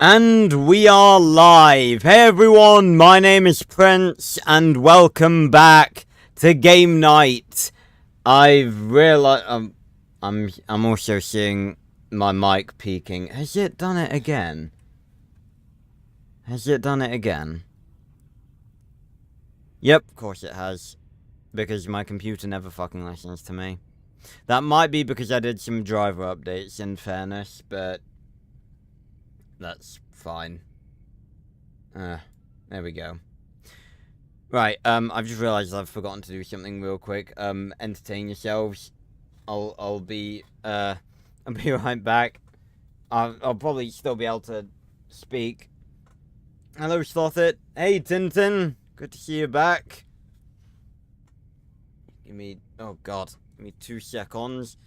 And we are live. Hey everyone, my name is Prince, and welcome back to Game Night. I've realized I'm also seeing my mic peaking. Has it done it again? Yep, of course it has. Because my computer never fucking listens to me. That might be because I did some driver updates, in fairness, but that's fine. There we go. Right, I've just realized I've forgotten to do something real quick. Entertain yourselves. I'll be right back. I'll probably still be able to speak. Hello, Slothit. Hey, Tintin. Good to see you back. Oh god. Give me 2 seconds.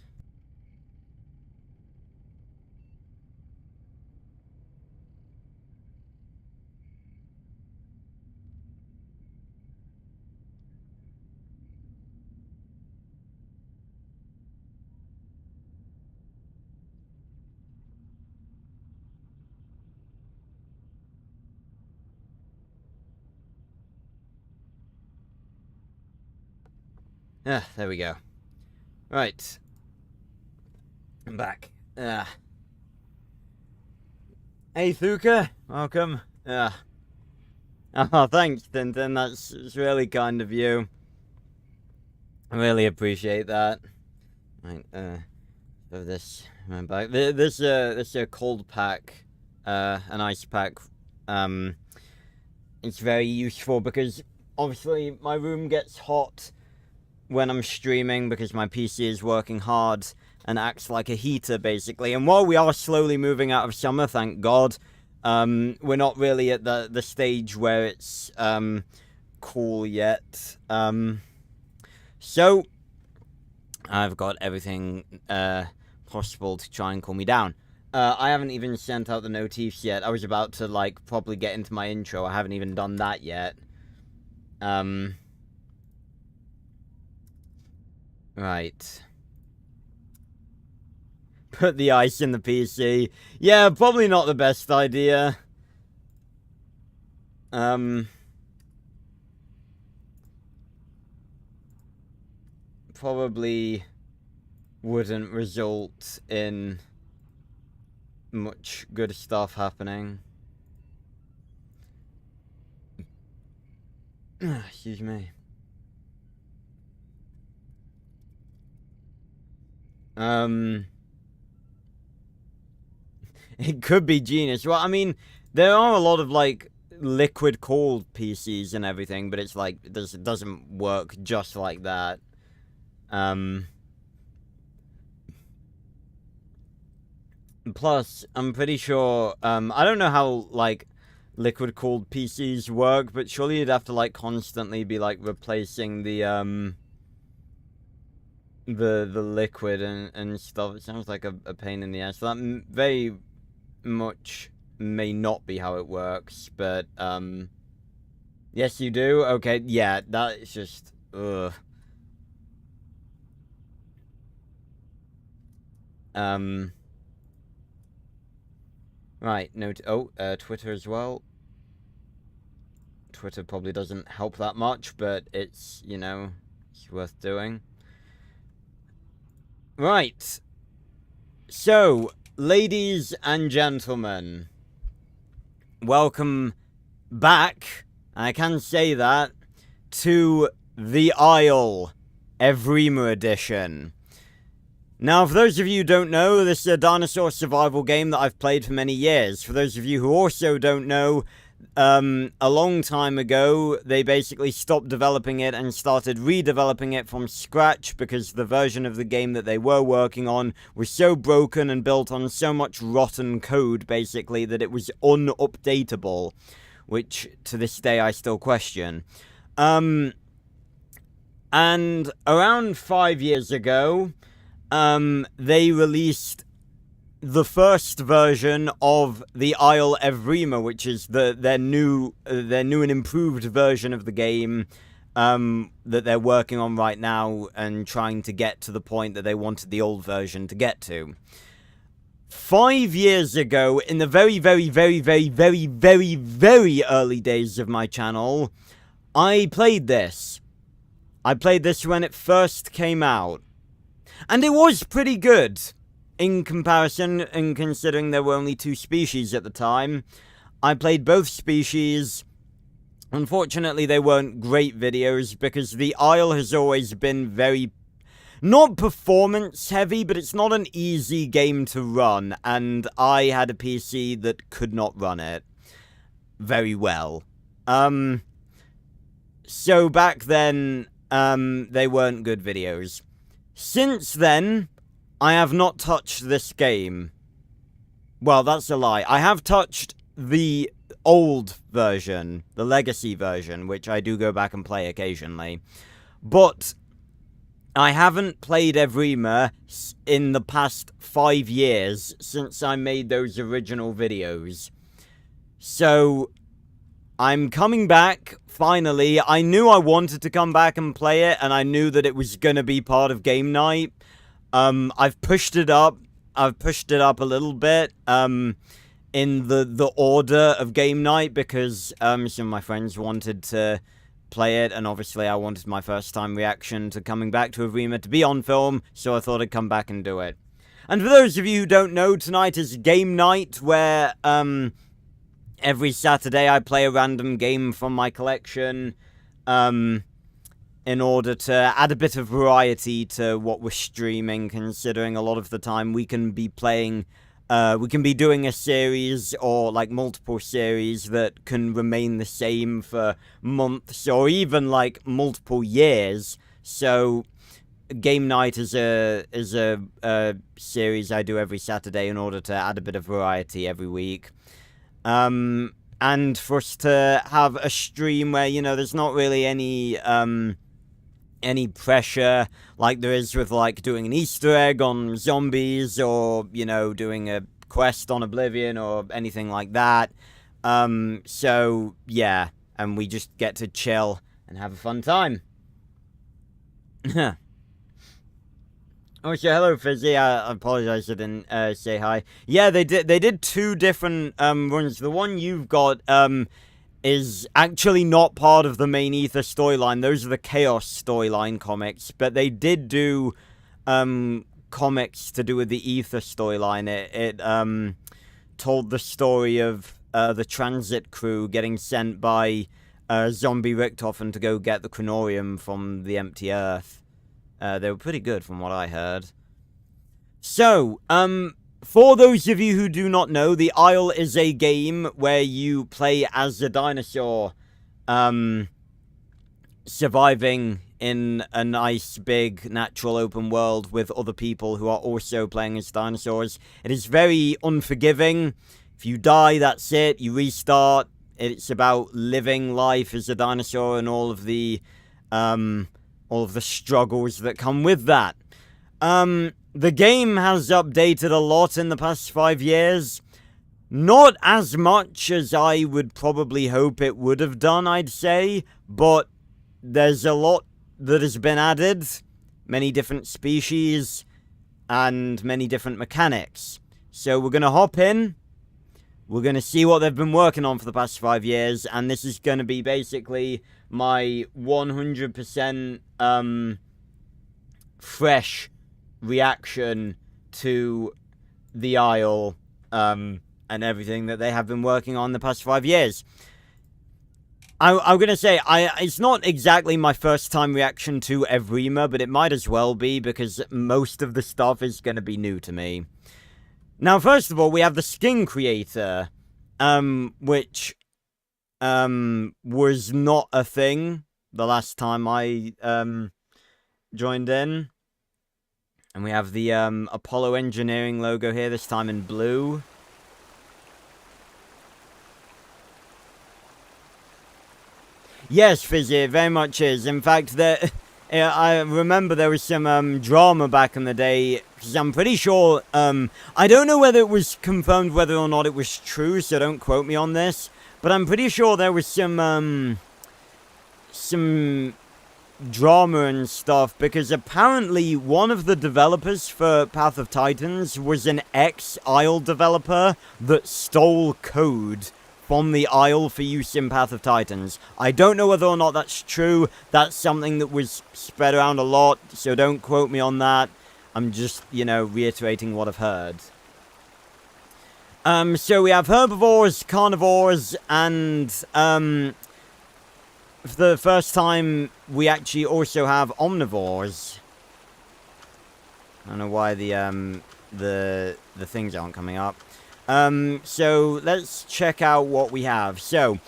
There we go. Right. I'm back. Hey, Thuka. Welcome. Oh, thanks, Tintin. That's really kind of you. I really appreciate that. Right, so this, I'm back. This cold pack, an ice pack, it's very useful because obviously my room gets hot when I'm streaming because my PC is working hard and acts like a heater, basically. And while we are slowly moving out of summer, thank God, we're not really at the stage where it's cool yet. So I've got everything possible to try and cool me down. I haven't even sent out the notifs yet. I was about to, like, probably get into my intro. I haven't even done that yet. Right. Put the ice in the PC. Yeah, probably not the best idea. Probably wouldn't result in much good stuff happening. Excuse me. It could be genius. Well, I mean, there are a lot of, like, liquid cooled PCs and everything, but it's like, it doesn't work just like that. Plus, I'm pretty sure, I don't know how, like, liquid cooled PCs work, but surely you'd have to, like, constantly be, like, replacing the liquid and stuff. It sounds like a pain in the ass. So that very much may not be how it works, but yes, you do. Okay, yeah, that is just ugh. Right, Twitter as well. Twitter probably doesn't help that much, but it's, you know, it's worth doing. Right. So, ladies and gentlemen, welcome back, I can say that, to The Isle, EVRIMA edition. Now, for those of you who don't know, this is a dinosaur survival game that I've played for many years. For those of you who also don't know, a long time ago, they basically stopped developing it and started redeveloping it from scratch because the version of the game that they were working on was so broken and built on so much rotten code, basically, that it was unupdatable, which to this day I still question. And around 5 years ago, they released the first version of the Isle EVRIMA, which is their new and improved version of the game that they're working on right now and trying to get to the point that they wanted the old version to get to. 5 years ago, in the very, very, very, very, very, very, very early days of my channel, I played this. I played this when it first came out. And it was pretty good, in comparison, and considering there were only 2 species at the time. I played both species. Unfortunately, they weren't great videos, because the Isle has always been very, not performance heavy, but it's not an easy game to run, and I had a PC that could not run it very well. So back then, they weren't good videos. Since then, I have not touched this game. Well, that's a lie. I have touched the old version, the legacy version, which I do go back and play occasionally. But I haven't played EVRIMA in the past 5 years since I made those original videos. So I'm coming back, finally. I knew I wanted to come back and play it, and I knew that it was going to be part of game night. I've pushed it up. I've pushed it up a little bit, in the order of game night, because, some of my friends wanted to play it, and obviously I wanted my first time reaction to coming back to EVRIMA to be on film, so I thought I'd come back and do it. And for those of you who don't know, tonight is game night, where, every Saturday I play a random game from my collection, in order to add a bit of variety to what we're streaming, considering a lot of the time we can be playing, we can be doing a series or like multiple series that can remain the same for months or even like multiple years. So game night is a series I do every Saturday in order to add a bit of variety every week. And for us to have a stream where, you know, there's not really any pressure like there is with, like, doing an Easter egg on zombies or, you know, doing a quest on Oblivion or anything like that. So, yeah, and we just get to chill and have a fun time. Oh, so hello, Fizzy. I apologize I didn't say hi. Yeah, they did 2 different runs. The one you've got is actually not part of the main Ether storyline. Those are the Chaos storyline comics, but they did do comics to do with the Ether storyline. It told the story of the transit crew getting sent by zombie Richtofen to go get the Chronorium from the empty Earth. They were pretty good from what I heard. So, for those of you who do not know, The Isle is a game where you play as a dinosaur, surviving in a nice, big, natural open world with other people who are also playing as dinosaurs. It is very unforgiving. If you die, that's it. You restart. It's about living life as a dinosaur and all of the struggles that come with that. The game has updated a lot in the past 5 years. Not as much as I would probably hope it would have done, I'd say. But there's a lot that has been added. Many different species. And many different mechanics. So we're going to hop in. We're going to see what they've been working on for the past 5 years. And this is going to be basically my 100% fresh reaction to The Isle and everything that they have been working on the past 5 years. I'm going to say, it's not exactly my first time reaction to EVRIMA, but it might as well be, because most of the stuff is going to be new to me. Now, first of all, we have the skin creator, which was not a thing the last time I joined in. And we have the Apollo Engineering logo here, this time in blue. Yes, Fizzy, it very much is. In fact, I remember there was some drama back in the day, because I'm pretty sure, I don't know whether it was confirmed whether or not it was true, so don't quote me on this, but I'm pretty sure there was some drama and stuff, because apparently one of the developers for Path of Titans was an ex-Isle developer that stole code from the Isle for use in Path of Titans. I don't know whether or not that's true. That's something that was spread around a lot, so don't quote me on that. I'm just, reiterating what I've heard. So we have herbivores, carnivores, and, for the first time, we actually also have omnivores. I don't know why the things aren't coming up. So let's check out what we have. So,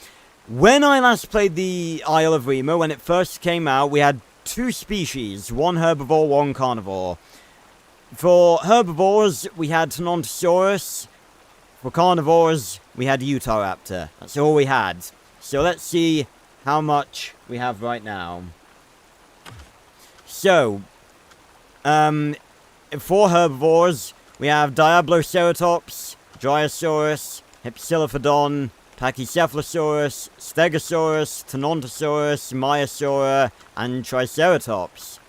when I last played the Isle of EVRIMA, when it first came out, we had 2 species, 1 herbivore, 1 carnivore. For herbivores, we had Tenontosaurus. For carnivores, we had Utahraptor. That's all we had. So let's see how much we have right now. So, for herbivores, we have Diabloceratops, Dryosaurus, Hypsilophodon, Pachycephalosaurus, Stegosaurus, Tenontosaurus, Maiasaura, and Triceratops.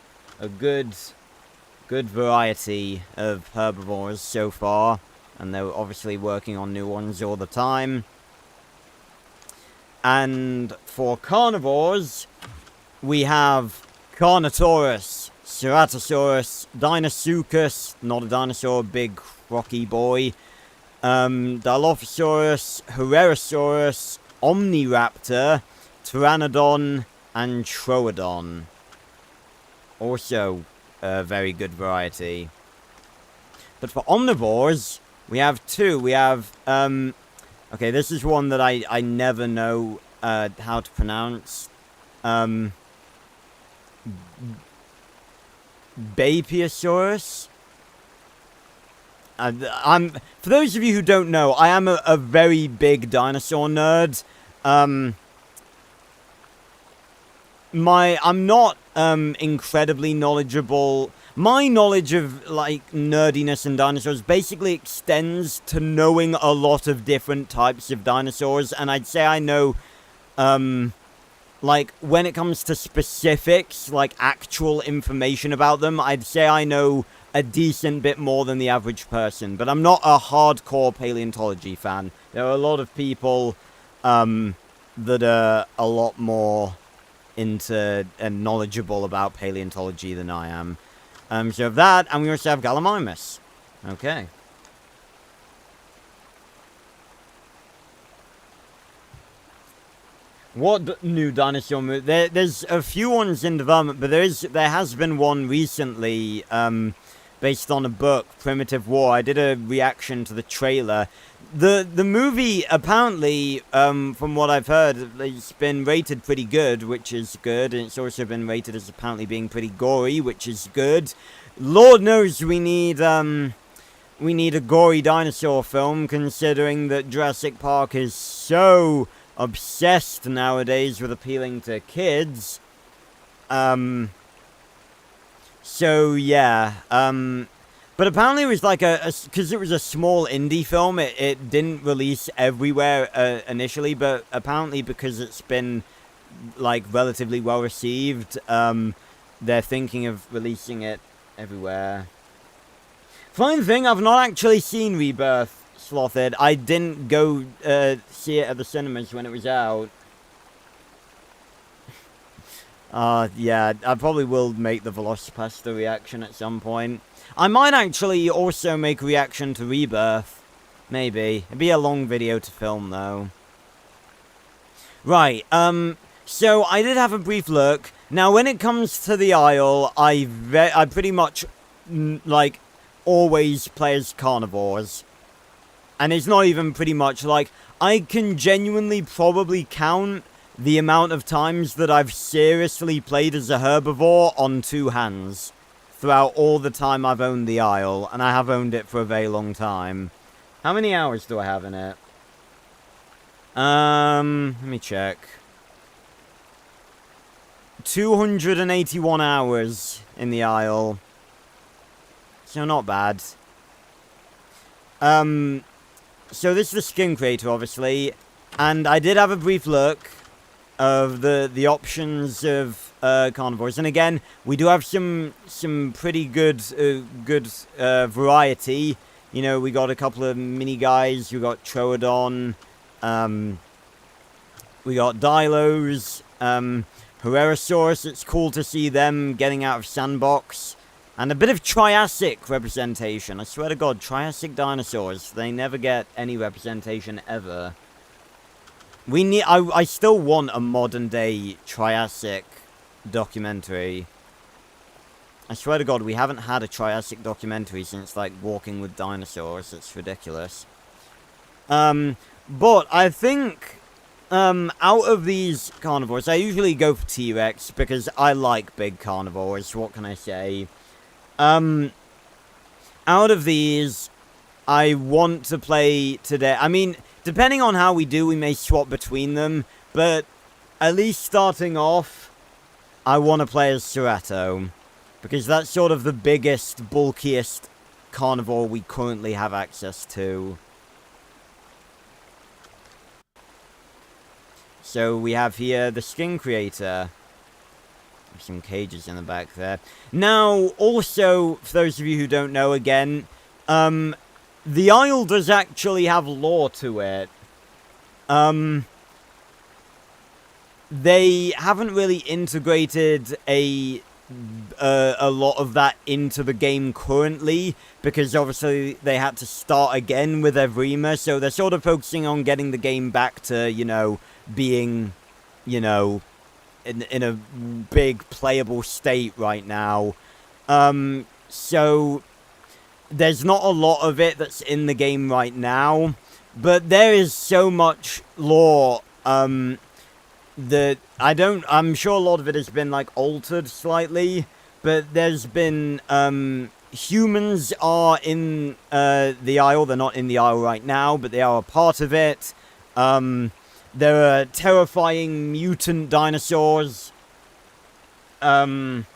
A good variety of herbivores so far, and they're obviously working on new ones all the time. And for carnivores, we have Carnotaurus, Ceratosaurus, Deinosuchus, not a dinosaur, big rocky boy, Dilophosaurus, Herrerasaurus, Omniraptor, Pteranodon, and Troodon. Also a very good variety. But for omnivores, we have 2. We have, okay, this is one that I never know how to pronounce. Bapiosaurus? For those of you who don't know, I am a very big dinosaur nerd. I'm not incredibly knowledgeable. My knowledge of like nerdiness and dinosaurs basically extends to knowing a lot of different types of dinosaurs, and I'd say I know like when it comes to specifics, like actual information about them, I'd say I know a decent bit more than the average person, but I'm not a hardcore paleontology fan. There are a lot of people that are a lot more into and knowledgeable about paleontology than I am. So of that, and we also have Gallimimus. Okay. What new dinosaur movie? There's a few ones in development, but there has been one recently, based on a book, Primitive War. I did a reaction to the trailer. The movie, apparently, from what I've heard, it's been rated pretty good, which is good, and it's also been rated as apparently being pretty gory, which is good. Lord knows we need a gory dinosaur film, considering that Jurassic Park is so obsessed nowadays with appealing to kids. So, yeah, but apparently it was like because it was a small indie film, it didn't release everywhere initially, but apparently because it's been, like, relatively well received, they're thinking of releasing it everywhere. Funny thing, I've not actually seen Rebirth, Slothed. I didn't go see it at the cinemas when it was out. Yeah, I probably will make the Velocipasta reaction at some point. I might actually also make a reaction to Rebirth. Maybe. It'd be a long video to film, though. Right, so I did have a brief look. Now, when it comes to the Isle, I pretty much, like, always play as carnivores. And it's not even pretty much, like, I can genuinely probably count the amount of times that I've seriously played as a herbivore on 2 hands throughout all the time I've owned the Isle, and I have owned it for a very long time. How many hours do I have in it? Let me check. 281 hours in the Isle. So not bad. So this is the skin creator, obviously, and I did have a brief look of the options of carnivores. And again, we do have some pretty good variety. You know, we got a couple of mini guys. We got Troodon. We got Dilos. Herrerasaurus. It's cool to see them getting out of sandbox. And a bit of Triassic representation. I swear to God, Triassic dinosaurs. They never get any representation ever. We need. I still want a modern day Triassic documentary. I swear to God, we haven't had a Triassic documentary since, like, Walking with Dinosaurs. It's ridiculous. But I think, out of these carnivores, I usually go for T-Rex because I like big carnivores. What can I say? Out of these, I want to play today. I mean, depending on how we do, we may swap between them. But at least starting off, I want to play as Cerato. Because that's sort of the biggest, bulkiest carnivore we currently have access to. So we have here the Skin Creator. Some cages in the back there. Now, also, for those of you who don't know, again, the Isle does actually have lore to it. They haven't really integrated a lot of that into the game currently, because obviously they had to start again with EVRIMA, so they're sort of focusing on getting the game back to, you know, being, you know, in a big playable state right now. So there's not a lot of it that's in the game right now, but there is so much lore that I'm sure a lot of it has been, like, altered slightly, but there's been, humans are in, the Isle. They're not in the Isle right now, but they are a part of it. There are terrifying mutant dinosaurs, called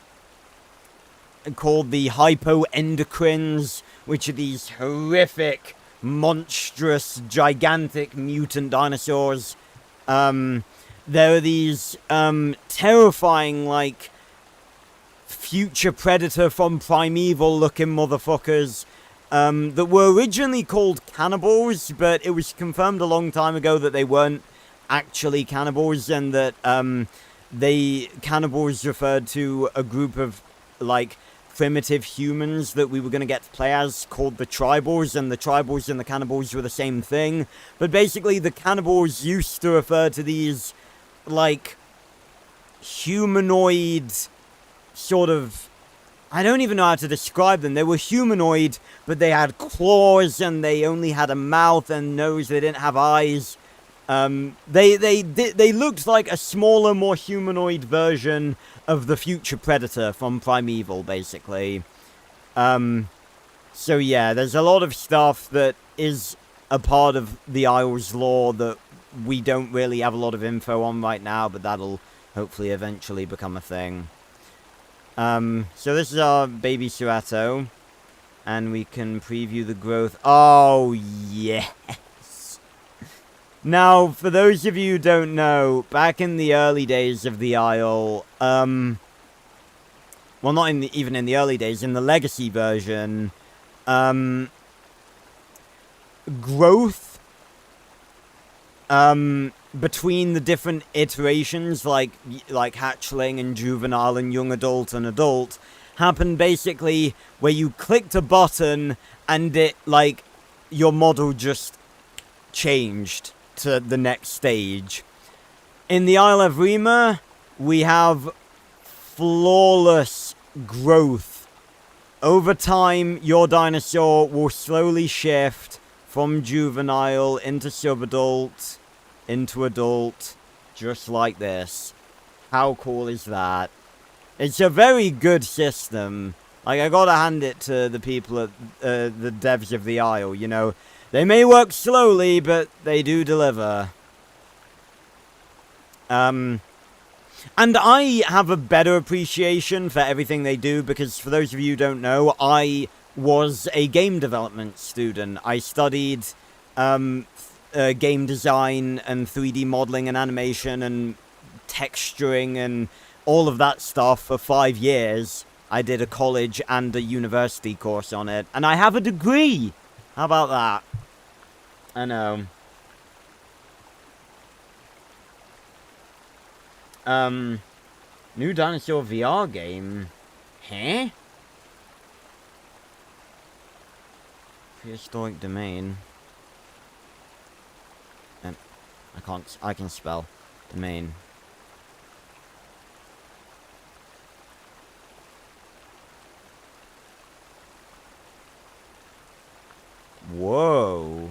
the hypoendocrines, which are these horrific, monstrous, gigantic mutant dinosaurs. There are these, terrifying, like, future predator from Primeval looking motherfuckers, that were originally called cannibals, but it was confirmed a long time ago that they weren't actually cannibals, and that, cannibals referred to a group of, like, primitive humans that we were going to get to play as, called the Tribals, and the Tribals and the cannibals were the same thing. But basically, the cannibals used to refer to these, like, humanoid sort of, I don't even know how to describe them. They were humanoid, but they had claws, and they only had a mouth and nose. They didn't have eyes. They looked like a smaller, more humanoid version of the future predator from Primeval, basically. So yeah, there's a lot of stuff that is a part of the Isle's lore that we don't really have a lot of info on right now, but that'll hopefully eventually become a thing. So this is our baby Cerato, and we can preview the growth. Oh, yes! Now, for those of you who don't know, back in the early days of the Isle, well, not even in the early days, in the Legacy version, growth, between the different iterations, like hatchling and juvenile and young adult and adult, happened basically where you clicked a button and it, like, your model just changed to the next stage. In the Isle of EVRIMA, we have flawless growth. Over time, your dinosaur will slowly shift from juvenile into subadult, into adult, just like this. How cool is that? It's a very good system. Like, I gotta hand it to the people at the devs of the Isle, you know. They may work slowly, but they do deliver. And I have a better appreciation for everything they do, because for those of you who don't know, I was a game development student. I studied game design and 3D modeling and animation and texturing and all of that stuff for 5 years. I did a college and a university course on it, and I have a degree. How about that? I know. New dinosaur VR game. Huh? Prehistoric domain. I can spell domain. Whoa.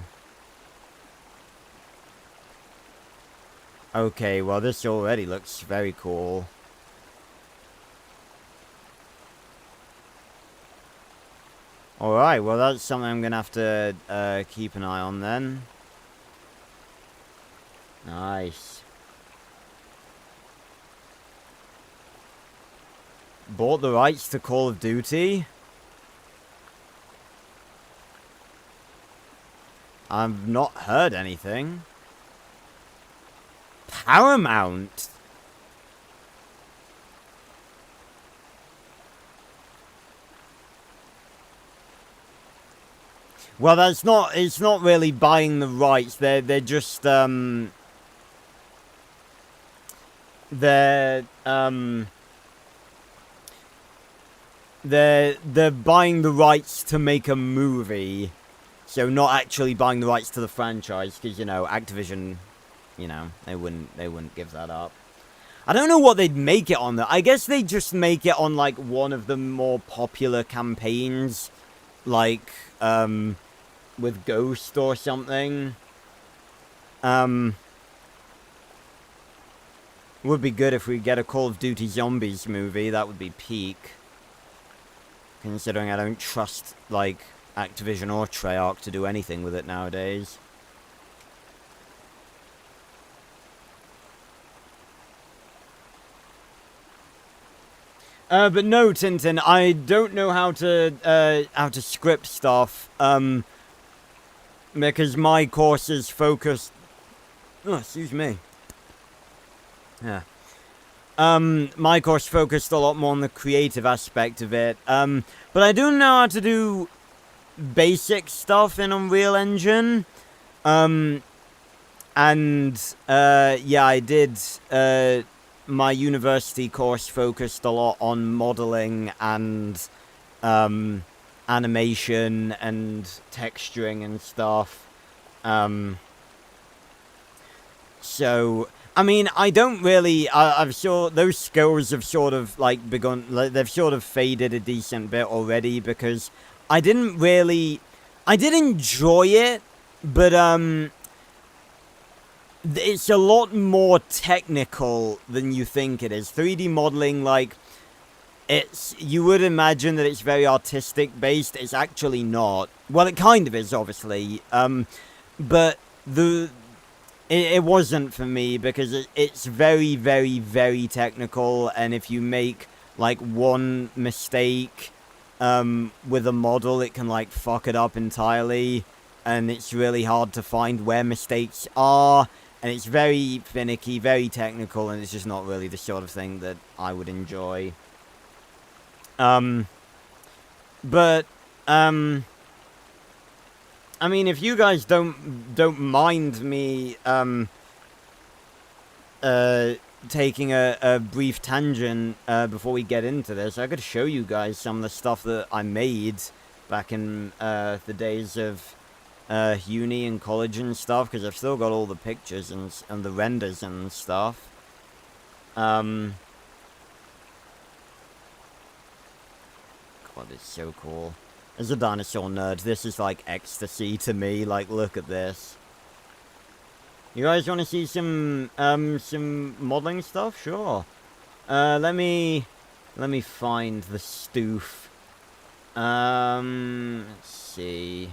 Okay, well this already looks very cool. Alright, well that's something I'm gonna have to keep an eye on then. Nice. Bought the rights to Call of Duty? I've not heard anything. Paramount? Well, it's not really buying the rights. They're just, they're buying the rights to make a movie. So not actually buying the rights to the franchise, because, you know, Activision, you know, they wouldn't give that up. I don't know what they'd make it on, though. I guess they'd just make it on, like, one of the more popular campaigns, like, with Ghost or something. Would be good if we get a Call of Duty Zombies movie. That would be peak. Considering I don't trust, like, Activision or Treyarch to do anything with it nowadays. But no, Tintin, I don't know how to script stuff, because my course is focused... Oh, excuse me. Yeah. My course focused a lot more on the creative aspect of it, but I do know how to do basic stuff in Unreal Engine, yeah, I did, my university course focused a lot on modeling and, animation and texturing and stuff, so... I mean, I don't really, I'm sure those skills have sort of, like, begun, like, they've sort of faded a decent bit already, because I did enjoy it, but, it's a lot more technical than you think it is. 3D modeling, like, you would imagine that it's very artistic based, it's actually not. Well, it kind of is, obviously, but it wasn't for me, because it's very, very, very technical, and if you make, like, one mistake, with a model, it can, like, fuck it up entirely, and it's really hard to find where mistakes are, and it's very finicky, very technical, and it's just not really the sort of thing that I would enjoy. I mean, if you guys don't mind me, taking a brief tangent, before we get into this, I could show you guys some of the stuff that I made back in, the days of, uni and college and stuff, because I've still got all the pictures and the renders and stuff. God, it's so cool. As a dinosaur nerd, this is like ecstasy to me. Like, look at this. You guys want to see some modeling stuff? Sure. Let me find the stoof. Let's see.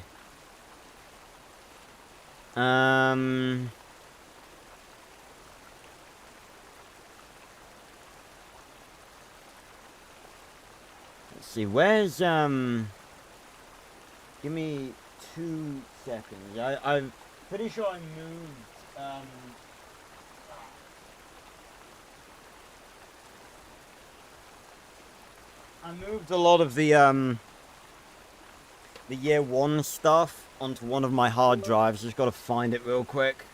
Let's see, where's, give me 2 seconds. I'm pretty sure I moved, I moved a lot of the year one stuff onto one of my hard drives. Just gotta find it real quick.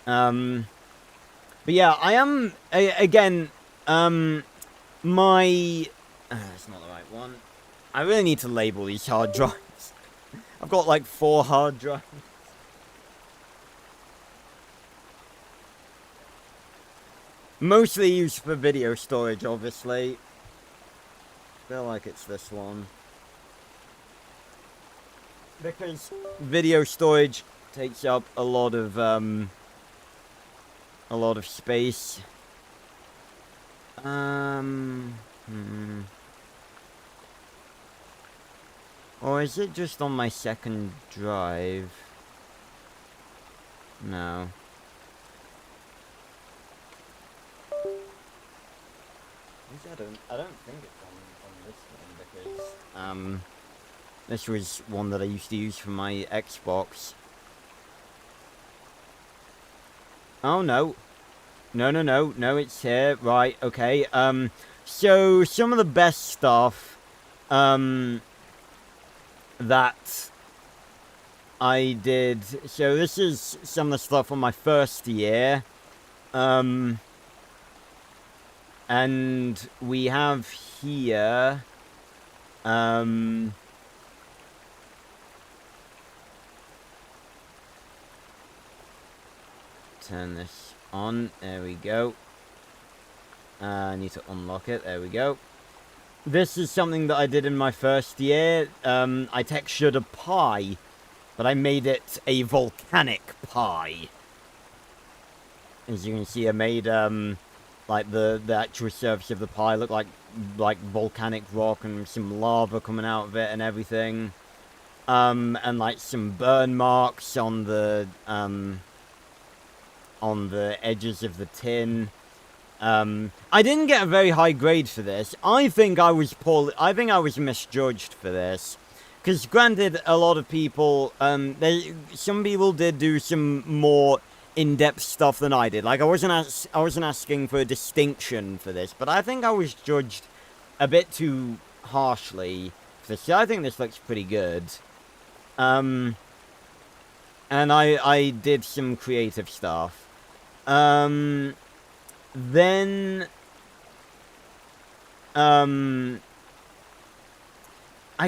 But yeah, I am again. My that's not the right one. I really need to label these hard drives. I've got like 4 hard drives. Mostly used for video storage, obviously. Feel like it's this one. Because video storage takes up a lot of space. Or is it just on my second drive? No. I don't think it's on this one because this was one that I used to use for my Xbox. Oh no. No, it's here. Right, okay. So some of the best stuff that I did. So this is some of the stuff from my first year. And we have here turn this on. There we go. I need to unlock it. There we go. This is something that I did in my first year. I textured a pie, but I made it a volcanic pie. As you can see, I made like the actual surface of the pie look like volcanic rock and some lava coming out of it and everything. And like some burn marks on the edges of the tin. I didn't get a very high grade for this. I think I was misjudged for this. Because granted, a lot of people, some people did do some more in-depth stuff than I did. Like I wasn't asking for a distinction for this, but I think I was judged a bit too harshly for this. I think this looks pretty good. And I did some creative stuff. Then I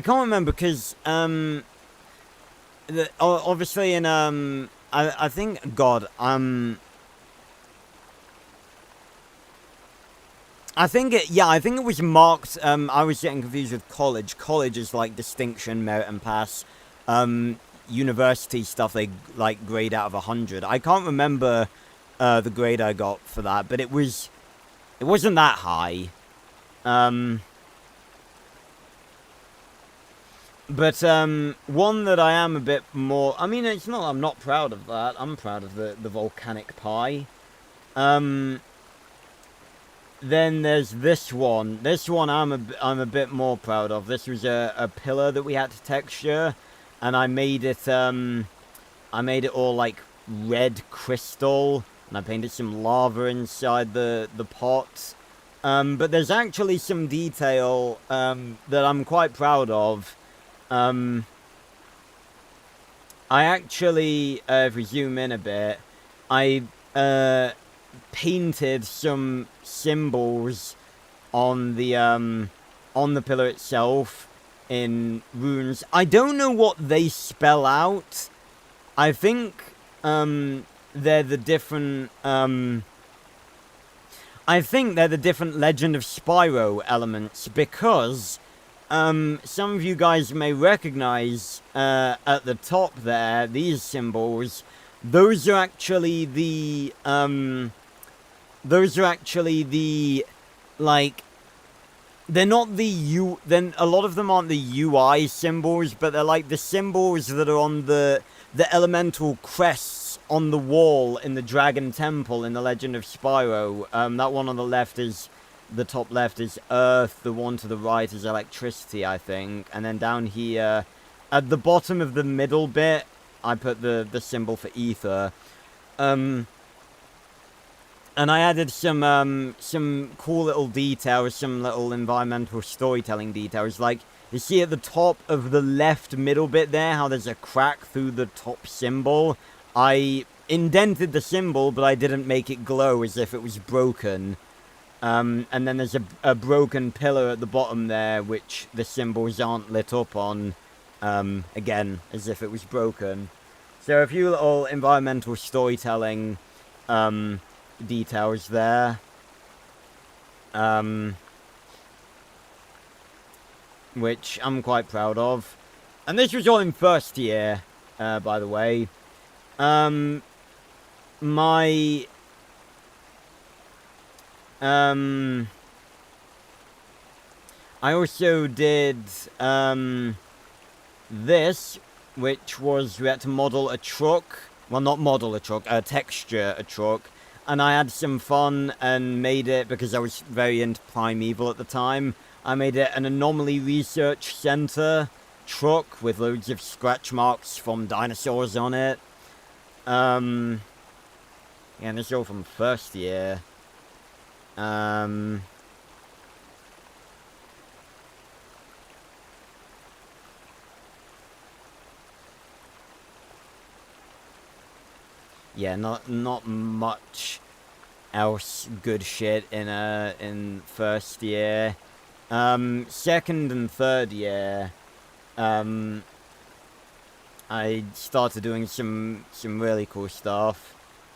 can't remember because obviously in I think God I think it was marked. I was getting confused with college. College is like distinction, merit, and pass. University stuff they like grade out of 100. I can't remember the grade I got for that, but it wasn't that high. But one that I am a bit more. I mean, it's not. I'm not proud of that. I'm proud of the volcanic pie. Then there's this one. This one I'm a bit more proud of. This was a pillar that we had to texture, and I made it all like red crystal, and I painted some lava inside the pot. But there's actually some detail that I'm quite proud of. I actually, if we zoom in a bit, I painted some symbols on the pillar itself in runes. I don't know what they spell out. I think they're the different Legend of Spyro elements, because some of you guys may recognize at the top there, these symbols. Those are actually the like, they're not the then a lot of them aren't the UI symbols, but they're like the symbols that are on the elemental crests on the wall in the Dragon Temple in the Legend of Spyro. That one on the left is, the top left is Earth, the one to the right is electricity, I think, and then down here, at the bottom of the middle bit, I put the symbol for ether. And I added some cool little details, some little environmental storytelling details. Like, you see at the top of the left middle bit there, how there's a crack through the top symbol? I indented the symbol, but I didn't make it glow as if it was broken. And then there's a broken pillar at the bottom there, which the symbols aren't lit up on. Again, as if it was broken. So a few little environmental storytelling details there. Which I'm quite proud of. And this was all in first year, by the way. I also did, this, which was, we had to model a truck. Well, not model a truck, texture a truck. And I had some fun and made it, because I was very into Primeval at the time, I made it an anomaly research center truck with loads of scratch marks from dinosaurs on it. Yeah, and this is all from first year. Yeah, not much else good shit in first year. Second and third year, I started doing some really cool stuff.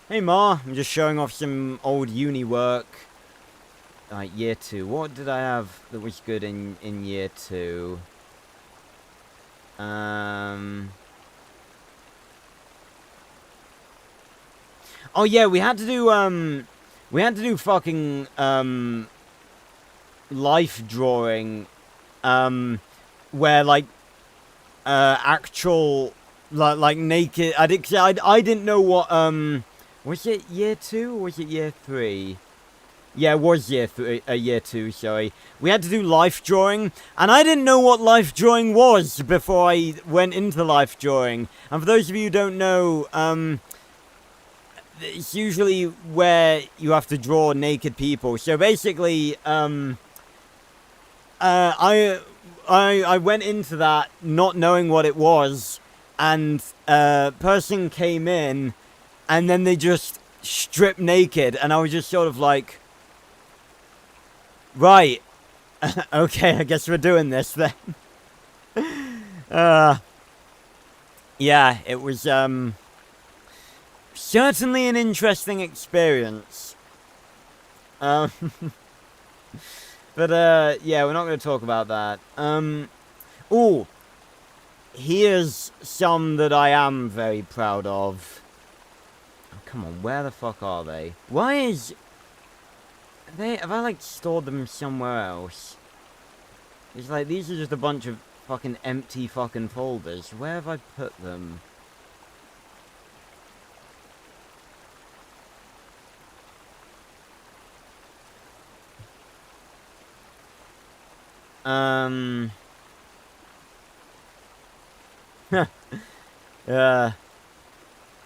Hey Ma, I'm just showing off some old uni work. Like year 2. What did I have that was good in year 2? Oh yeah, we had to do fucking life drawing, where like actual like naked. I didn't know what was it year 2 or was it year 3? Yeah, it was year 2, sorry. We had to do life drawing, and I didn't know what life drawing was before I went into life drawing. And for those of you who don't know, it's usually where you have to draw naked people. So basically, I went into that not knowing what it was, and a person came in, and then they just stripped naked, and I was just sort of like, right, okay, I guess we're doing this then. Yeah, it was, certainly an interesting experience. But, yeah, we're not going to talk about that. Ooh, here's some that I am very proud of. Oh, come on, where the fuck are they? Why is... Have I, like, stored them somewhere else? It's like, these are just a bunch of fucking empty fucking folders. Where have I put them?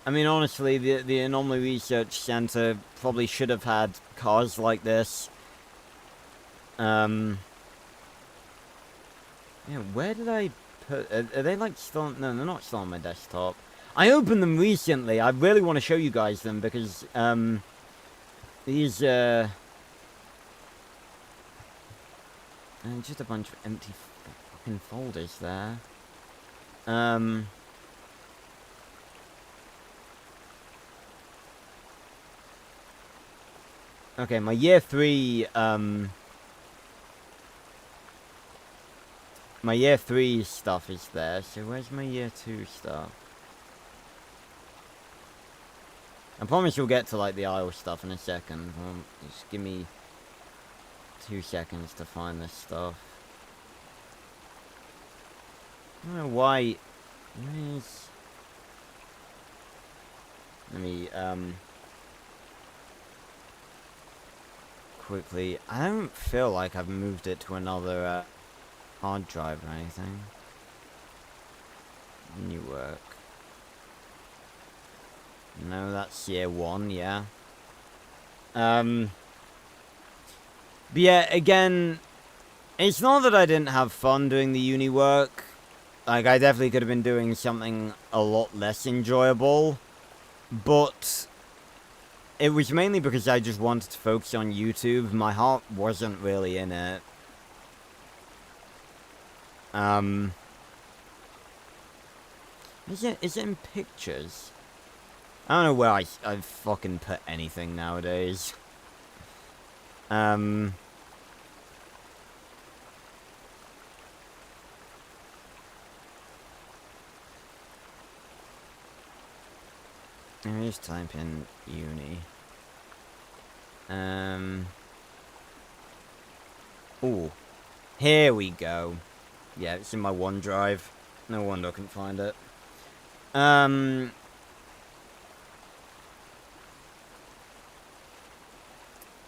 I mean, honestly, the Anomaly Research Center probably should have had cars like this. Yeah, where did I put... Are they, like, still... No, they're not still on my desktop. I opened them recently. I really want to show you guys them, because, these, just a bunch of empty fucking folders there. Okay, my year 3, my year 3 stuff is there, so where's my year 2 stuff? I promise we'll get to, like, the aisle stuff in a second. Just give me 2 seconds to find this stuff. I don't know why... Where's... Let me, quickly... I don't feel like I've moved it to another, hard drive or anything. New work. No, that's year 1, yeah. But yeah, again, it's not that I didn't have fun doing the uni work. Like, I definitely could have been doing something a lot less enjoyable. But it was mainly because I just wanted to focus on YouTube. My heart wasn't really in it. Is it in pictures? I don't know where I fucking put anything nowadays. Let me just type in uni. Ooh. Here we go. Yeah, it's in my OneDrive. No wonder I couldn't find it.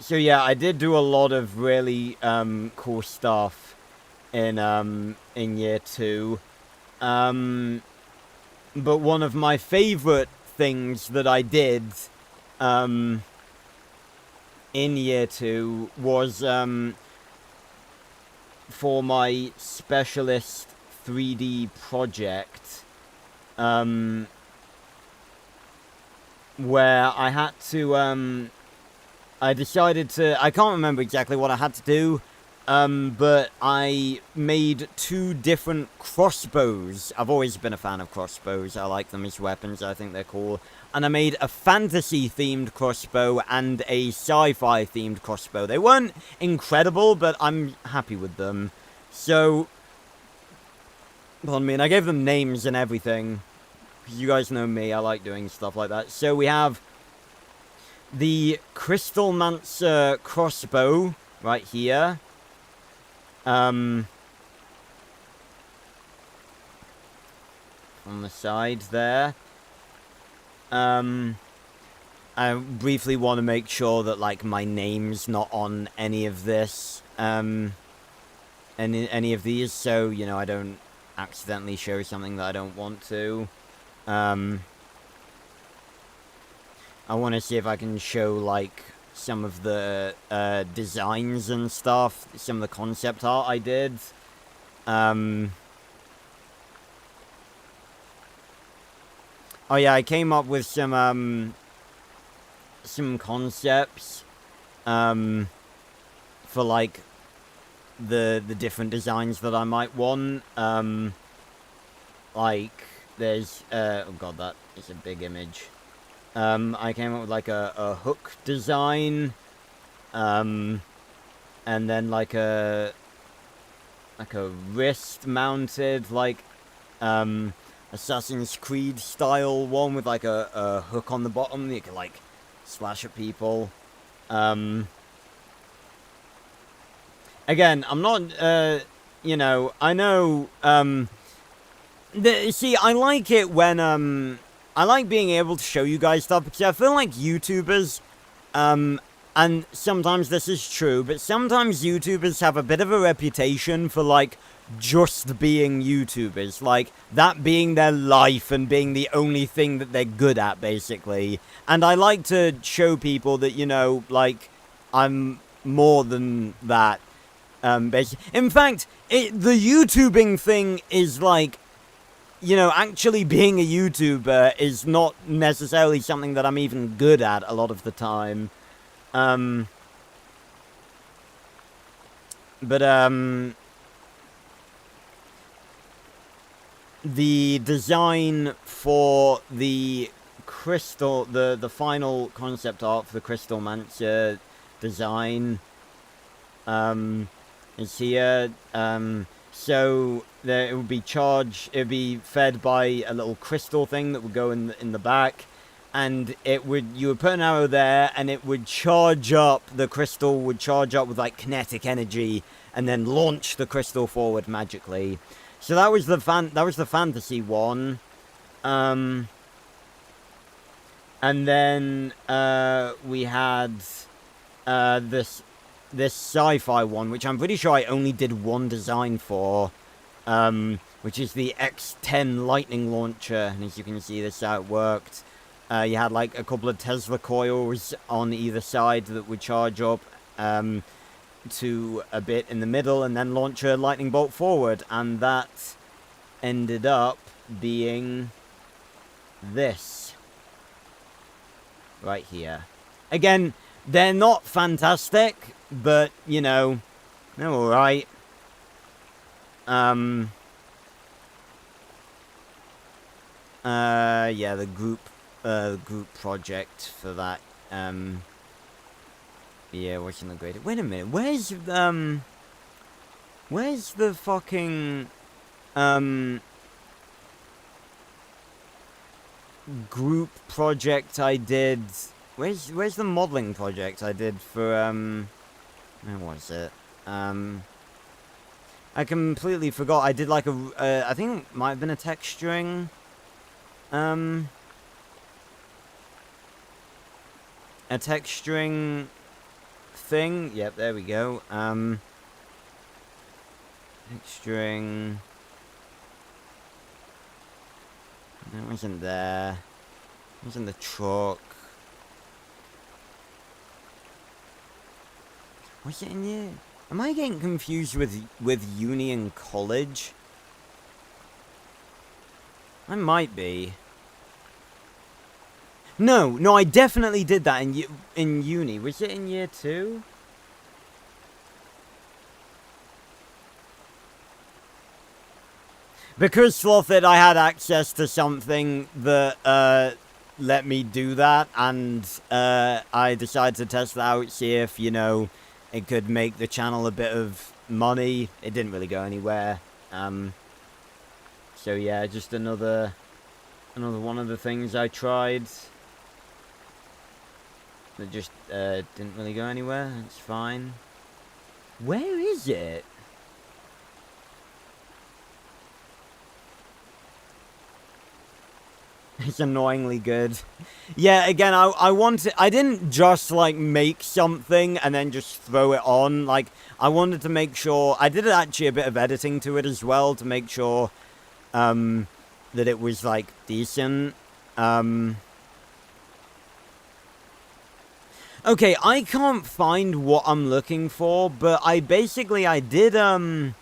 So yeah, I did do a lot of really cool stuff in year 2. But one of my favorite things that I did in year 2 was for my specialist 3D project, where I had to I decided to, I can't remember exactly what I had to do, but I made 2 different crossbows. I've always been a fan of crossbows. I like them as weapons. I think they're cool. And I made a fantasy-themed crossbow and a sci-fi themed crossbow. They weren't incredible, but I'm happy with them. So, pardon me, and I gave them names and everything. You guys know me, I like doing stuff like that. So we have the Crystalmancer crossbow right here. On the side there. I briefly want to make sure that, like, my name's not on any of this, any of these, so, you know, I don't accidentally show something that I don't want to. I want to see if I can show, like, some of the designs and stuff, some of the concept art I did. Oh yeah, I came up with some concepts, for, like, the different designs that I might want. Like, there's, oh god, that is a big image. I came up with, like, a hook design, and then, like a wrist-mounted, like, Assassin's Creed style one with, like, a hook on the bottom that you can, like, slash at people. Again, I'm not, you know, I know, see, I like it when, I like being able to show you guys stuff, because I feel like YouTubers, and sometimes this is true, but sometimes YouTubers have a bit of a reputation for, like, just being YouTubers, like, that being their life and being the only thing that they're good at, basically. And I like to show people that, you know, like, I'm more than that, basically. In fact, the YouTubing thing is, like, you know, actually being a YouTuber is not necessarily something that I'm even good at a lot of the time. The design for the crystal, the final concept art for the Crystalmancer design, is here. So there, it would be fed by a little crystal thing that would go in the back, and you would put an arrow there, and it would charge up. The crystal would charge up with, like, kinetic energy, and then launch the crystal forward magically. So that was the fantasy one, and then we had this sci-fi one, which I'm pretty sure I only did one design for, which is the X10 lightning launcher, and as you can see, this is how it worked. You had like a couple of Tesla coils on either side that would charge up to a bit in the middle and then launch a lightning bolt forward, and that ended up being this right here. Again, they're not fantastic, but you know, they're alright. Yeah, the group project for that, yeah, wasn't the greatest. Wait a minute, where's the fucking, group project I did? Where's the modeling project I did for, where was it? I completely forgot. I did like I think it might have been a texturing, a texturing thing. Yep, there we go. Texturing. It wasn't there. It was in the truck. Was it in here? Am I getting confused with uni and college? I might be. No, I definitely did that in uni. Was it in year 2? Because Slothed, I had access to something that let me do that, and I decided to test that out, see if, you know, it could make the channel a bit of money. It didn't really go anywhere. So yeah, just another one of the things I tried that just didn't really go anywhere. It's fine. Where is it? It's annoyingly good. Yeah, again, I didn't just, like, make something and then just throw it on. Like, I wanted to make sure, I did actually a bit of editing to it as well to make sure, that it was, like, decent. Okay, I can't find what I'm looking for, but I did a,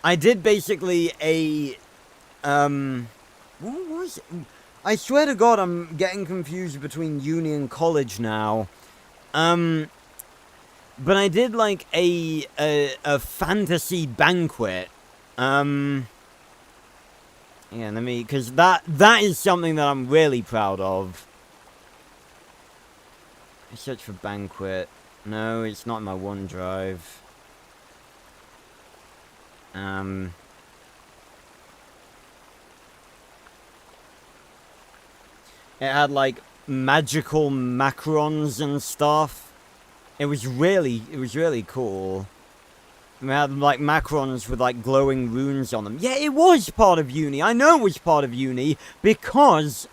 I did basically a, what was it? I swear to God, I'm getting confused between uni and college now. But I did like a fantasy banquet. Yeah, because that is something that I'm really proud of. I search for banquet. No, it's not in my OneDrive. It had like magical macarons and stuff. It was really cool. We had like macarons with like glowing runes on them. Yeah, it was part of uni. I know it was part of uni because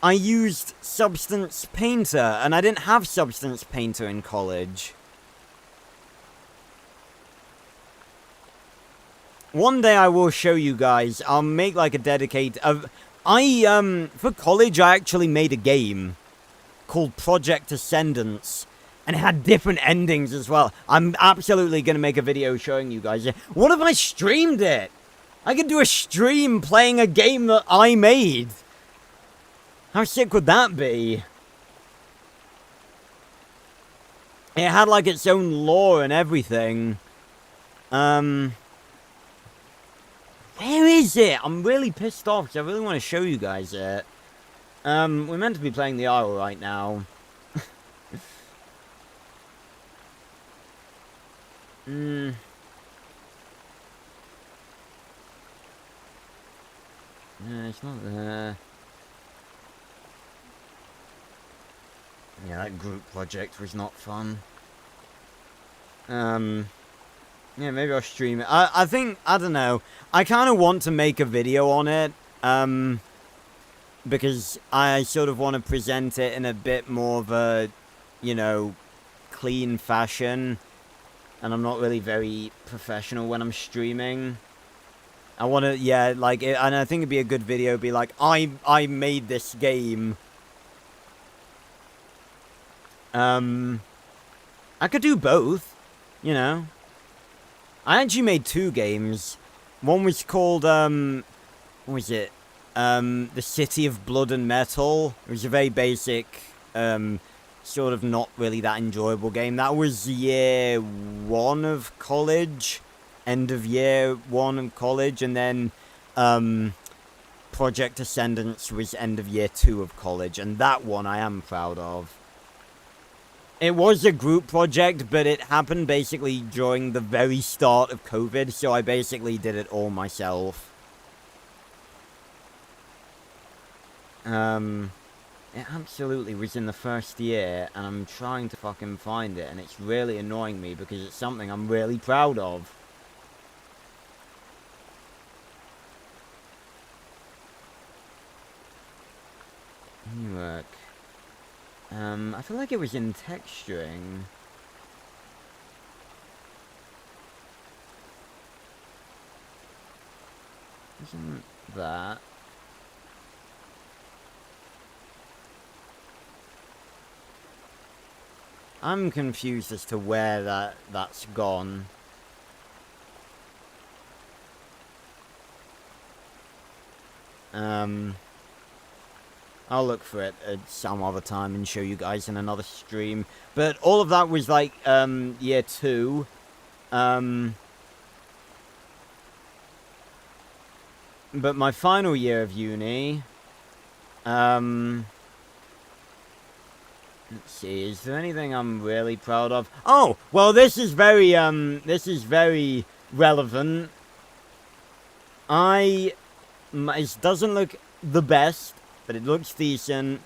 I used Substance Painter and I didn't have Substance Painter in college. One day I will show you guys. I'll make like a dedicated for college I actually made a game called Project Ascendance. And it had different endings as well. I'm absolutely going to make a video showing you guys. What if I streamed it? I could do a stream playing a game that I made. How sick would that be? It had like its own lore and everything. Where is it? I'm really pissed off because I really want to show you guys it. We're meant to be playing the Isle right now. No, it's not there. Yeah, that group project was not fun. Yeah, maybe I'll stream it. I think, I don't know. I kind of want to make a video on it. Because I sort of want to present it in a bit more of a, you know, clean fashion, and I'm not really very professional when I'm streaming. I want to, yeah, like, and I think it'd be a good video, be like, I made this game. I could do both, you know. I actually made 2 games. One was called, what was it? The City of Blood and Metal. It was a very basic, sort of not really that enjoyable game. That was year 1 of college. End of year 1 of college. And then, Project Ascendance was end of year 2 of college. And that one I am proud of. It was a group project, but it happened basically during the very start of COVID, so I basically did it all myself. It absolutely was in the first year, and I'm trying to fucking find it, and it's really annoying me because it's something I'm really proud of. Work. I feel like it was in texturing. Isn't that? I'm confused as to where that's gone. I'll look for it at some other time and show you guys in another stream. But all of that was like, year 2. But my final year of uni, let's see, is there anything I'm really proud of? Oh, well, this is very relevant. It doesn't look the best, but it looks decent.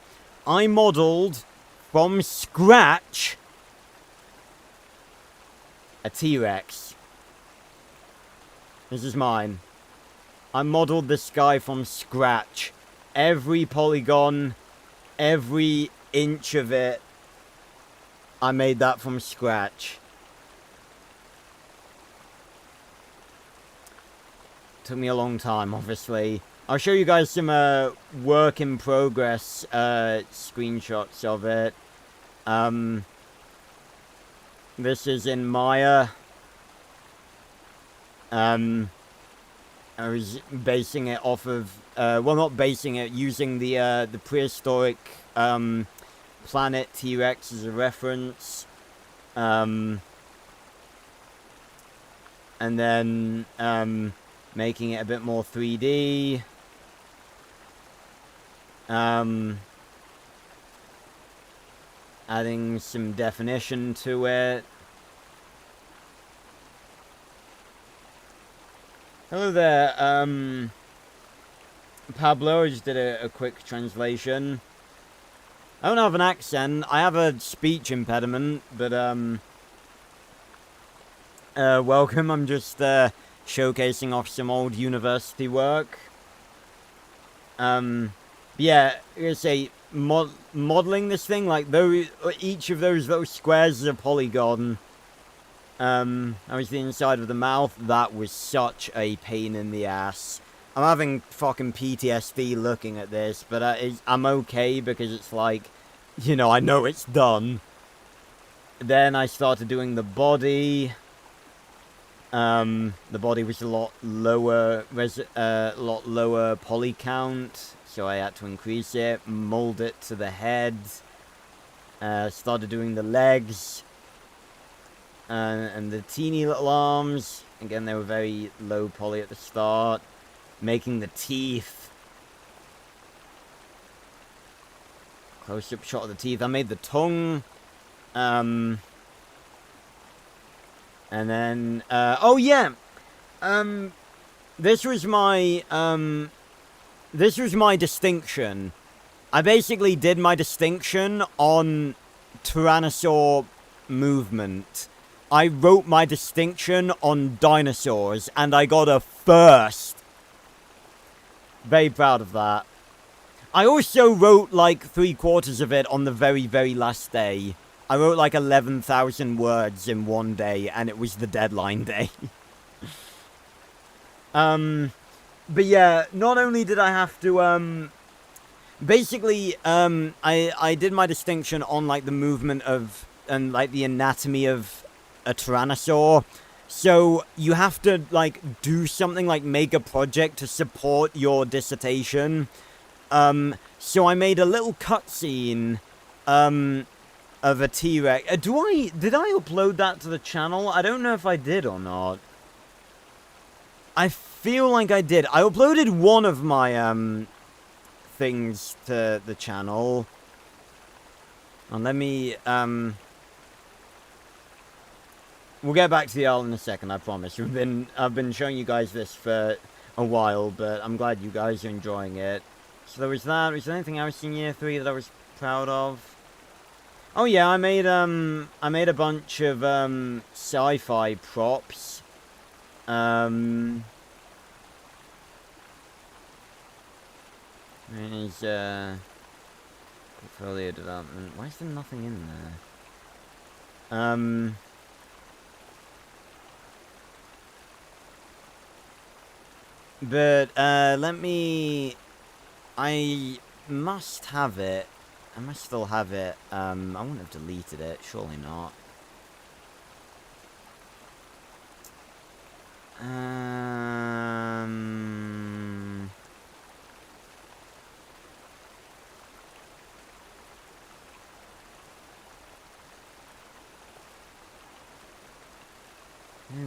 I modeled from scratch a T-Rex. This is mine. I modeled this guy from scratch. Every polygon, every inch of it, I made that from scratch. Took me a long time, obviously. I'll show you guys some work in progress screenshots of it. This is in Maya. I was basing it off of, well, not basing it, using the prehistoric planet T-Rex as a reference. And then making it a bit more 3D. Adding some definition to it. Hello there, Pablo. I just did a quick translation. I don't have an accent. I have a speech impediment, but welcome. I'm just showcasing off some old university work. Yeah, like I say, modeling this thing, like each of those little squares is a polygon. I was the inside of the mouth. That was such a pain in the ass. I'm having fucking PTSD looking at this, but I'm okay because it's like, you know, I know it's done. Then I started doing the body. The body was a lot lower poly count, so I had to increase it, mold it to the head. Started doing the legs. And the teeny little arms. Again, they were very low poly at the start. Making the teeth. Close-up shot of the teeth. I made the tongue. And then, oh yeah. This was my distinction. I basically did my distinction on Tyrannosaur movement. I wrote my distinction on dinosaurs, and I got a first. Very proud of that. I also wrote like 3/4 of it on the very, very last day. I wrote like 11,000 words in one day, and it was the deadline day. But yeah, not only did I have to, basically, I did my distinction on, like, the movement of, and, like, the anatomy of a tyrannosaur. So, you have to, like, do something, like, make a project to support your dissertation. So I made a little cutscene, of a T-Rex. Did I upload that to the channel? I don't know if I did or not. I feel like I did. I uploaded one of my, things to the channel. And let me, we'll get back to the Isle in a second, I promise. I've been showing you guys this for a while, but I'm glad you guys are enjoying it. So there was that. Was there anything else in year 3 that I was proud of? Oh yeah, I made a bunch of, sci-fi props. There's, portfolio development. Why is there nothing in there? But, let me... I must have it. I must still have it. I wouldn't have deleted it. Surely not.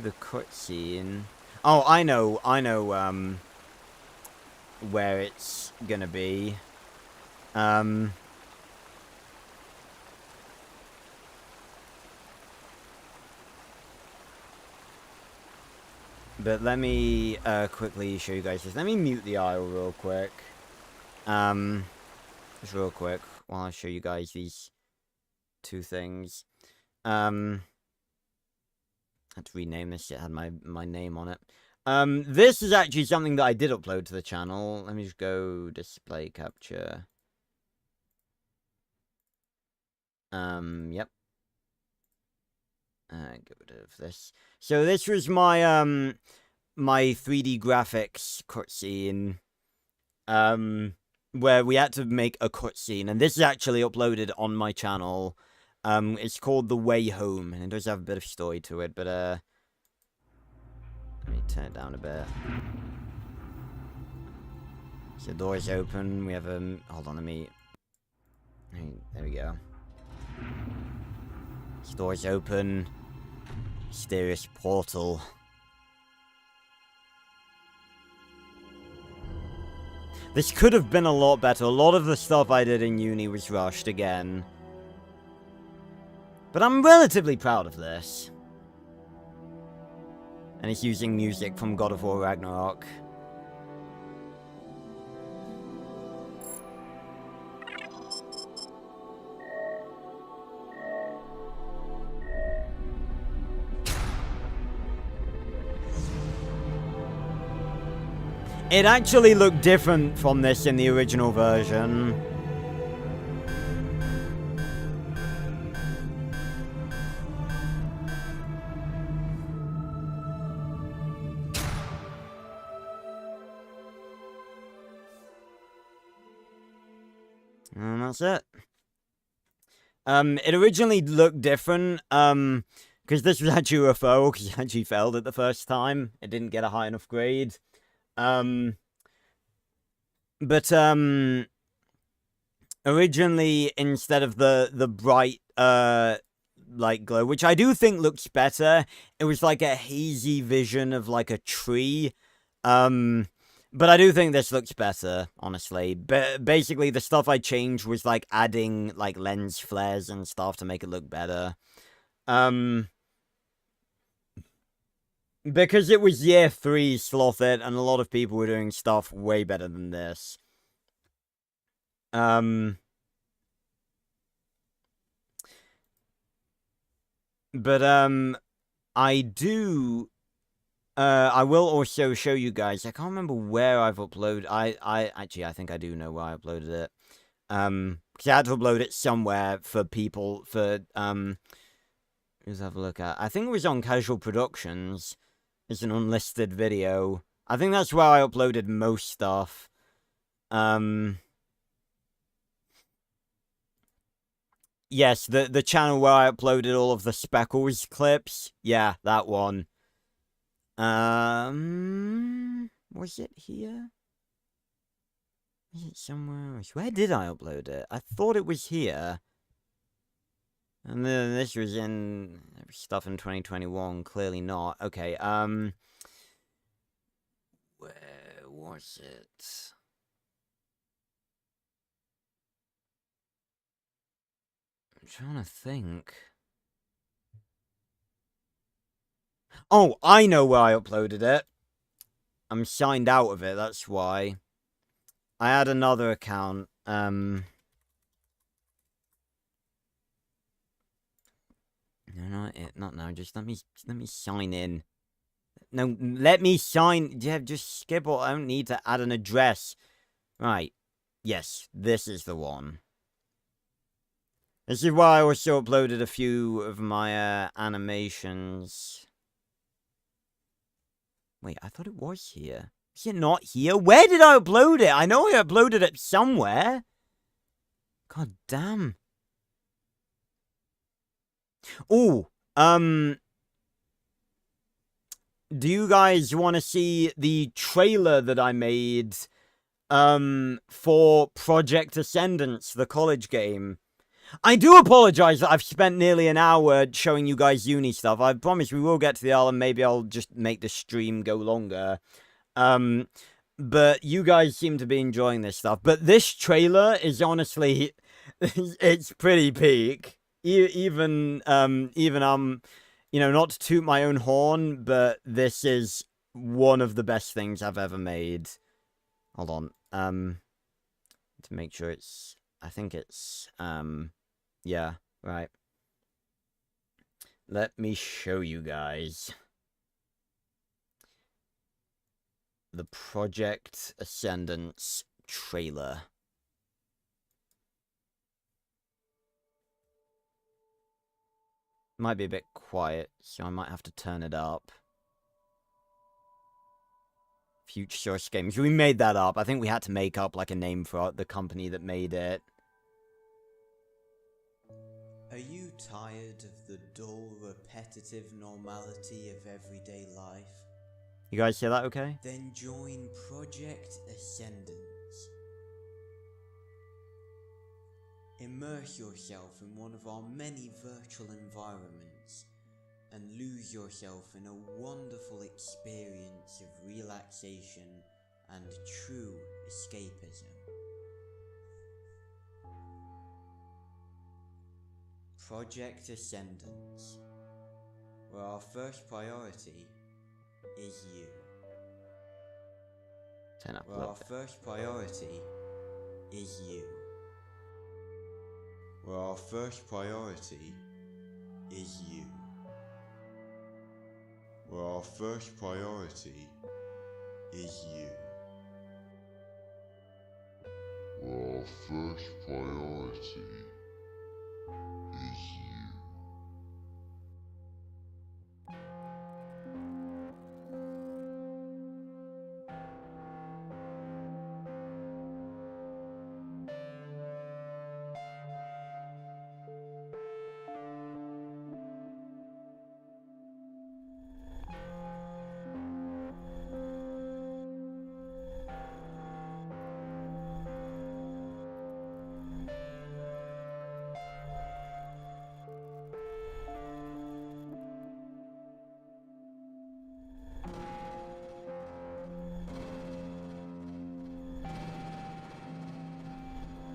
The cutscene. Oh, I know, where it's gonna be. But let me, quickly show you guys this. Let me mute the Isle real quick. Just real quick, while I show you guys these two things. I had to rename this, it had my name on it. This is actually something that I did upload to the channel. Let me just go display capture. Yep. Get rid of this. So this was my, my 3D graphics cutscene, where we had to make a cutscene, and this is actually uploaded on my channel. It's called The Way Home, and it does have a bit of story to it, but, let me turn it down a bit. So the door's open, we have a, hold on, there we go. This door's open. Mysterious portal. This could have been a lot better. A lot of the stuff I did in uni was rushed again. But I'm relatively proud of this. And it's using music from God of War Ragnarok. It actually looked different from this in the original version. And that's it. It originally looked different, because this was actually a UFO, because it actually failed it the first time. It didn't get a high enough grade. Originally, instead of the bright, like, glow, which I do think looks better, it was like a hazy vision of, like, a tree. But I do think this looks better, honestly. But basically, the stuff I changed was, like, adding, like, lens flares and stuff to make it look better. Because it was year 3 Sloth It, and a lot of people were doing stuff way better than this. I do... I will also show you guys... I can't remember where I've uploaded... Actually, I think I do know where I uploaded it. Because I had to upload it somewhere for people, for, let's have a look at. I think it was on Casual Productions. It's an unlisted video. I think that's where I uploaded most stuff. Yes, the channel where I uploaded all of the Speckles clips. Yeah, that one. Was it here? Is it somewhere else? Where did I upload it? I thought it was here. And then this was in stuff in 2021. Clearly not. Okay, where was it? I'm trying to think. Oh, I know where I uploaded it. I'm signed out of it, that's why. I had another account. No, not now. Just let me sign in. No, let me sign. Yeah, just skip it. I don't need to add an address. Right. Yes, this is the one. This is why I also uploaded a few of my animations. Wait, I thought it was here. Is it not here? Where did I upload it? I know I uploaded it somewhere. God damn. Oh, do you guys want to see the trailer that I made, for Project Ascendance, the college game? I do apologize that I've spent nearly an hour showing you guys uni stuff. I promise we will get to the island. Maybe I'll just make the stream go longer. But you guys seem to be enjoying this stuff. But this trailer is honestly, it's pretty peak. Even you know, not to toot my own horn, but this is one of the best things I've ever made. Hold on. To make sure it's, I think it's, yeah, right. Let me show you guys. The Project Ascendance trailer. Might be a bit quiet, so I might have to turn it up. Future Source Games. We made that up. I think we had to make up like a name for the company that made it. Are you tired of the dull, repetitive normality of everyday life? You guys hear that okay? Then join Project Ascendance. Immerse yourself in one of our many virtual environments and lose yourself in a wonderful experience of relaxation and true escapism. Project Ascendance, where our first priority is you. Turn up a Where little our bit. first priority is you. Where our first priority is you. Where our first priority is you. Where our first priority is you.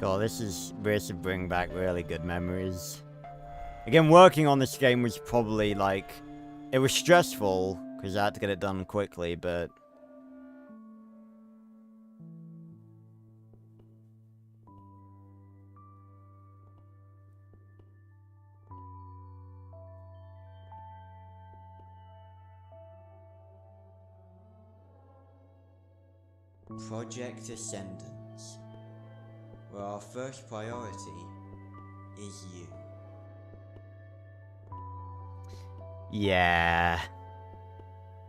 God, this would bring back really good memories. Again, working on this game was probably, like, it was stressful, because I had to get it done quickly, but... Project Ascendance, where our first priority is you. Yeah.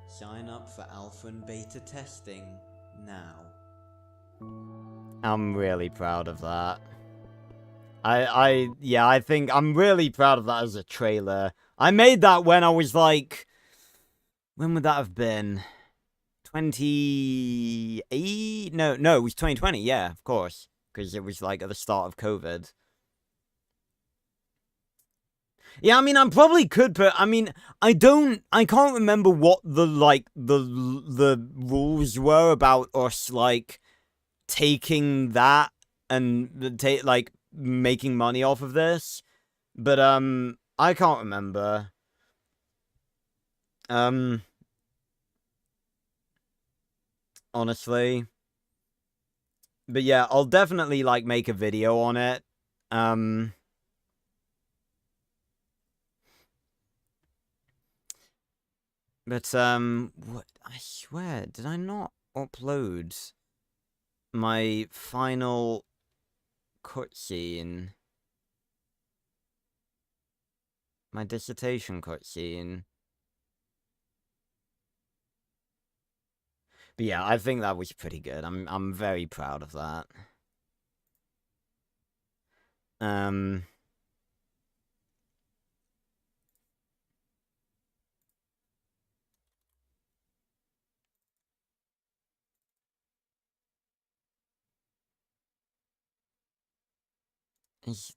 Sign up for alpha and beta testing now. I'm really proud of that. I think I'm really proud of that as a trailer. I made that when I was like, when would that have been? 28? No, it was 2020, yeah, of course. Because it was like at the start of COVID. Yeah, I mean, I probably could, but I mean, I can't remember what the rules were about us, like, taking that and like making money off of this, but I can't remember. Honestly, but yeah, I'll definitely like make a video on it. But what, I swear, did I not upload my final cutscene? My dissertation cutscene. But yeah, I think that was pretty good. I'm very proud of that.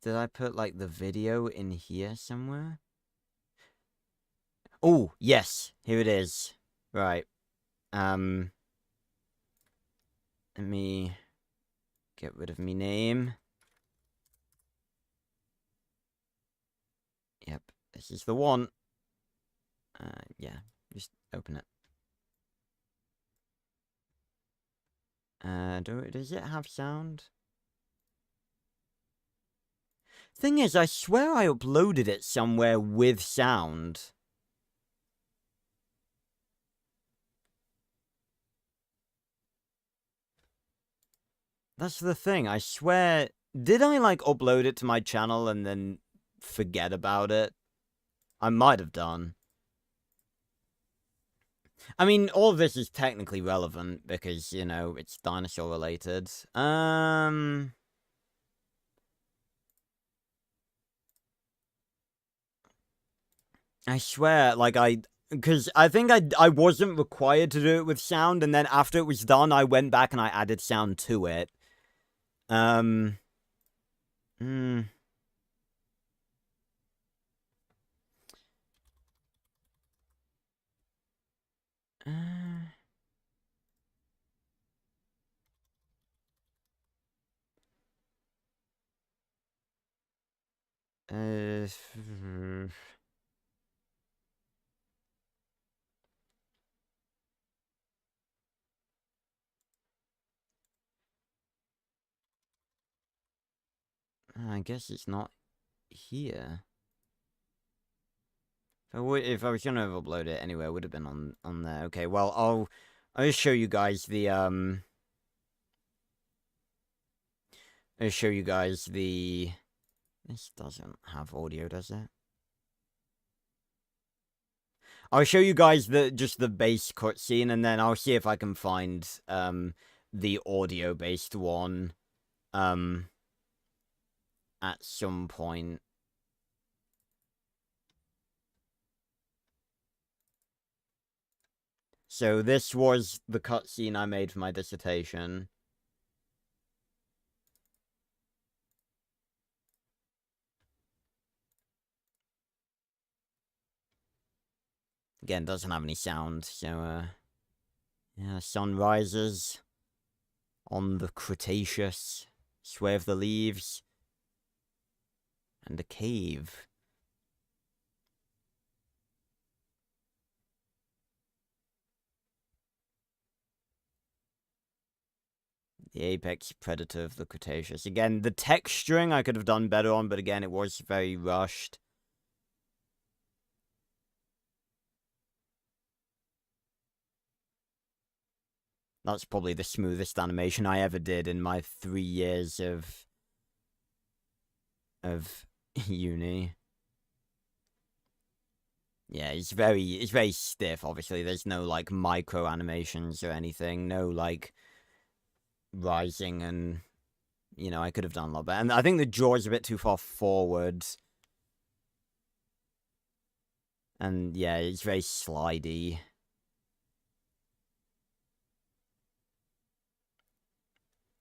Did I put like the video in here somewhere? Oh, yes, here it is. Right. Let me get rid of me name. Yep, this is the one. Yeah, just open it. Does it have sound? Thing is, I swear I uploaded it somewhere with sound. That's the thing, I swear... Did I, like, upload it to my channel and then forget about it? I might have done. I mean, all of this is technically relevant because, you know, it's dinosaur related. I swear, like, because I think I wasn't required to do it with sound, and then after it was done, I went back and I added sound to it. Hmm. I guess it's not here. If I was gonna upload it anyway, it would have been on there. Okay, well, I'll just show you guys the I'll show you guys the... This doesn't have audio, does it? I'll show you guys just the base cutscene, and then I'll see if I can find the audio-based one at some point. So this was the cutscene I made for my dissertation. Again, doesn't have any sound, so yeah, sun rises on the Cretaceous, sway of the leaves, and a cave. The apex predator of the Cretaceous. Again, the texturing I could have done better on, but again, it was very rushed. That's probably the smoothest animation I ever did in my 3 years of of uni. Yeah, it's very stiff, obviously. There's no, like, micro animations or anything. No, like, rising and, you know, I could have done a lot better. And I think the jaw's a bit too far forward. And, yeah, it's very slidey.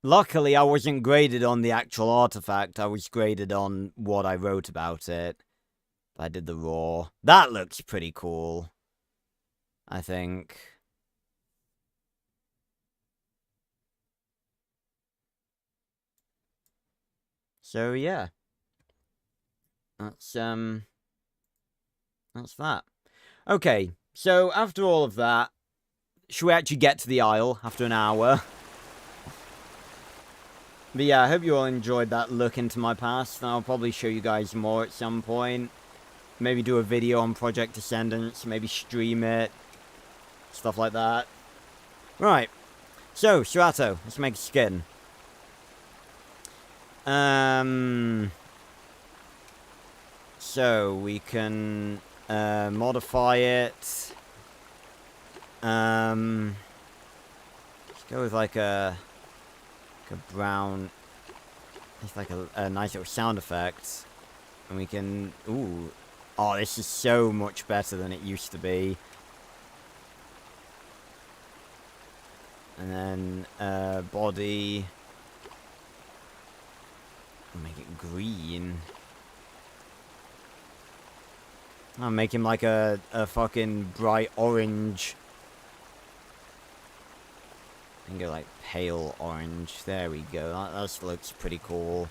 Luckily, I wasn't graded on the actual artifact. I was graded on what I wrote about it. I did the raw. That looks pretty cool, I think. So, yeah. That's that. Okay, so after all of that, should we actually get to the Isle after an hour? But yeah, I hope you all enjoyed that look into my past, and I'll probably show you guys more at some point. Maybe do a video on Project Descendants, maybe stream it, stuff like that. Right, so, Strato, let's make a skin. So, we can modify it. Let's go with like a brown. It's like a nice little sound effect. And we can, ooh. Oh, this is so much better than it used to be. And then, body. Make it green. I'll make him like a fucking bright orange. And go like pale orange. There we go. That looks pretty cool.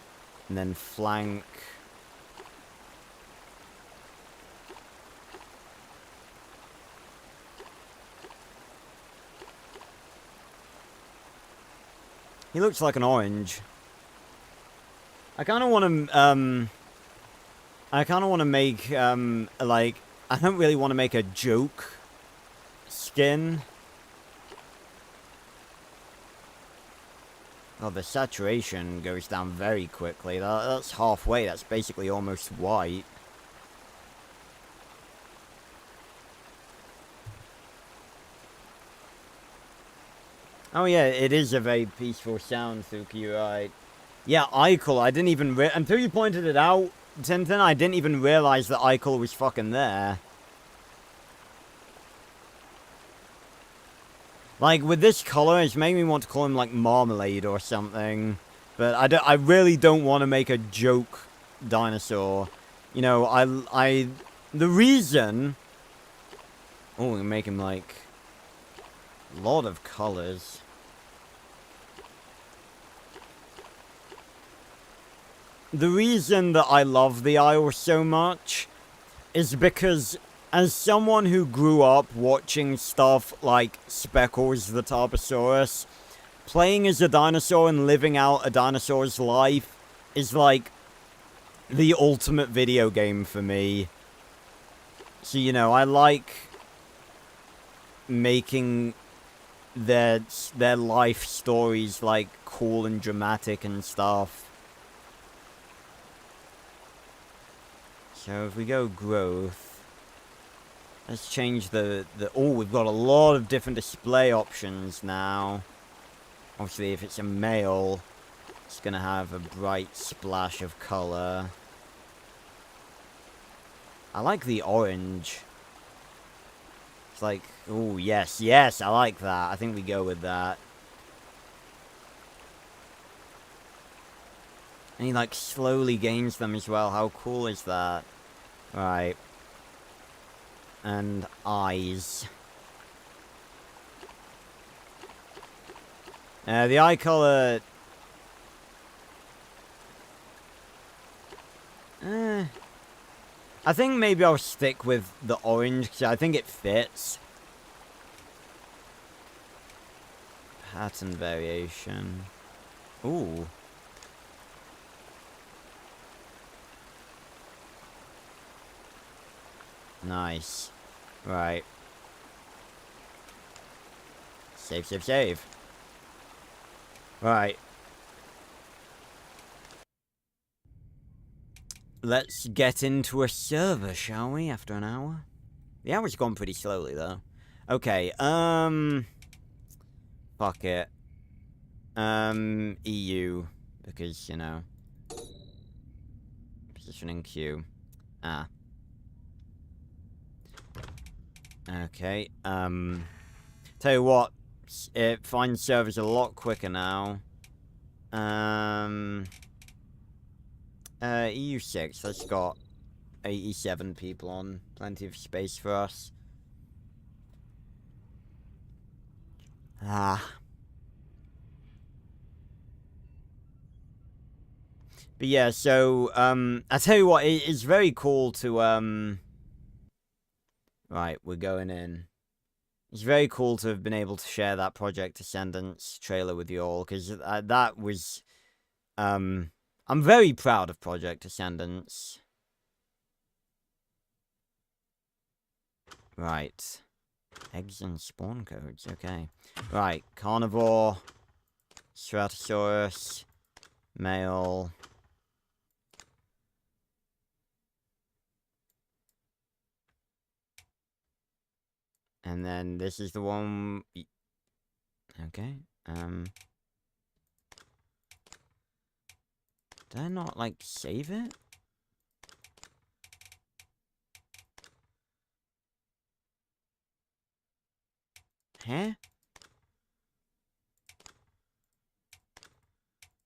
And then flank. He looks like an orange. I kind of want to, make, like, I don't really want to make a joke skin. Oh, the saturation goes down very quickly. That's halfway. That's basically almost white. Oh yeah, it is a very peaceful sound, Thuki, you're right. Yeah, Eichel, I didn't even until you pointed it out, Tintin, I didn't even realize that Eichel was fucking there. Like, with this color, it's making me want to call him, like, Marmalade or something. But I really don't want to make a joke dinosaur. You know, the reason... Oh, we can make him, like... a lot of colors. The reason that I love the Isle so much is because as someone who grew up watching stuff like Speckles the Tarbosaurus, playing as a dinosaur and living out a dinosaur's life is like the ultimate video game for me. So, you know, I like making their life stories like cool and dramatic and stuff. So if we go growth, let's change the oh, we've got a lot of different display options now. Obviously, if it's a male, it's gonna have a bright splash of color. I like the orange. It's like, oh yes, I like that. I think we go with that. And he like slowly gains them as well. How cool is that? Right. And eyes. The eye color... I think maybe I'll stick with the orange, because I think it fits. Pattern variation. Ooh. Nice. Right. Save. Right. let's get into a server, shall we, after an hour? The hour's gone pretty slowly, though. Okay, fuck it. EU, because, you know, positioning queue. Ah. Okay, tell you what, it finds servers a lot quicker now. EU6, that's got 87 people on, plenty of space for us. Ah. But yeah, so, I tell you what, it's very cool to, right, we're going in. It's very cool to have been able to share that Project Ascendance trailer with you all, because that was, I'm very proud of Project Ascendance. Right. Eggs and spawn codes, okay. Right, Carnivore, Stratosaurus, Male. And then this is the one... Okay, did I not, like, save it? Huh?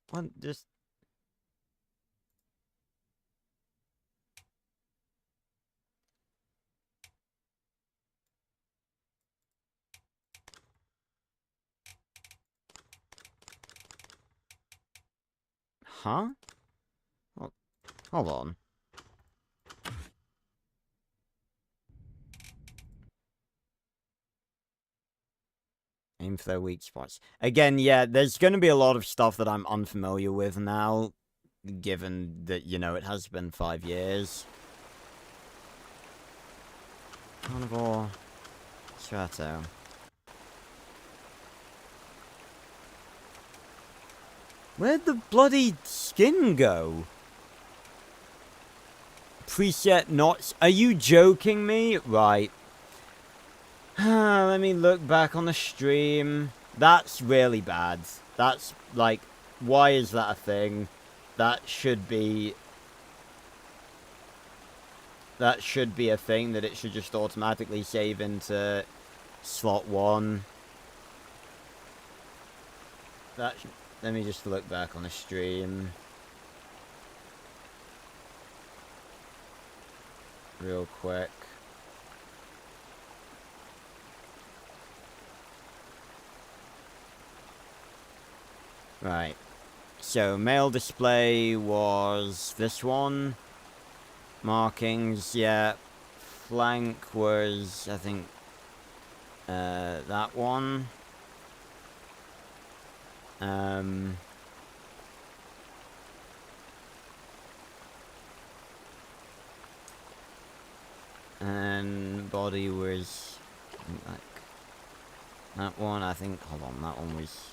What, just... Huh? Well, hold on. Aim for their weak spots. Again, yeah, there's going to be a lot of stuff that I'm unfamiliar with now, given that, you know, it has been 5 years. Carnivore, Strato. Where'd the bloody skin go? Preset not... Are you joking me? Right. Let me look back on the stream. That's really bad. That's, like... Why is that a thing? That should be... That should be a thing, that it should just automatically save into slot 1. That should... Let me just look back on the stream. Real quick. Right. So, male display was this one. Markings, yeah. Flank was, I think, that one. And body was, like, that one, I think, hold on, that one was,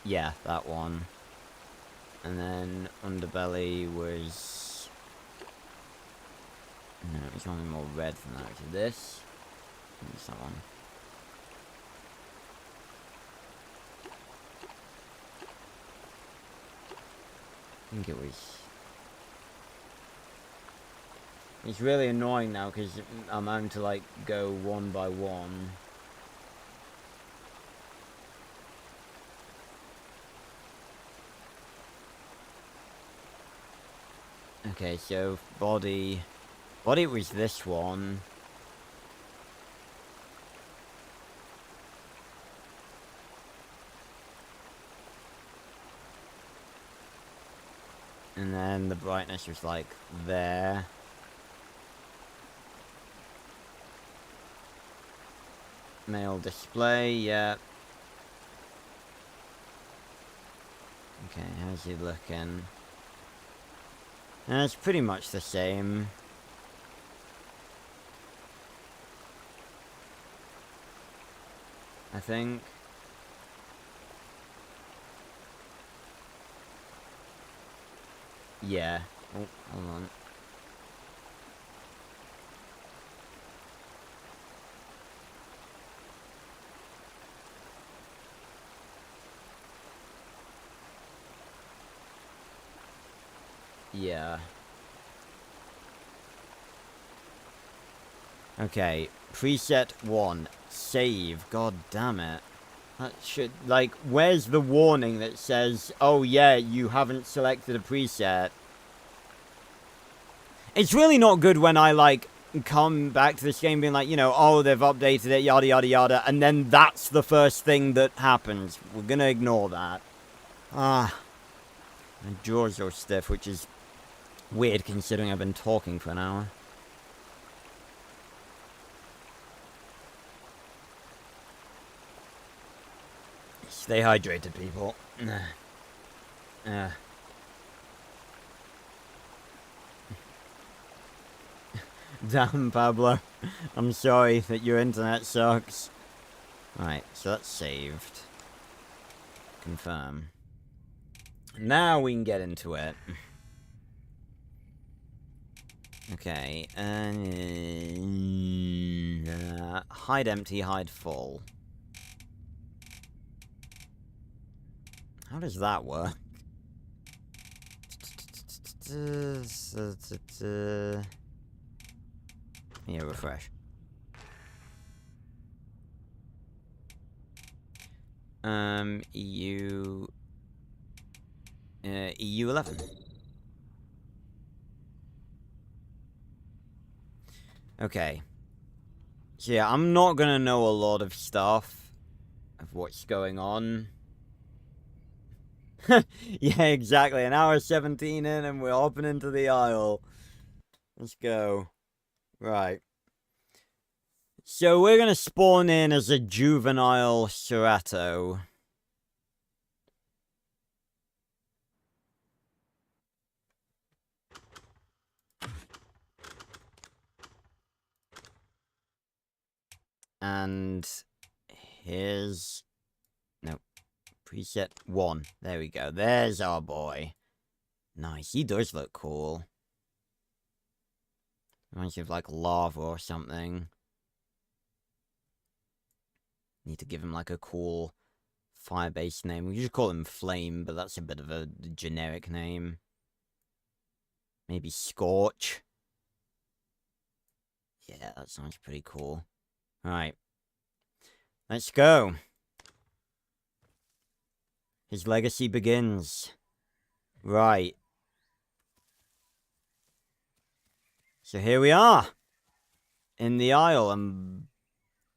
yeah, that one. And then underbelly was, no, it's only more red than that. So this, it's that one. I think it was... It's really annoying now because I'm having to, like, go one by one. Okay, so body... Body was this one. And then the brightness was, like, there. Male display, yeah. Okay, how's he looking? It's pretty much the same. I think. Yeah. Oh, hold on. Yeah. Okay, preset 1. Save. God damn it. That should, like, where's the warning that says, oh yeah, you haven't selected a preset? It's really not good when I, like, come back to this game being like, you know, oh, they've updated it, yada yada yada, and then that's the first thing that happens. We're gonna ignore that. My jaws are stiff, which is weird considering I've been talking for an hour. Stay hydrated, people. Damn, Pablo. I'm sorry that your internet sucks. Right, so that's saved. Confirm. Now we can get into it. Okay, hide empty, hide full. How does that work? Yeah, refresh. EU 11. Okay. So yeah, I'm not gonna know a lot of stuff of what's going on. Yeah, exactly. An hour 17 in and we're hopping into the aisle. Let's go. Right. So we're gonna spawn in as a juvenile Cerato. And here's... No. Preset 1. There we go. There's our boy. Nice. He does look cool. Reminds me of, like, lava or something. Need to give him, like, a cool fire-based name. We should call him Flame, but that's a bit of a generic name. Maybe Scorch. Yeah, that sounds pretty cool. Alright. Let's go. His legacy begins. Right. So here we are. In the aisle, and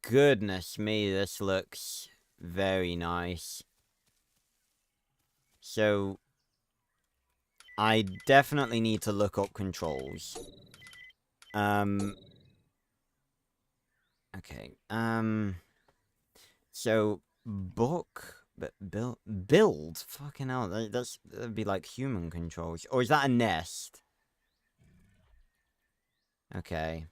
goodness me, this looks very nice. So, I definitely need to look up controls. Okay, so, book, but build? Fucking hell, that'd be like human controls. Or is that a nest? Okay.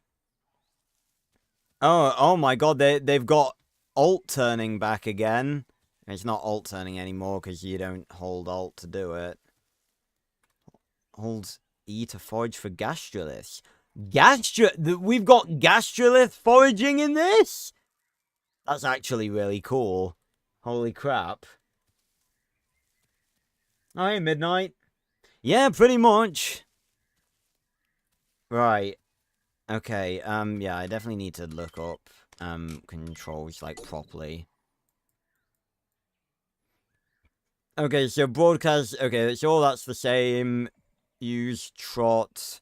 Oh my god, they've got alt turning back again. It's not alt turning anymore because you don't hold alt to do it. Hold E to forage for gastroliths. We've got gastrolith foraging in this? That's actually really cool. Holy crap. Oh, hey, Midnight. Yeah, pretty much. Right. Okay, yeah, I definitely need to look up, controls, like, properly. Okay, so broadcast, okay, so all that's the same. Use trot.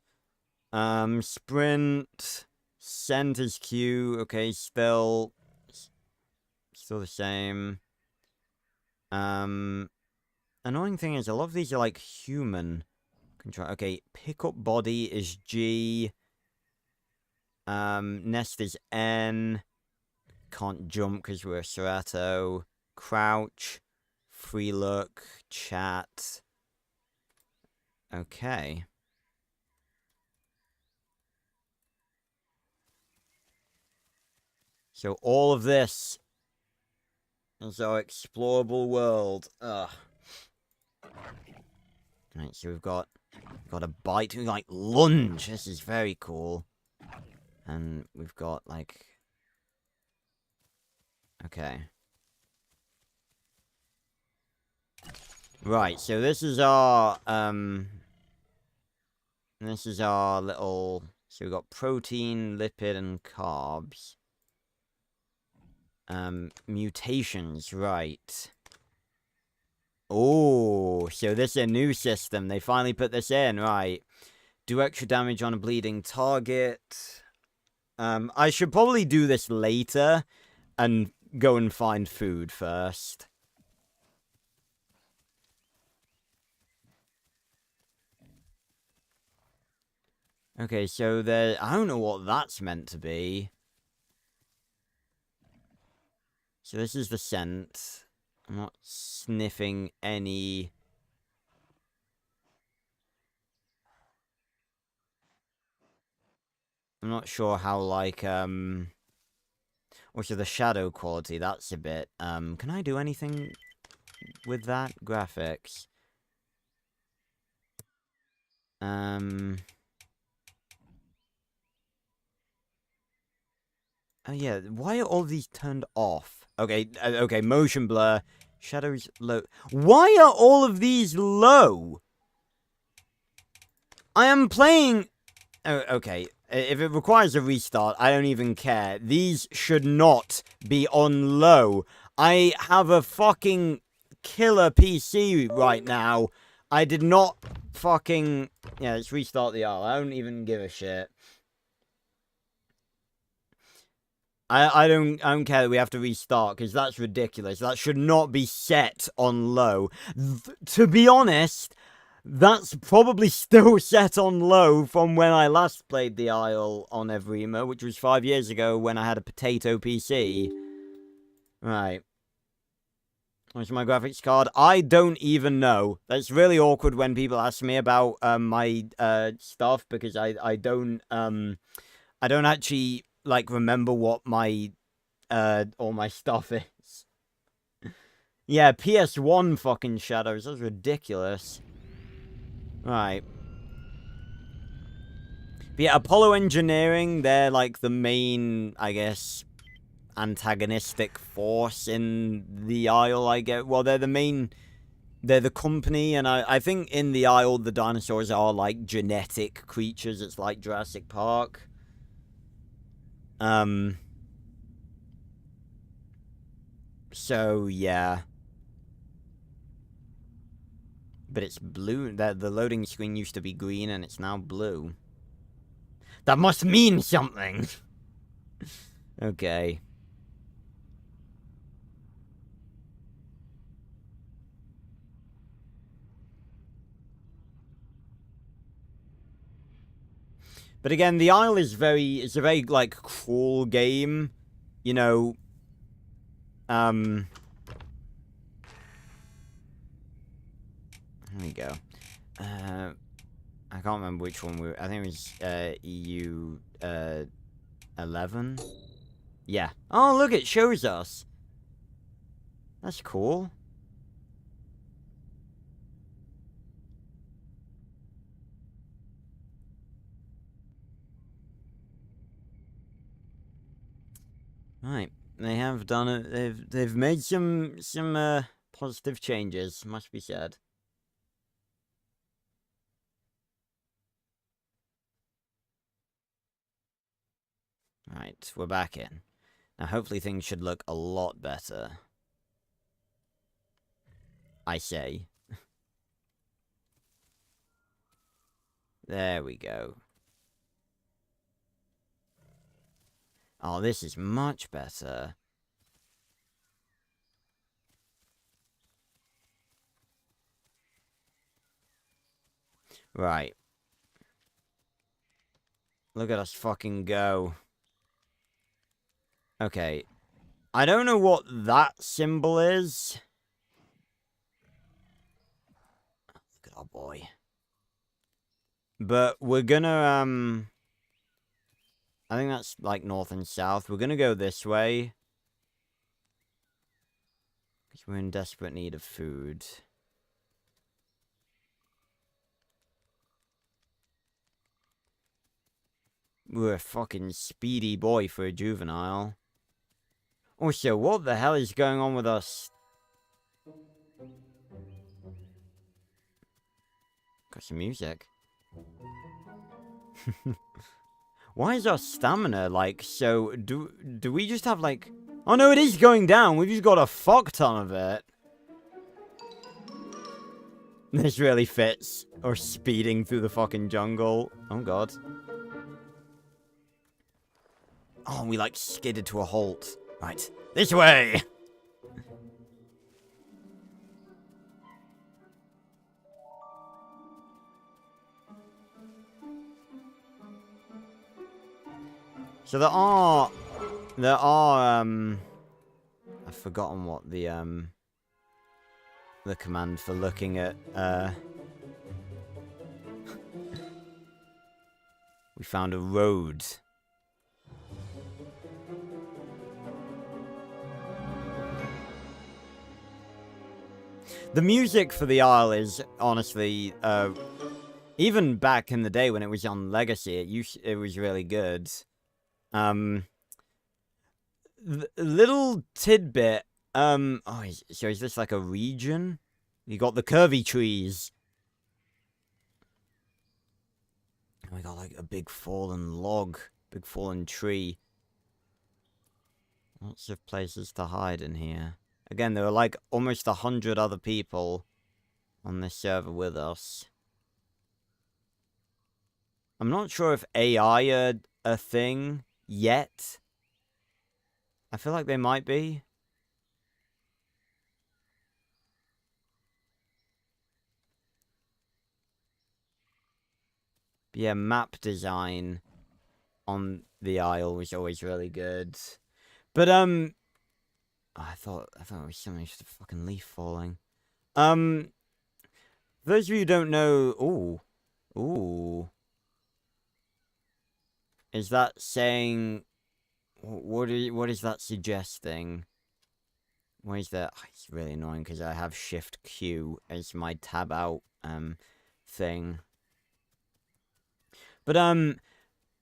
Sprint. Send is Q. Okay, still the same. Annoying thing is, a lot of these are, like, human control. Okay, pick up body is G. Nest is N. Can't jump because we're a Cerato. Crouch. Free look. Chat. Okay. So all of this is our explorable world. Ugh. Right, so we've got a bite. We like lunge. This is very cool. And we've got like... Okay. Right, so this is our And this is our little... So we've got protein, lipid, and carbs. Mutations, right. Oh, so this is a new system. They finally put this in, right. Do extra damage on a bleeding target. I should probably do this later and go and find food first. Okay, so there... I don't know what that's meant to be. So this is the scent. I'm not sniffing any... I'm not sure how, like, Also, the shadow quality, that's a bit... Can I do anything with that? Graphics. Oh, yeah, why are all these turned off? Okay, okay, motion blur. Shadows low. Why are all of these low? I am playing... Oh, okay, if it requires a restart, I don't even care. These should not be on low. I have a fucking killer PC right now. I did not fucking... Yeah, let's restart the R. I don't even give a shit. I don't care that we have to restart, because that's ridiculous. That should not be set on low. To be honest, that's probably still set on low from when I last played the Isle on EVRIMA, which was 5 years ago when I had a potato PC. Right. Where's my graphics card? I don't even know. That's really awkward when people ask me about my stuff, because I don't actually like remember what my all my stuff is. Yeah, PS1 fucking shadows. That's ridiculous. Right. But yeah, Apollo Engineering, they're like the main, I guess, antagonistic force in the Isle, I get. Well, they're the main... They're the company, and I think in the Isle, the dinosaurs are like genetic creatures. It's like Jurassic Park. So, yeah. But it's blue. The loading screen used to be green, and it's now blue. That must mean something! Okay. But again, the Isle is it's a very, like, cruel game. You know, here we go. I can't remember which one I think it was, EU, 11? Yeah. Oh, look, it shows us. That's cool. Right. They have done it. They've made some positive changes, must be said. Right, we're back in. Now, hopefully things should look a lot better. I say. There we go. Oh, this is much better. Right. Look at us fucking go. Okay. I don't know what that symbol is. Look at our boy. But we're gonna, I think that's, like, north and south. We're gonna go this way. Because we're in desperate need of food. We're a fucking speedy boy for a juvenile. Also, what the hell is going on with us? Got some music. Why is our stamina, like, so... Do we just have, like... Oh, no, it is going down. We've just got a fuck ton of it. This really fits. Or speeding through the fucking jungle. Oh, God. Oh, we, like, skidded to a halt. Right. This way! So there are, I've forgotten what the command for looking at, we found a road. The music for the Isle is, honestly, even back in the day when it was on Legacy, it was really good. Little tidbit, oh, so is this like a region? You got the curvy trees. And we got like a big fallen log, big fallen tree. Lots of places to hide in here. Again, there are like almost 100 other people on this server with us. I'm not sure if AI are a thing yet. I feel like they might be. But yeah, map design on the Isle was always really good. But I thought it was something, just a fucking leaf falling. For those of you who don't know, ooh. Is that saying, what is that suggesting? Why is that? Oh, it's really annoying because I have Shift Q as my tab out thing. But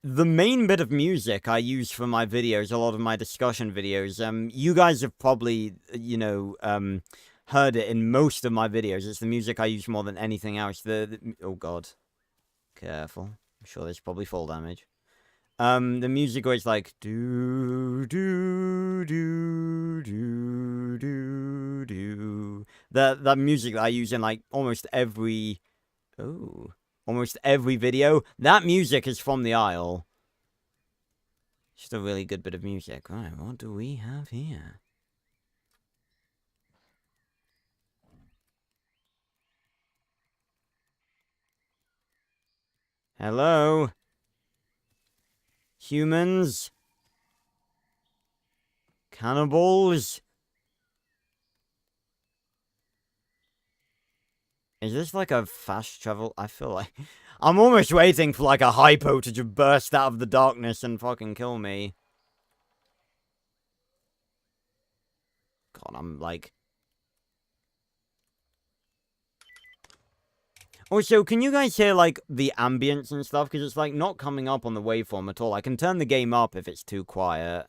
the main bit of music I use for my videos, a lot of my discussion videos, you guys have probably, you know, heard it in most of my videos. It's the music I use more than anything else. Oh god, careful! I'm sure there's probably fall damage. The music always like do do do do do do. That music that I use in like almost every video. That music is from the Isle. Just a really good bit of music. Right, what do we have here? Hello? Humans? Cannibals? Is this like a fast travel? I feel like... I'm almost waiting for like a hypo to just burst out of the darkness and fucking kill me. God, I'm like... Also, can you guys hear, like, the ambience and stuff? Because it's, like, not coming up on the waveform at all. I can turn the game up if it's too quiet.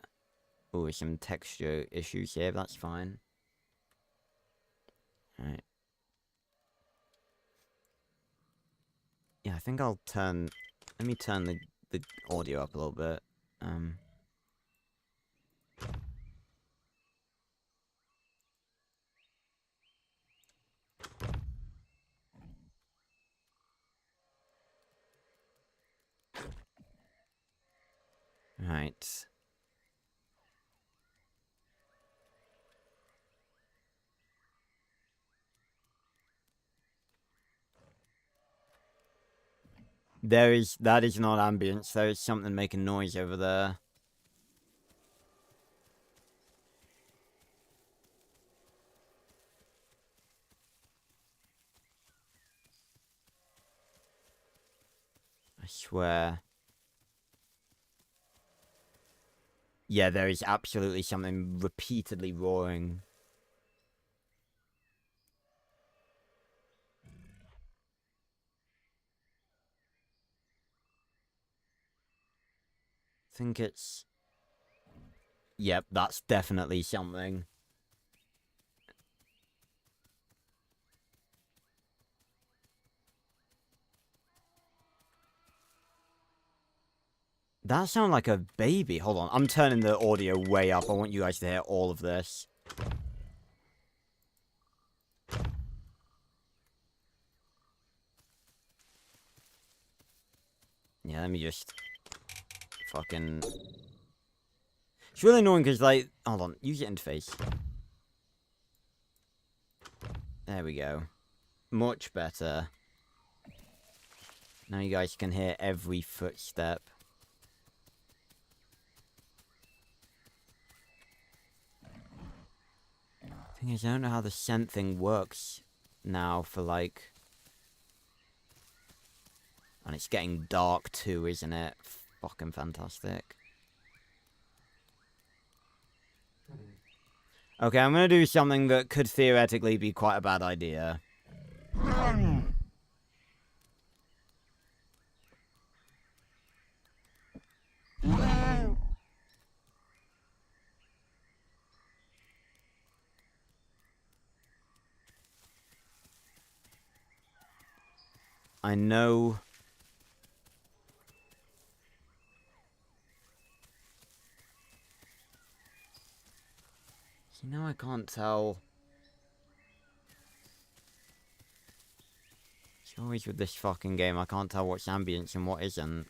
Ooh, some texture issues here. That's fine. Alright. Yeah, I think I'll turn... Let me turn the audio up a little bit. Right. That is not ambience. There is something making noise over there. I swear. Yeah, there is absolutely something repeatedly roaring. I think it's... Yep, that's definitely something. That sounded like a baby. Hold on. I'm turning the audio way up. I want you guys to hear all of this. Yeah, let me just... fucking... It's really annoying because, like... Hold on. Use your interface. There we go. Much better. Now you guys can hear every footstep. Thing is, I don't know how the scent thing works now for, like... And it's getting dark too, isn't it? Fucking fantastic. Okay, I'm gonna do something that could theoretically be quite a bad idea. I know... You know, I can't tell... It's always with this fucking game, I can't tell what's ambience and what isn't.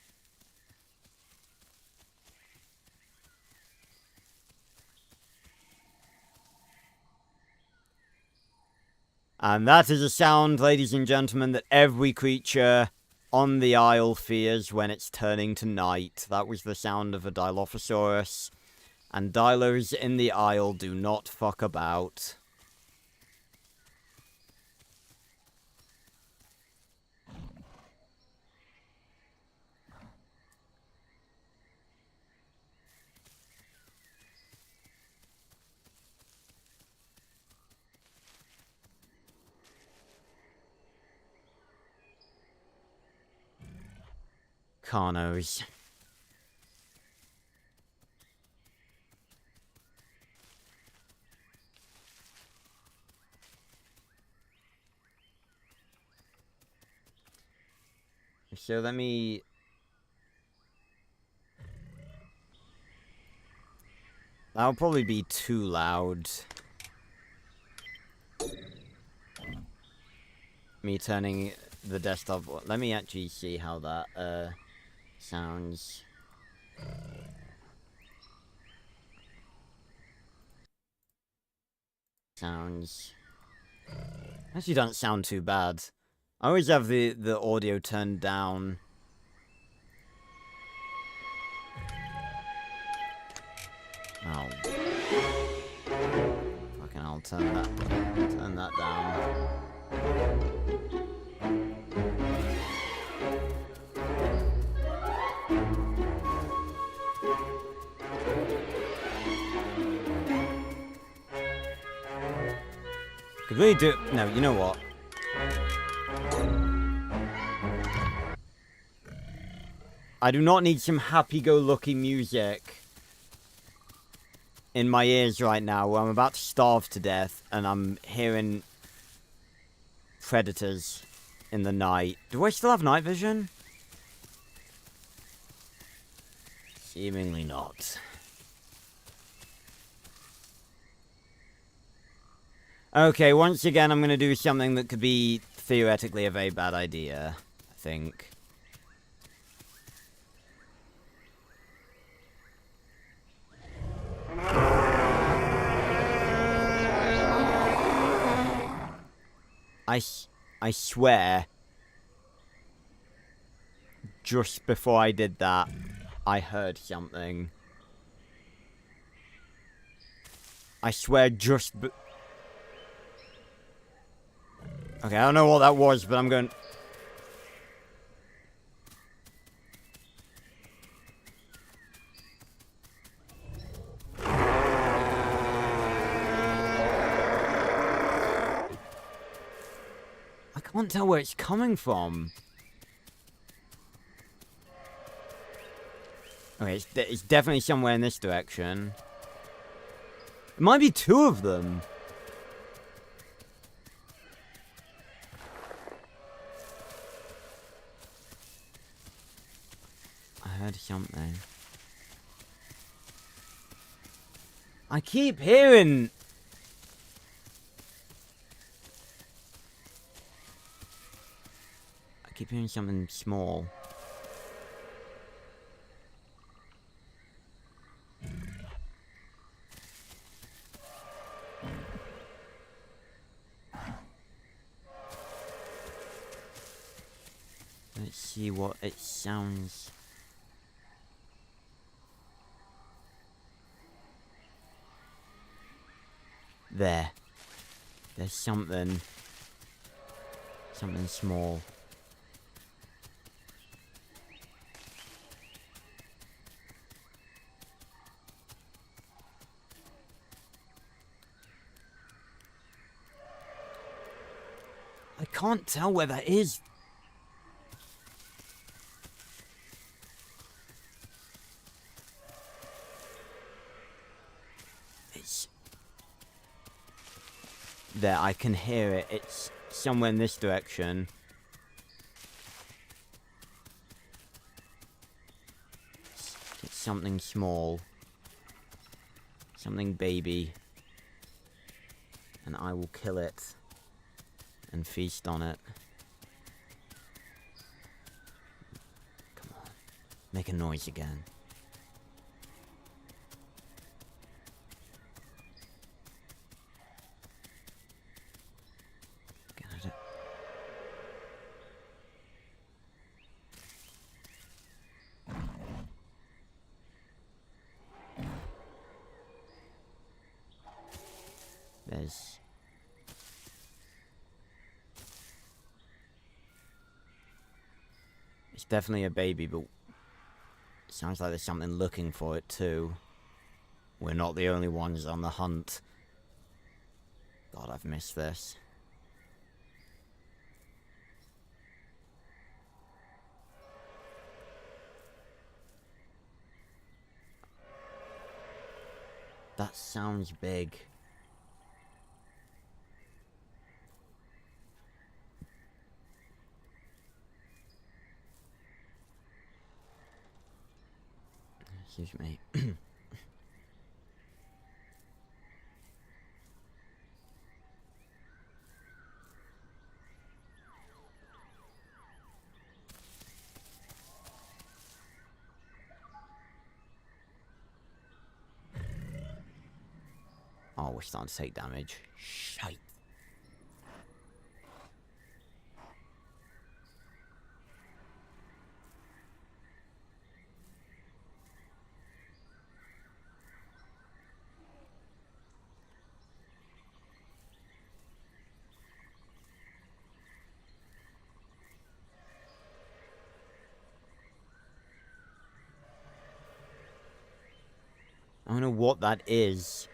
And that is a sound, ladies and gentlemen, that every creature on the Isle fears when it's turning to night. That was the sound of a Dilophosaurus. And Dilers in the Isle do not fuck about. Carnos. So let me... That'll probably be too loud. Me turning the desktop... Let me actually see how that, sounds. Actually doesn't sound too bad. I always have the audio turned down. Oh. Fucking I'll turn that down. Could really do... No, you know what? I do not need some happy-go-lucky music in my ears right now where I'm about to starve to death and I'm hearing predators in the night. Do I still have night vision? Seemingly not. Okay, once again I'm going to do something that could be theoretically a very bad idea, I think. I swear, just before I did that, I heard something. I swear okay, I don't know what that was, but I'm going... I can't tell where it's coming from. Okay, it's definitely somewhere in this direction. It might be two of them. heard something. I keep hearing... I keep hearing something small. Let's see what it sounds. There. There's something. Something small. I can't tell where that is. It's... There, I can hear it. It's somewhere in this direction. It's something small. Something baby. And I will kill it. And feast on it. Come on. Make a noise again. Got it. There's... It's definitely a baby, but it sounds like there's something looking for it too. We're not the only ones on the hunt. God, I've missed this. That sounds big. Excuse me. Oh, we're starting to take damage. Shite. I don't know what that is.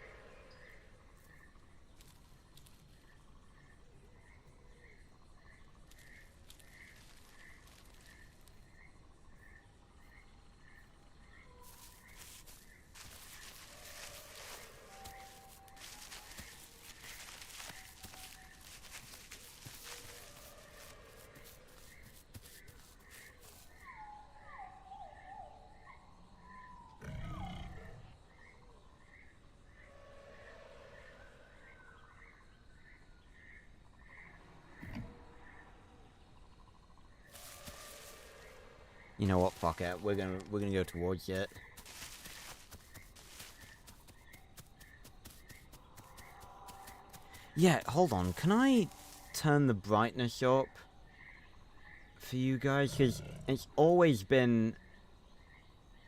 You know what? Fuck it. We're gonna go towards it. Yeah, hold on. Can I turn the brightness up for you guys? Because it's always been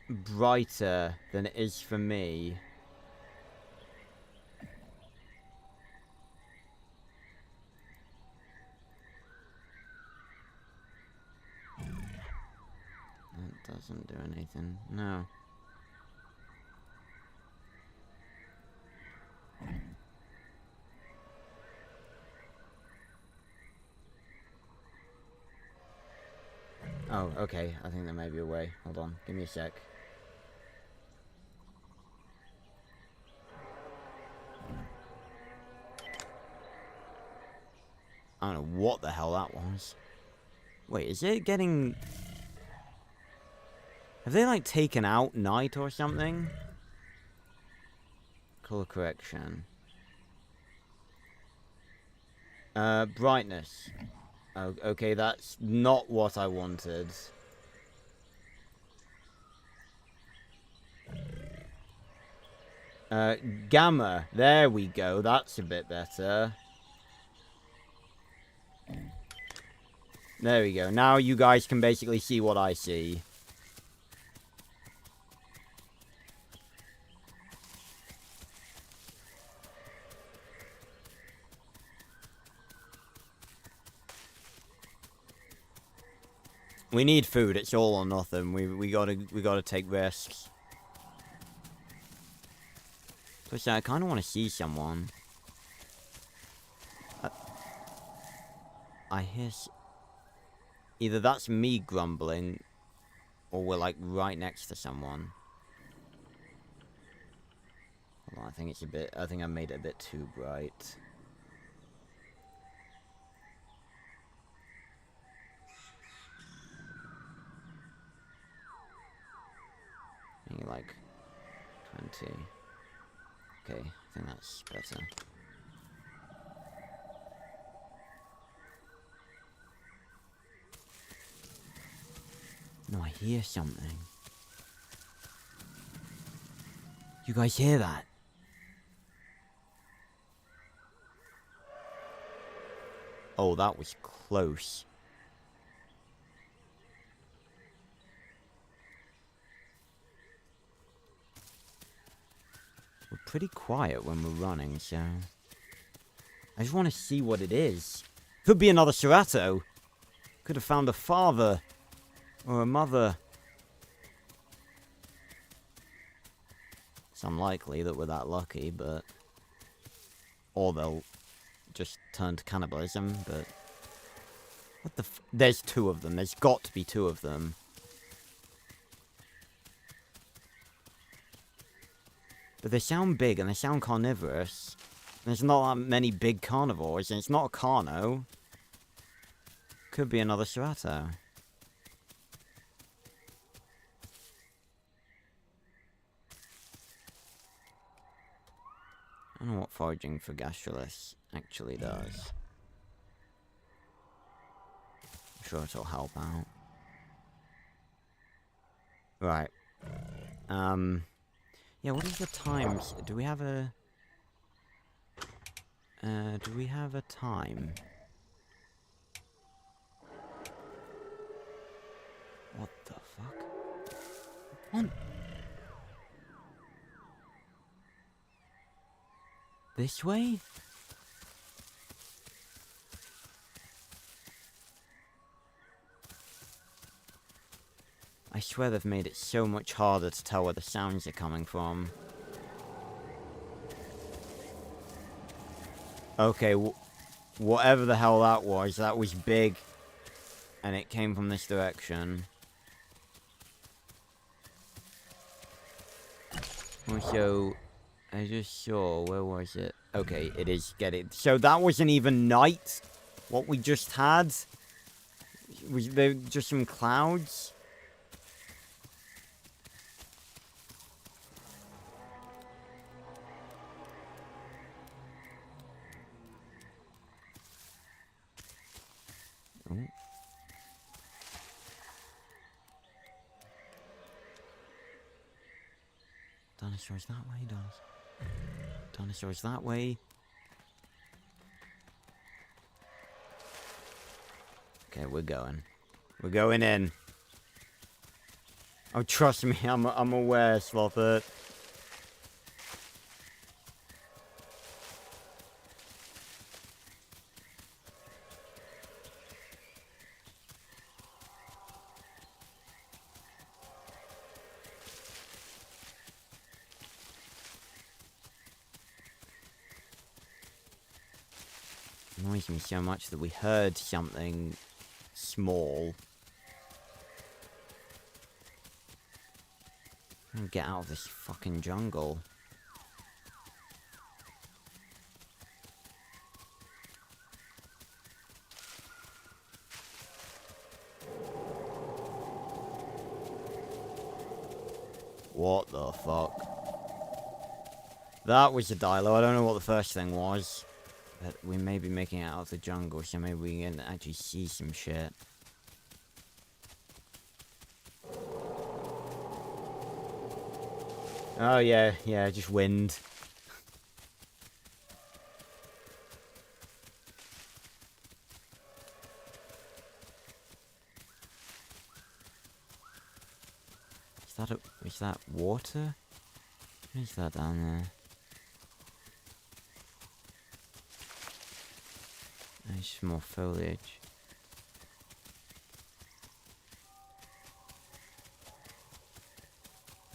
brighter than it is for me. That doesn't do anything. No. Oh, okay. I think there may be a way. Hold on. Give me a sec. I don't know what the hell that was. Wait, is it getting... Have they, like, taken out night or something? Color correction. Brightness. Oh, okay, that's not what I wanted. Gamma. There we go. That's a bit better. There we go. Now you guys can basically see what I see. We need food. It's all or nothing. We gotta take risks. Plus, I kind of want to see someone. I hear. Either that's me grumbling, or we're like right next to someone. Hold on, I think it's a bit. I think I made it a bit too bright. Maybe like 20. Okay, I think that's better. No, I hear something. You guys hear that? Oh, that was close. We're pretty quiet when we're running, so... I just want to see what it is. Could be another Serato. Could have found a father. Or a mother. It's unlikely that we're that lucky, but... Or they'll just turn to cannibalism, but... What the f... There's two of them. There's got to be two of them. But they sound big, and they sound carnivorous. And there's not that many big carnivores, and it's not a carno. Could be another Serato. I don't know what foraging for gastroliths actually does. I'm sure it'll help out. Right. Yeah, what is the times? Do we have a... do we have a time? What the fuck? What? This way? I swear they've made it so much harder to tell where the sounds are coming from. Okay, whatever the hell that was big. And it came from this direction. Also, I just saw, where was it? Okay, it is getting... So that wasn't even night? What we just had? Was there just some clouds? Oh. Dinosaurs that way, dinosaurs that way. Okay, we're going. We're going in. Oh, trust me, I'm aware, Slothert. Annoys me so much that we heard something small. Get out of this fucking jungle. What the fuck? That was a dilo. I don't know what the first thing was. But we may be making it out of the jungle, so maybe we can actually see some shit. Oh yeah, just wind. Is that water? What is that down there? There's more foliage.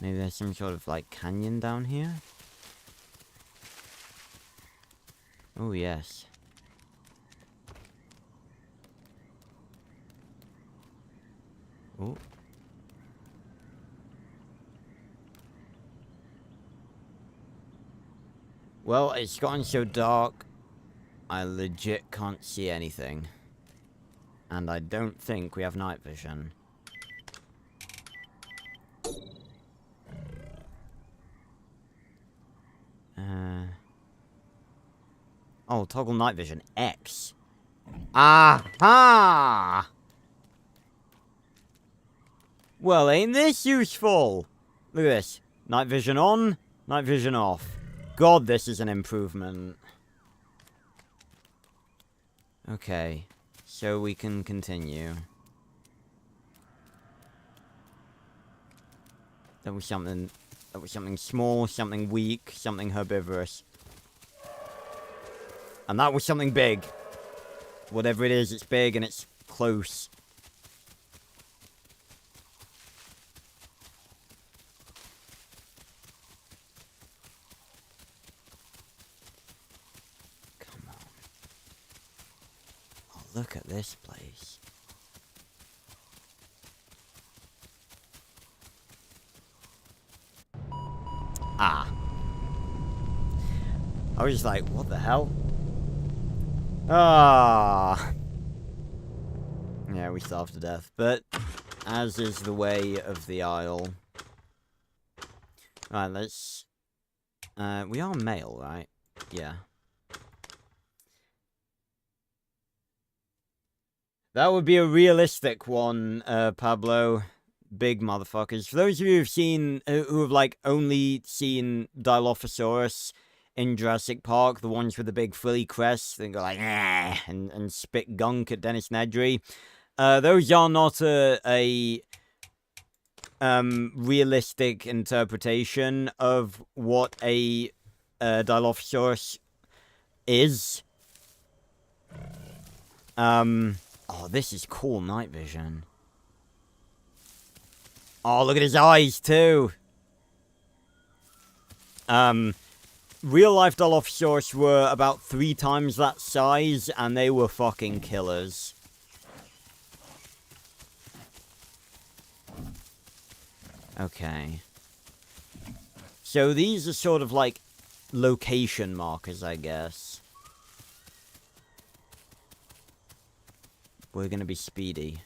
Maybe there's some sort of, like, canyon down here? Oh, yes. Oh. Well, it's gotten so dark, I legit can't see anything. And I don't think we have night vision. Oh, toggle night vision. X. Aha! Well, ain't this useful? Look at this. Night vision on, night vision off. God, this is an improvement. Okay. So we can continue. That was something small, something weak, something herbivorous. And that was something big. Whatever it is, it's big and it's close. Come on. Oh, look at this place. Ah. I was just like, what the hell? Ah. Yeah, we starved to death. But, as is the way of the Isle. Right, let's... we are male, right? Yeah. That would be a realistic one, Pablo. Big motherfuckers. For those of you who've seen, who have, like, only seen Dilophosaurus in Jurassic Park, the ones with the big frilly crests, they go like, and spit gunk at Dennis Nedry. Those are not a realistic interpretation of what a Dilophosaurus is. Oh, this is cool night vision. Oh, look at his eyes, too. Real-life Dilophosaurus were about 3 times that size, and they were fucking killers. Okay. So these are sort of like location markers, I guess. We're gonna be speedy.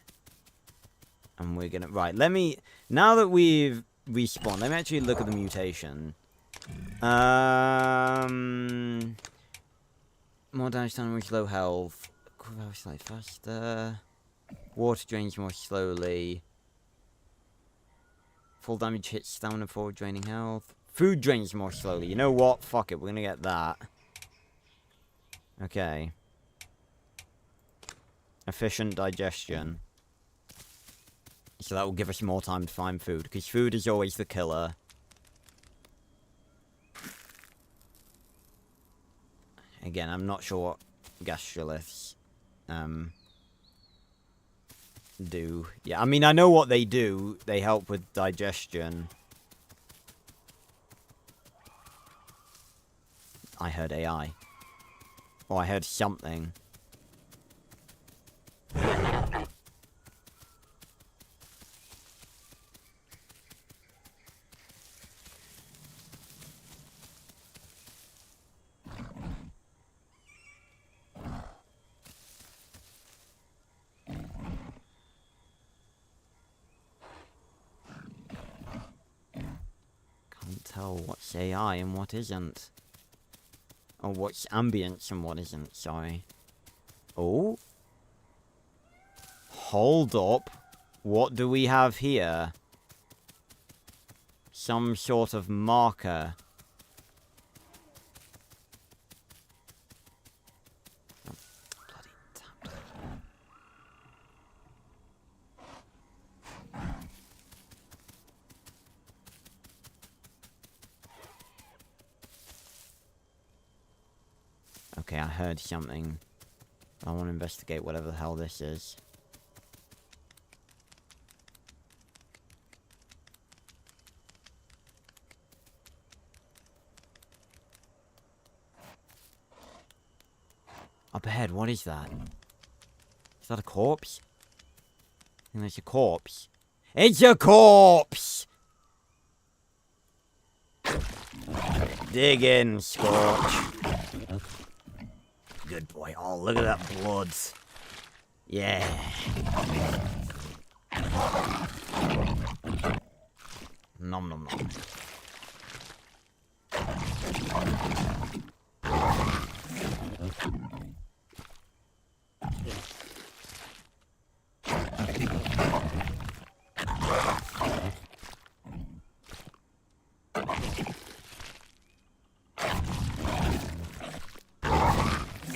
And we're gonna... Right, let me... Now that we've respawned, let me actually look at the mutation. More damage done with low health. Slightly faster. Water drains more slowly. Full damage hits stamina for draining health. Food drains more slowly. You know what? Fuck it. We're gonna get that. Okay. Efficient digestion. So that will give us more time to find food. Because food is always the killer. Again, I'm not sure what gastroliths do. Yeah, I mean, I know what they do. They help with digestion. I heard AI. Or I heard something. tell what's AI and what isn't. Or what's ambience and what isn't, sorry. Oh? Hold up. What do we have here? Some sort of marker. Oh, bloody tablet. Okay, I heard something. I want to investigate whatever the hell this is. Up ahead, what is that? Is that a corpse? I think that's a corpse. It's a corpse! Dig in, Scorch. Good boy. Oh, look at that blood. Yeah. Nom nom nom.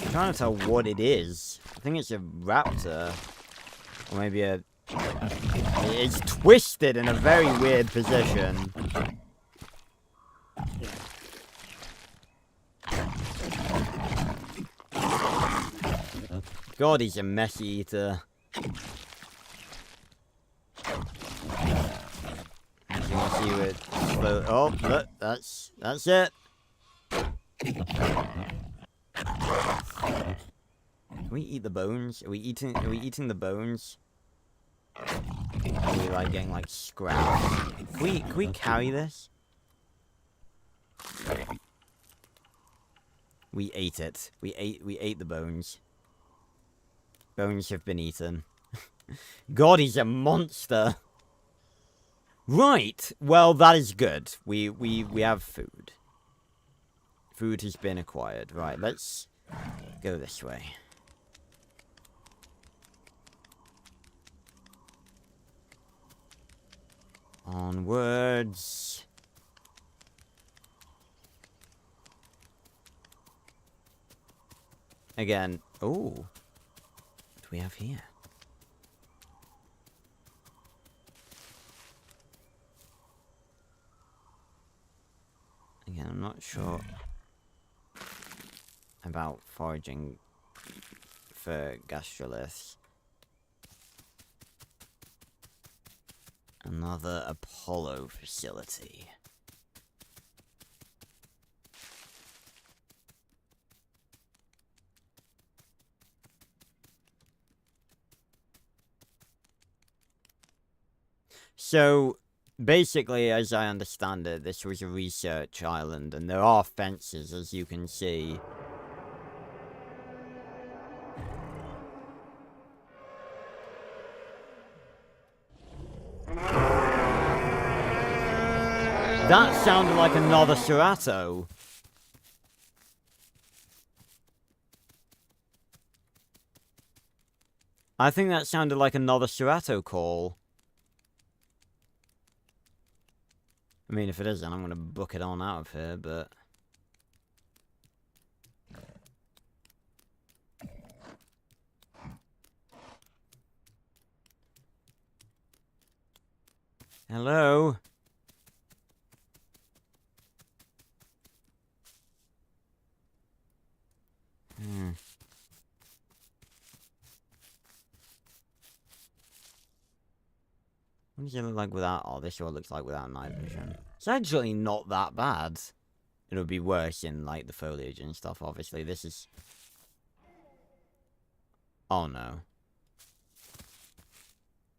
I'm trying to tell what it is. I think it's a raptor. Or maybe a... It's twisted in a very weird position. God, he's a messy eater. As you can see with... Oh, look, that's it. Can we eat the bones? Are we eating the bones? Are we like getting like scraps? Can we carry this? We ate it. We ate the bones. Bones have been eaten. God, he's a monster. Right. Well, that is good. We have food. Food has been acquired. Right, let's go this way. Onwards. Again. Oh. What do we have here? Again, I'm not sure about foraging for gastroliths. Another Apollo facility. So, basically, as I understand it, this was a research island, and there are fences, as you can see. That sounded like another Cerato. I think that sounded like another Cerato call. I mean, if it isn't, I'm going to book it on out of here, but... Hello? What does it look like without... Oh, this sure looks like without night vision. It's actually not that bad. It'll be worse in, like, the foliage and stuff, obviously. This is... Oh, no.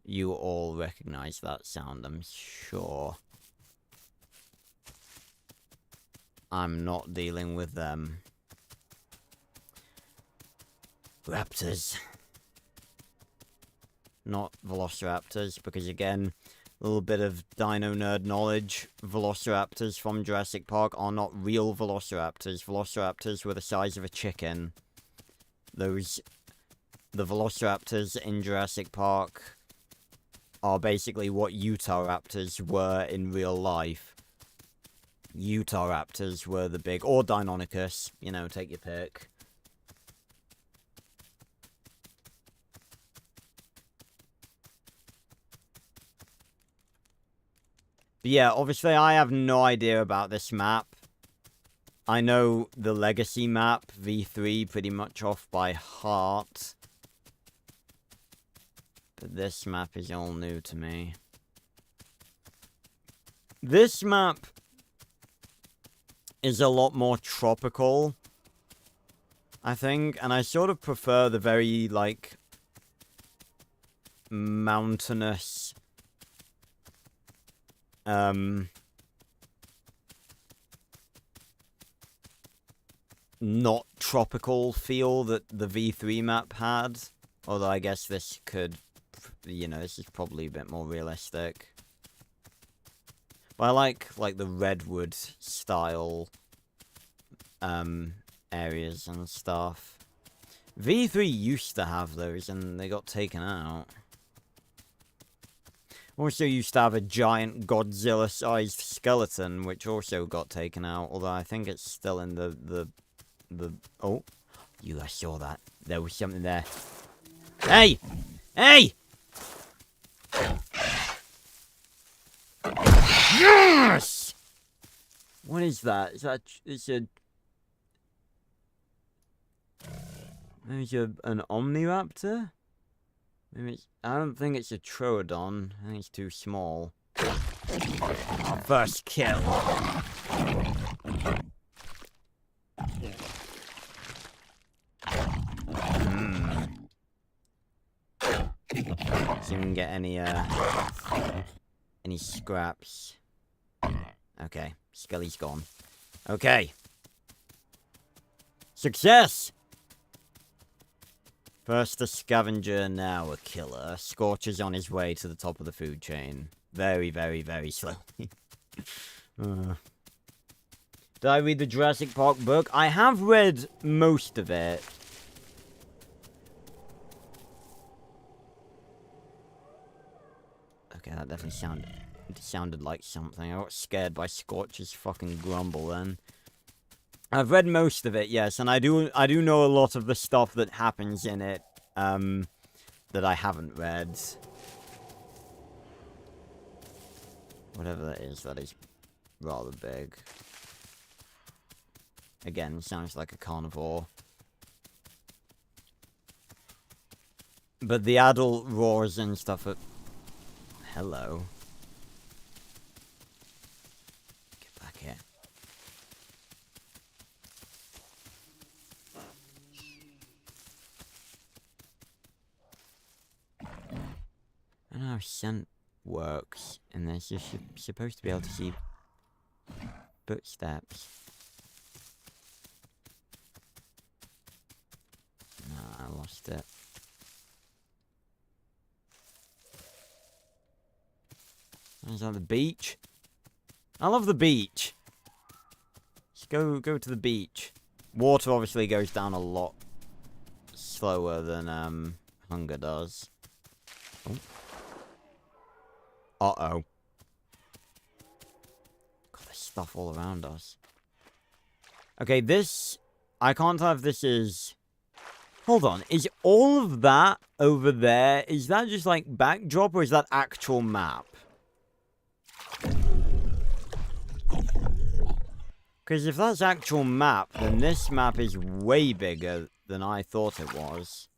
You all recognize that sound, I'm sure. I'm not dealing with them. Raptors. Not velociraptors, because again, Little bit of dino nerd knowledge. Velociraptors from Jurassic Park are not real velociraptors. Velociraptors were the size of a chicken. The velociraptors in Jurassic Park are basically what Utah raptors were in real life. Utah raptors were the big, or Deinonychus, you know, take your pick. But yeah, obviously I have no idea about this map. I know the Legacy map, V3, pretty much off by heart. But this map is all new to me. This map is a lot more tropical, I think. And I sort of prefer the very, like, mountainous, not tropical feel that the V3 map had. Although I guess this could, you know, this is probably a bit more realistic. But I like the redwood style areas and stuff. V3 used to have those and they got taken out. Also used to have a giant Godzilla-sized skeleton, which also got taken out. Although I think it's still in the oh, you guys saw that. There was something there. Hey! Hey! Yes! What is that? Is that... It's a... Maybe an Omniraptor? Maybe it's... I don't think it's a Troodon. I think it's too small. First kill. See if we can get any scraps. Okay, Skelly's gone. Okay. Success! First a scavenger, now a killer. Scorch is on his way to the top of the food chain. Very, very, very slowly. Did I read the Jurassic Park book? I have read most of it. Okay, that definitely sounded like something. I got scared by Scorch's fucking grumble then. I've read most of it, yes, and I do know a lot of the stuff that happens in it, that I haven't read. Whatever that is rather big. Again, sounds like a carnivore. But the adult roars and stuff are... Hello. Get back here. I don't know how scent works in this. You're supposed to be able to see footsteps. No, I lost it. Is that the beach? I love the beach. Just go to the beach. Water obviously goes down a lot slower than hunger does. Oh. Uh-oh. God, there's stuff all around us. Okay, this... I can't tell if this is... Hold on, is all of that over there, is that just like backdrop or is that actual map? Because if that's actual map, then this map is way bigger than I thought it was.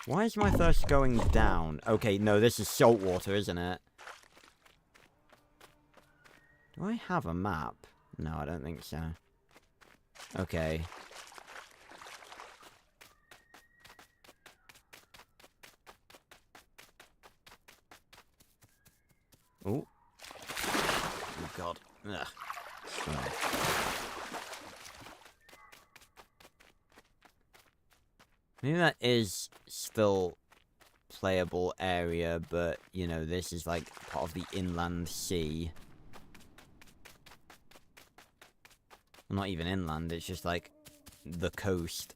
Why is my thirst going down? Okay, no, this is salt water, isn't it? Do I have a map? No, I don't think so. Okay. Oh. Oh, God. Ugh. Maybe that is still playable area, but, you know, this is like part of the inland sea. Well, not even inland, it's just like the coast.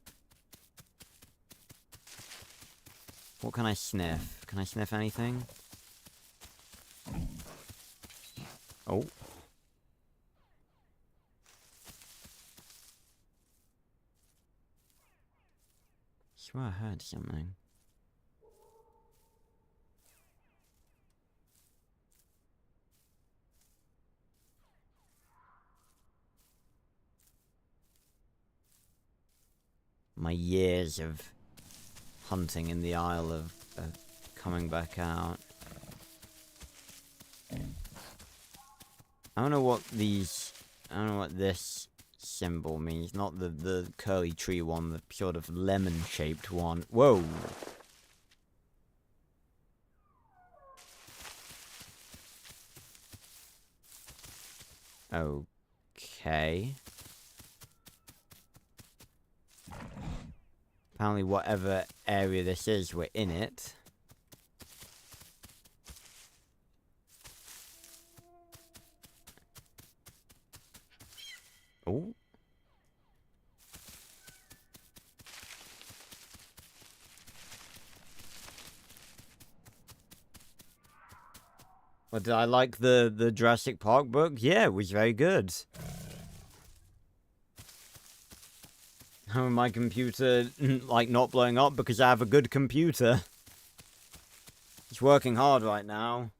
What can I sniff? Can I sniff anything? Oh. I swear I heard something. My years of hunting in the Isle of coming back out. I don't know what these... I don't know what this symbol means. Not the curly tree one, the sort of lemon-shaped one. Whoa! Okay. Apparently whatever area this is, we're in it. Oh. Well, did I like the Jurassic Park book? Yeah, it was very good. How my computer, like, not blowing up because I have a good computer. It's working hard right now.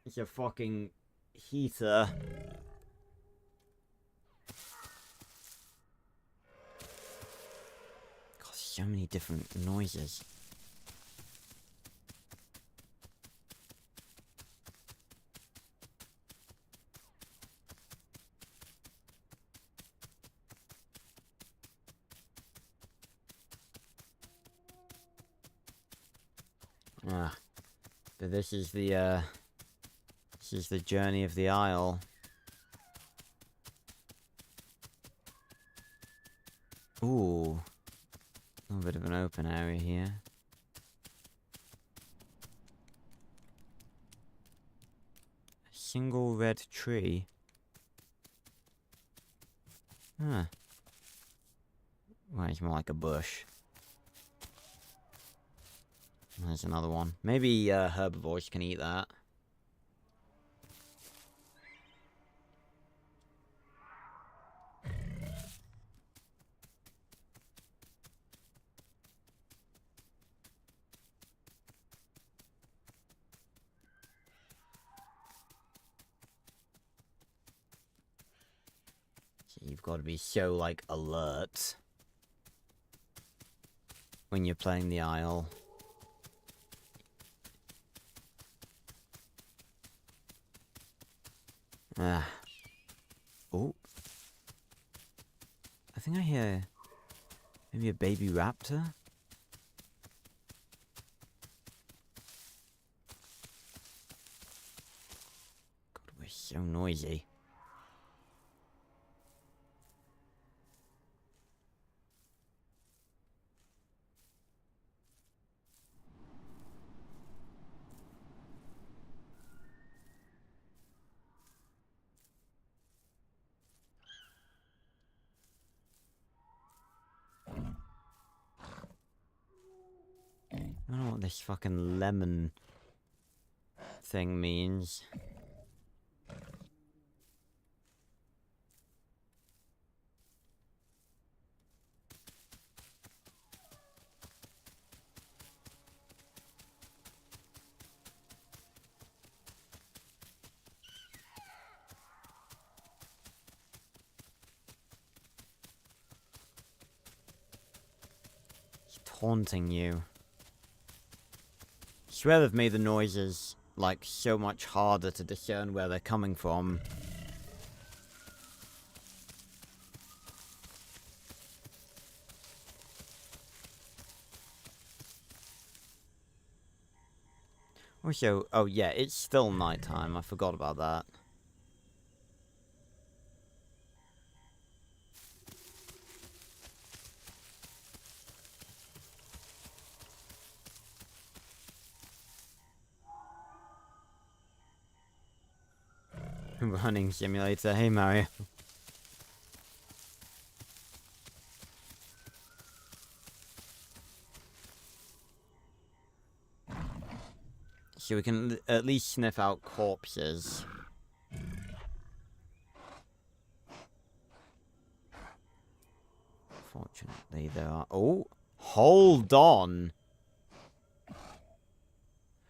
It's a fucking heater. God, so many different noises. Ah, but this is the journey of the Isle. Ooh, a little bit of an open area here. A single red tree. Huh. Well, it's more like a bush. There's another one. Maybe herbivores can eat that. So you've got to be so, like, alert when you're playing the Isle. Ah. Oh. I think I hear maybe a baby raptor? God, we're so noisy. I don't know what this fucking lemon thing means. It's taunting you. I swear they've made the noises, like, so much harder to discern where they're coming from. Also, oh yeah, it's still nighttime. I forgot about that. Running simulator. Hey, Mario. So we can at least sniff out corpses. Fortunately, there are... Oh! Hold on!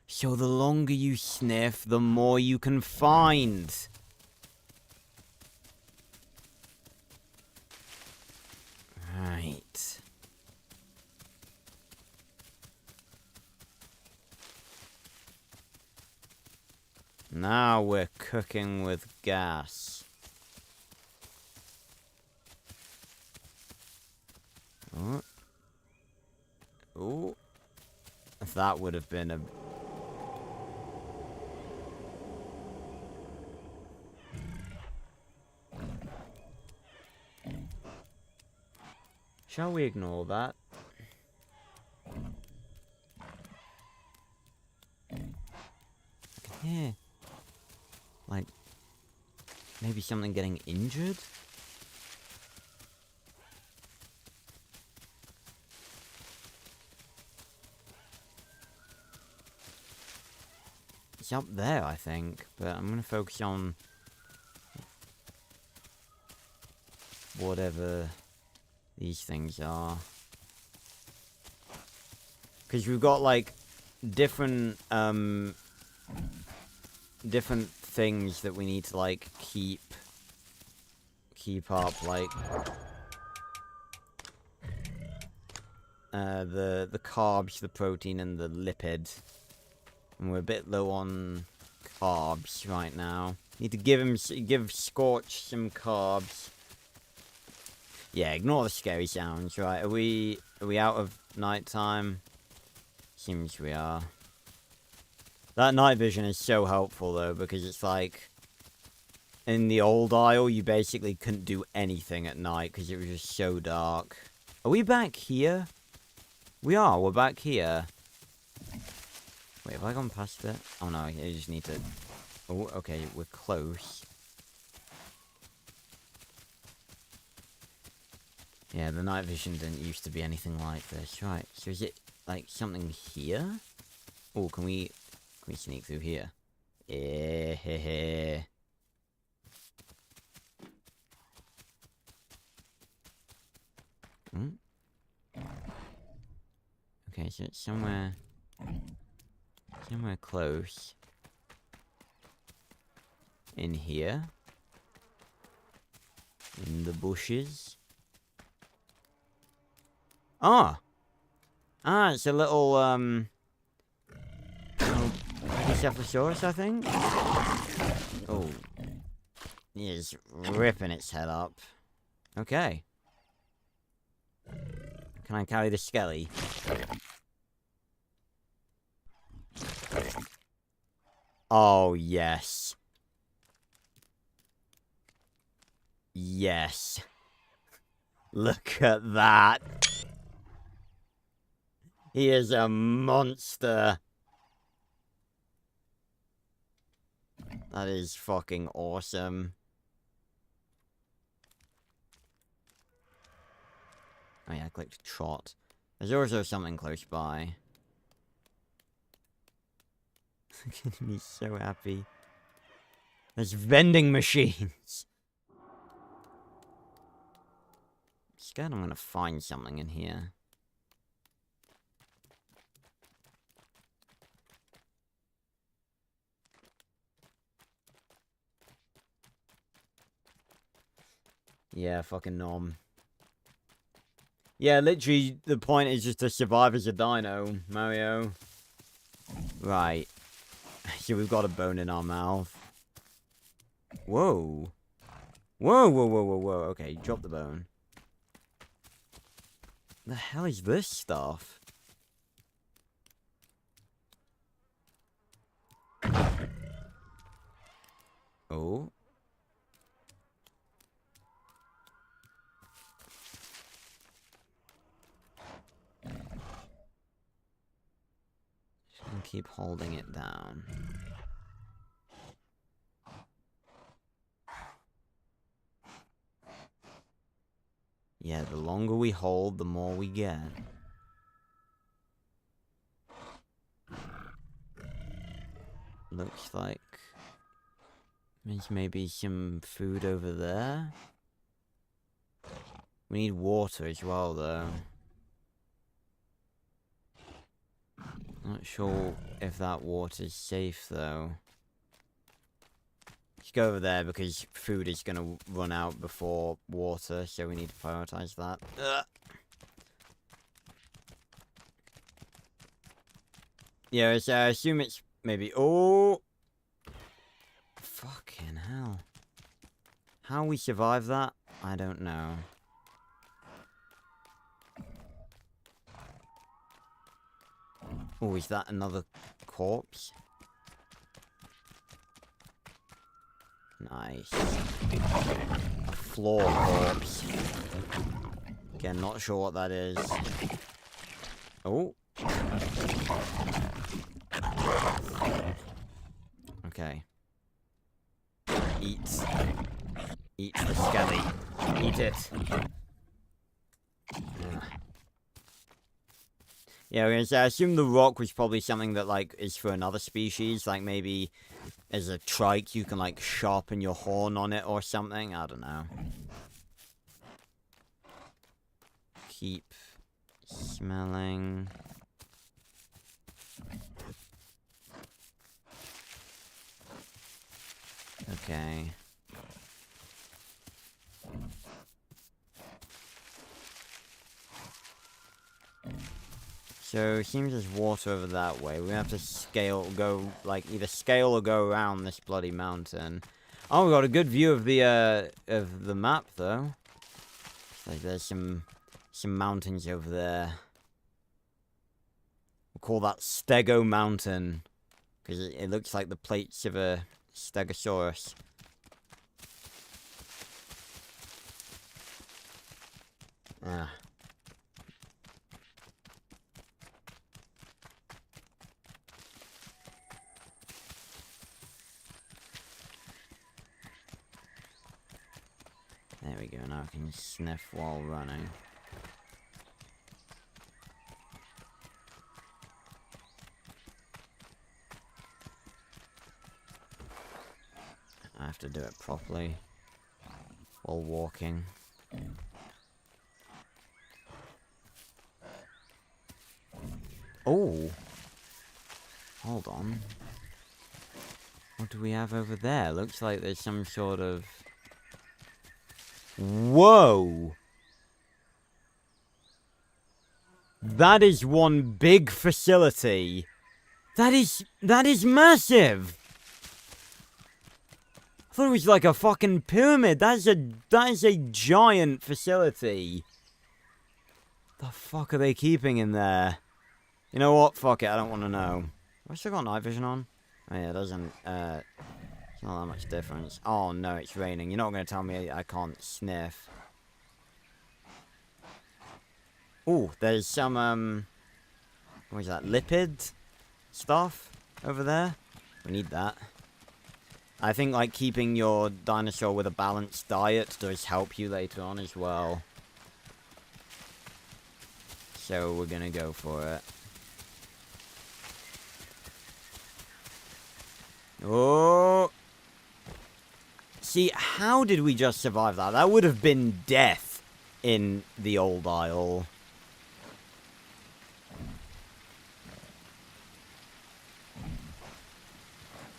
So the longer you sniff, the more you can find. Right. Now we're cooking with gas. Oh. Oh. If that would have been a... Shall we ignore that? I can hear... like... maybe something getting injured? It's up there, I think, but I'm gonna focus on whatever these things are. Because we've got, like, different things that we need to, like, keep up, like... the carbs, the protein, and the lipid. And we're a bit low on carbs right now. Need to give Scorch some carbs. Yeah, ignore the scary sounds, right? Are we out of nighttime? Seems we are. That night vision is so helpful though, because it's like in the old Isle you basically couldn't do anything at night because it was just so dark. Are we back here? We are, we're back here. Wait, have I gone past it? Oh no, I just need to... Oh, okay, we're close. Yeah, the night vision didn't used to be anything like this. Right, so is it, like, something here? Oh, can we sneak through here? Eh, hmm? Okay, so it's somewhere close. In here. In the bushes. Ah! Ah, it's a little, Brachiocephalus, I think? Oh. It's ripping its head up. Okay. Can I carry the skelly? Oh, yes. Yes. Look at that. He is a monster. That is fucking awesome. Oh yeah, I clicked trot. There's also something close by. Look at me, so happy. There's vending machines. I'm scared I'm gonna find something in here. Yeah, fucking nom. Yeah, literally, the point is just to survive as a dino, Mario. Right. So we've got a bone in our mouth. Whoa. Whoa, whoa, whoa, whoa, whoa. Okay, drop the bone. The hell is this stuff? Oh. And keep holding it down. Yeah, the longer we hold, the more we get. Looks like there's maybe some food over there. We need water as well, though. Not sure if that water's safe, though. Let's go over there because food is going to run out before water, so we need to prioritize that. Ugh. Yeah, so I assume it's maybe... Oh! Fucking hell. How we survive that, I don't know. Oh, is that another corpse? Nice. A floor corpse. Again, not sure what that is. Oh. Okay. Eat. Eat the skelly. Eat it. Yeah, I assume the rock was probably something that, like, is for another species. Like, maybe as a trike, you can, like, sharpen your horn on it or something. I don't know. Keep smelling. Okay. So, it seems there's water over that way. We have to either scale or go around this bloody mountain. Oh, we got a good view of the map, though. Like, there's some mountains over there. We'll call that Stego Mountain. Because it looks like the plates of a Stegosaurus. Ah. There we go, now I can sniff while running. I have to do it properly while walking. Oh! Hold on. What do we have over there? Looks like there's some sort of... Whoa! That is one big facility. That is massive! I thought it was like a fucking pyramid. That is a giant facility. The fuck are they keeping in there? You know what? Fuck it, I don't want to know. Have I still got night vision on? Oh yeah, it doesn't, it's not that much difference. Oh no, it's raining. You're not going to tell me I can't sniff. Ooh, there's some, what is that? Lipid stuff over there? We need that. I think, like, keeping your dinosaur with a balanced diet does help you later on as well. So we're gonna go for it. Oh! See, how did we just survive that? That would have been death in the old Isle.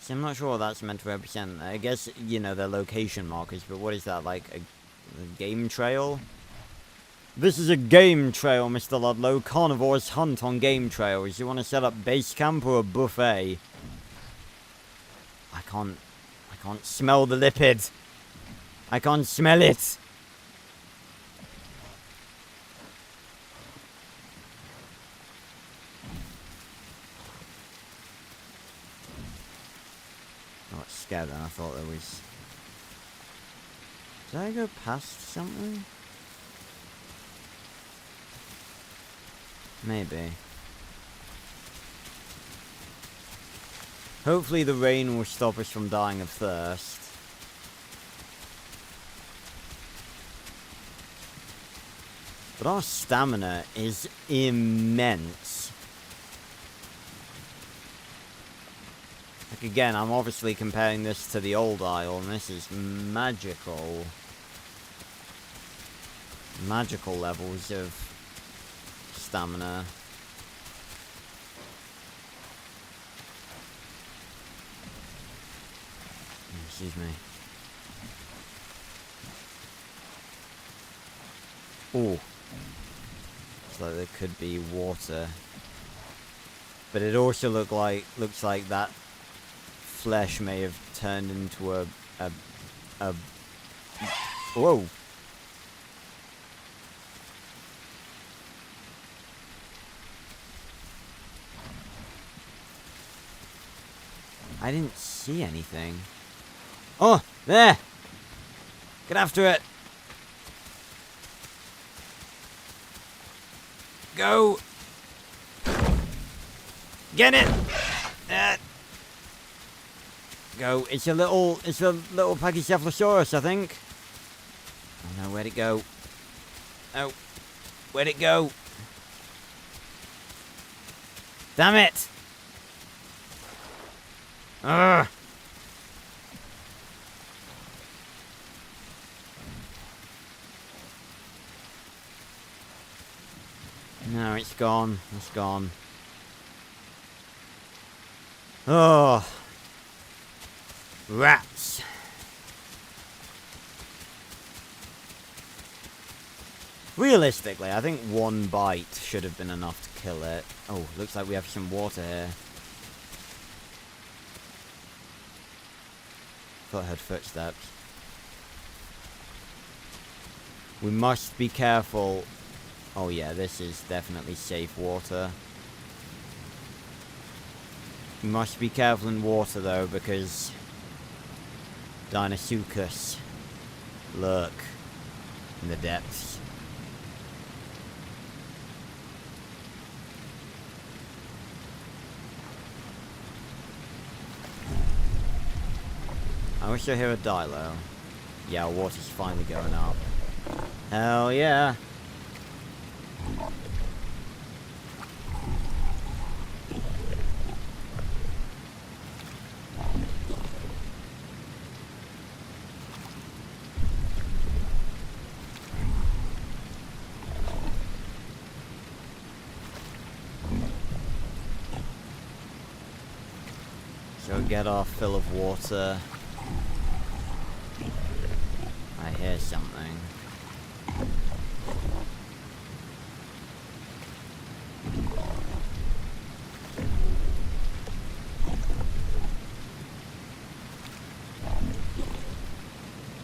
See, I'm not sure what that's meant to represent. I guess, you know, they're location markers, but what is that, like a game trail? This is a game trail, Mr. Ludlow. Carnivores hunt on game trails. You want to set up base camp or a buffet? I can't smell the lipid. I can't smell it. I got scared then. I thought there was... Did I go past something? Maybe. Hopefully the rain will stop us from dying of thirst. But our stamina is immense. Like, again, I'm obviously comparing this to the old Isle, and this is magical. Magical levels of stamina. Excuse me. Ooh. Looks like there could be water. But it also looks like that flesh may have turned into a whoa. I didn't see anything. Oh, there! Get after it! Go! Get it! Go. It's a little Pachycephalosaurus, I think. Oh no, where'd it go? Oh, where'd it go? Damn it! Ugh! No, it's gone. It's gone. Oh. Rats. Realistically, I think one bite should have been enough to kill it. Oh, looks like we have some water here. Thought I heard footsteps. We must be careful. Oh yeah, this is definitely safe water. We must be careful in water though, because Dinosuchus lurk in the depths. I wish I hear a Dilo. Yeah, water's finally going up. Hell yeah! So get our fill of water. I hear something.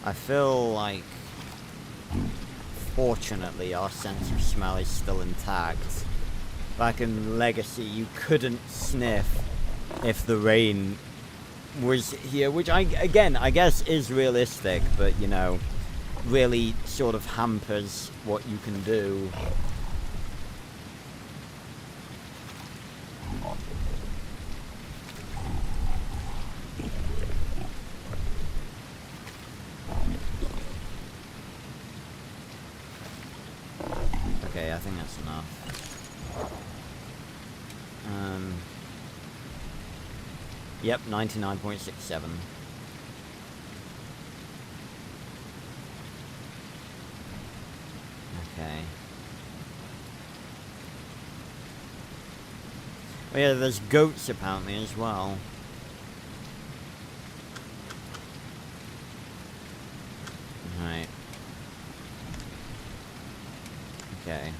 I feel like, fortunately, our sense of smell is still intact. Back in Legacy, you couldn't sniff if the rain was here, which I guess is realistic, but you know, really sort of hampers what you can do. Okay, I think that's enough. Yep, 99.67. Okay. Oh yeah, there's goats apparently as well. Right. Okay.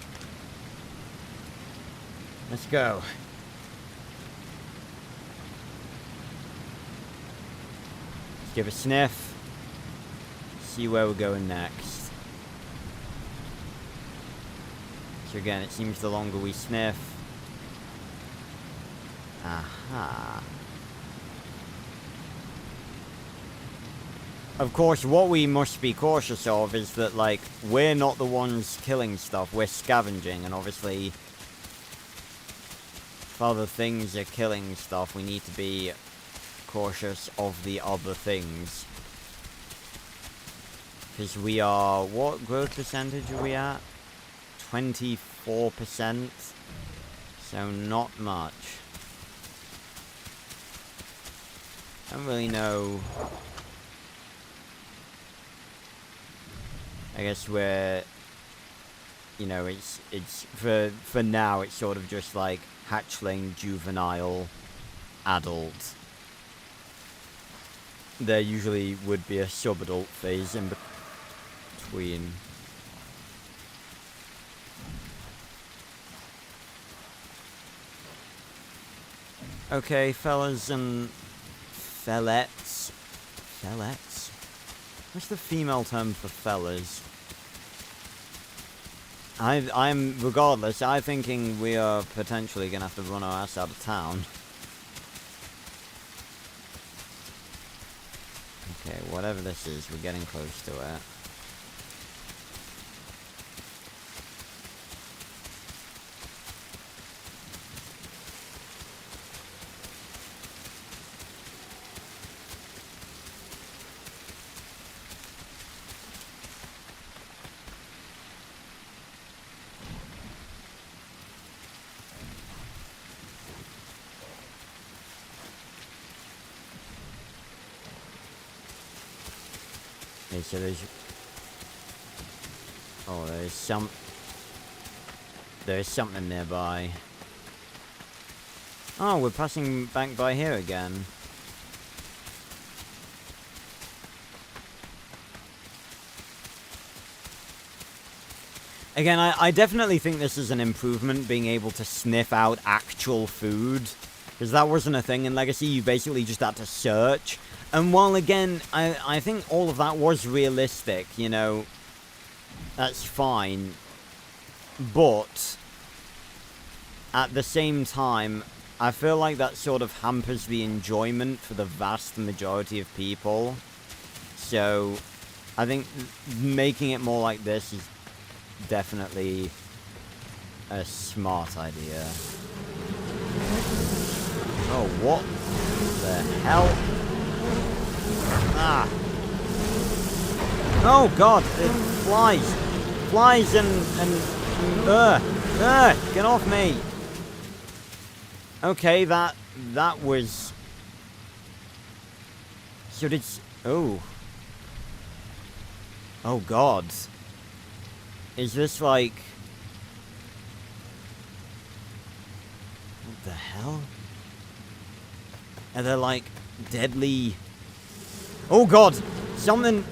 Let's go. Let's give a sniff. See where we're going next. So again, it seems the longer we sniff. Aha. Of course, what we must be cautious of is that, like, we're not the ones killing stuff, we're scavenging, and obviously, if other things are killing stuff, we need to be cautious of the other things. Because we are, what growth percentage are we at? 24%. So not much. I don't really know. I guess we're, you know, it's for now it's sort of just like hatchling, juvenile, adult. There usually would be a sub-adult phase in between. Okay, fellas and fellettes. Fellettes? What's the female term for fellas? I'm regardless, I'm thinking we are potentially gonna have to run our ass out of town. Okay, whatever this is, we're getting close to it. Okay, so there's... Oh, there's something nearby. Oh, we're passing back by here again. Again, I definitely think this is an improvement, being able to sniff out actual food. Because that wasn't a thing in Legacy, you basically just had to search. And while, again, I think all of that was realistic, you know, that's fine. But, at the same time, I feel like that sort of hampers the enjoyment for the vast majority of people. So, I think making it more like this is definitely a smart idea. Oh, what the hell? Ah! Oh god, it flies! Flies and get off me! Okay, that was... So did... Oh. Oh god. Is this like... What the hell? Are there like deadly... Oh god! Something...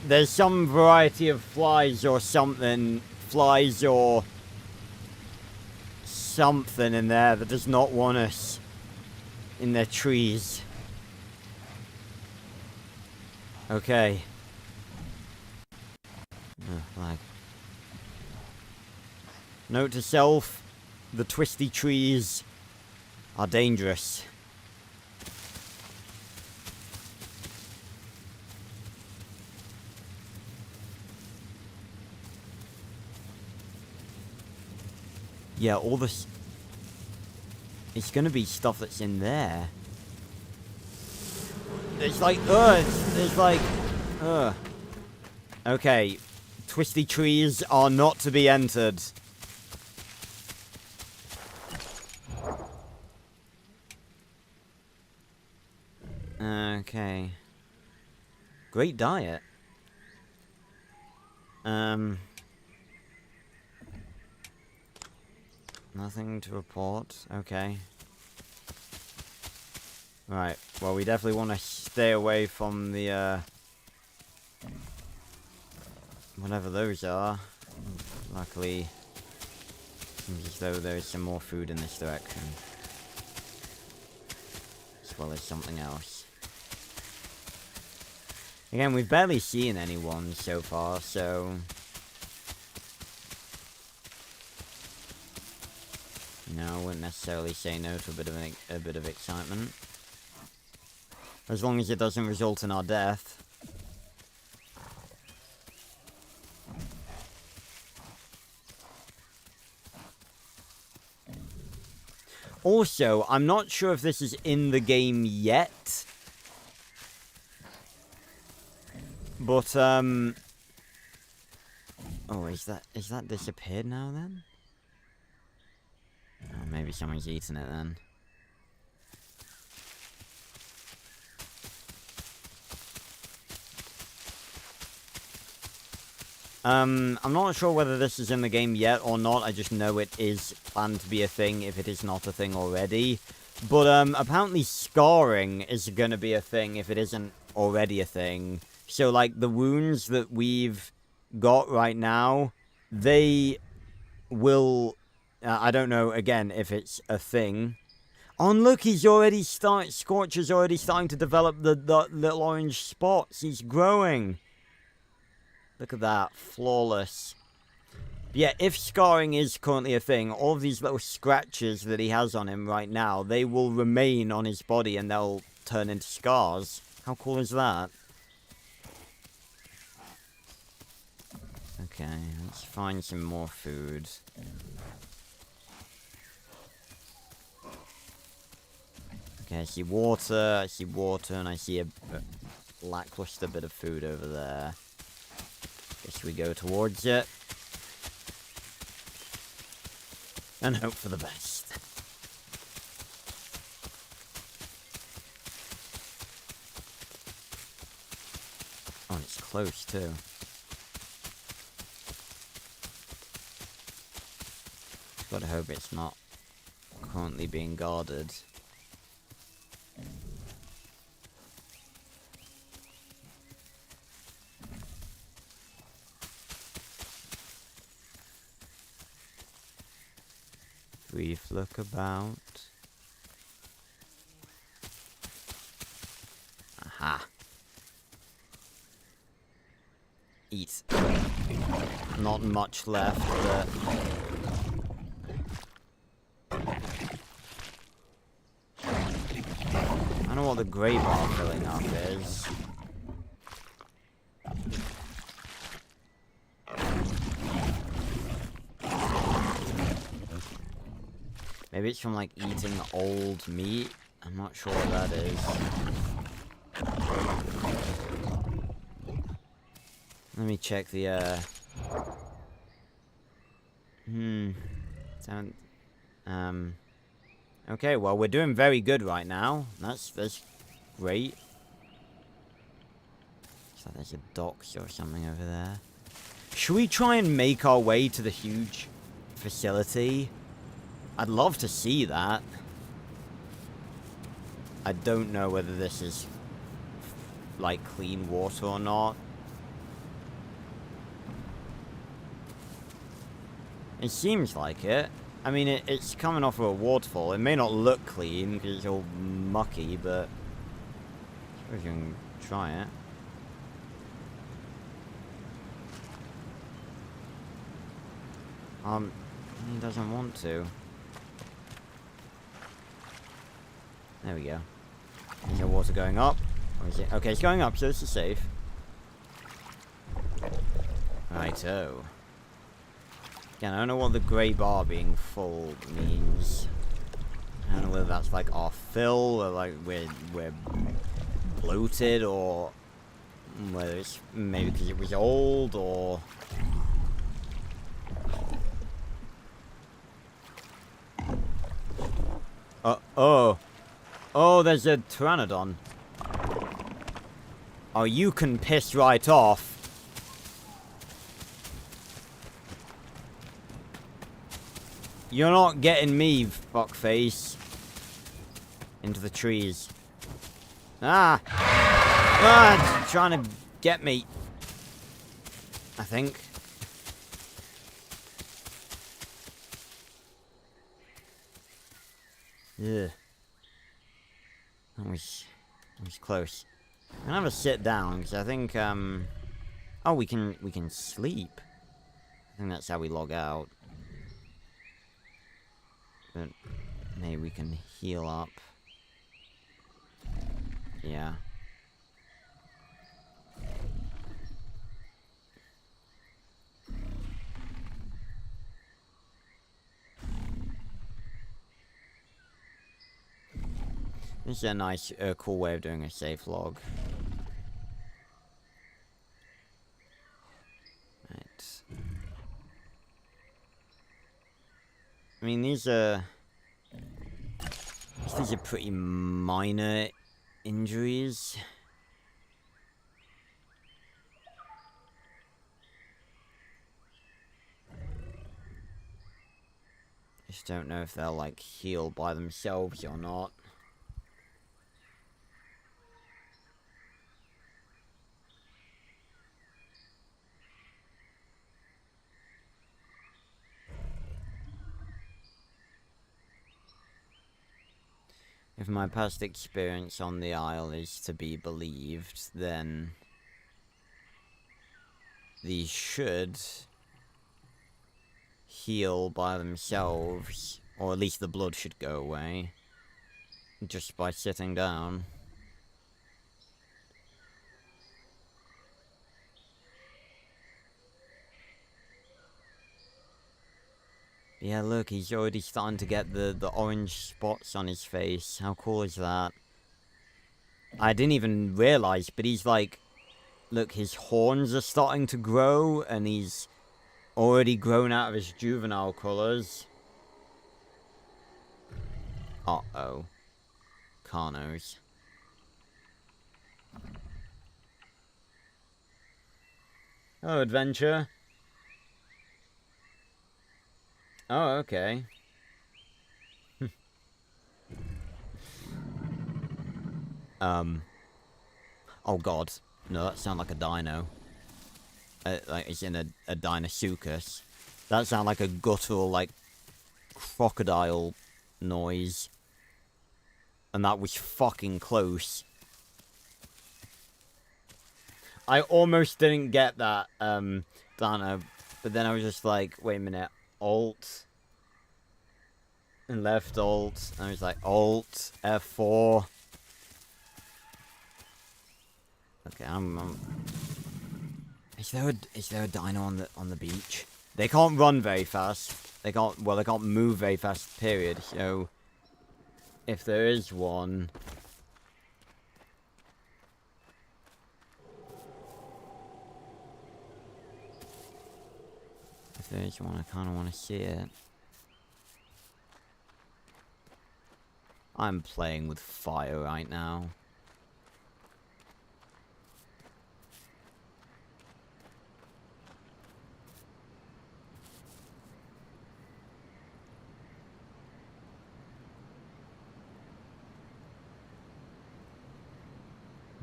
There's some variety of flies or something. Flies or... something in there that does not want us in their trees. Okay. Oh, flag. Note to self, the twisty trees are dangerous. Yeah, all this... It's gonna be stuff that's in there. It's like, there's like, Okay, twisty trees are not to be entered. Okay. Great diet. Nothing to report. Okay. Right. Well, we definitely want to stay away from the, whatever those are. Luckily, seems as though there is some more food in this direction. As well as something else. Again, we've barely seen anyone so far, so... No, I wouldn't necessarily say no to a bit of excitement. As long as it doesn't result in our death. Also, I'm not sure if this is in the game yet. But, Oh, is that disappeared now then? Oh, maybe someone's eaten it then. I'm not sure whether this is in the game yet or not. I just know it is planned to be a thing if it is not a thing already. But apparently scarring is going to be a thing if it isn't already a thing. So like the wounds that we've got right now, they will... I don't know, again, if it's a thing. Oh, and look, Scorch is already starting to develop the little orange spots. He's growing. Look at that. Flawless. But yeah, if scarring is currently a thing, all of these little scratches that he has on him right now, they will remain on his body and they'll turn into scars. How cool is that? Okay, let's find some more food. Okay, I see water, and I see a lackluster bit of food over there. Guess we go towards it. And hope for the best. Oh, and it's close too. Gotta hope it's not currently being guarded. Brief look about. Aha. Eat. Not much left, but... I don't know what the grey bar filling up is. Maybe it's from, like, eating old meat? I'm not sure what that is. Let me check the, okay, well, we're doing very good right now. That's great. So there's a docks or something over there. Should we try and make our way to the huge facility? I'd love to see that. I don't know whether this is, like, clean water or not. It seems like it. I mean, it's coming off of a waterfall. It may not look clean because it's all mucky, but I suppose you can try it. He doesn't want to. There we go. Is there water going up? Or is it? Okay, it's going up, so this is safe. Righto. Again, I don't know what the grey bar being full means. I don't know whether that's like our fill, or like we're bloated, or whether it's maybe because it was old, or... Oh, there's a Pteranodon. Oh, you can piss right off. You're not getting me, fuckface. Into the trees. Ah! Ah, it's trying to get me. I think. Yeah. That was close. I'm gonna have a sit down, because I think, oh, we can sleep. I think that's how we log out. But maybe we can heal up. Yeah. This is a nice, cool way of doing a safe log. Right. mean, these are pretty minor injuries. Just don't know if they'll, like, heal by themselves or not. If my past experience on the Isle is to be believed, then these should heal by themselves, or at least the blood should go away, just by sitting down. Yeah, look, he's already starting to get the orange spots on his face. How cool is that? I didn't even realize, but he's like, look, his horns are starting to grow, and he's already grown out of his juvenile colors. Uh-oh. Carnos. Oh, adventure. Oh, okay. Oh god. No, that sounds like a dino. Like, it's in a Dinosuchus. That sounds like a guttural, like, crocodile noise. And that was fucking close. I almost didn't get that, Dino. But then I was just like, wait a minute. Alt. And left alt. And I was like, Alt. F4. Okay, Is there a dino on the beach? They can't run very fast. They can't move very fast, period. So if there is one, I kind of want to see it. I'm playing with fire right now.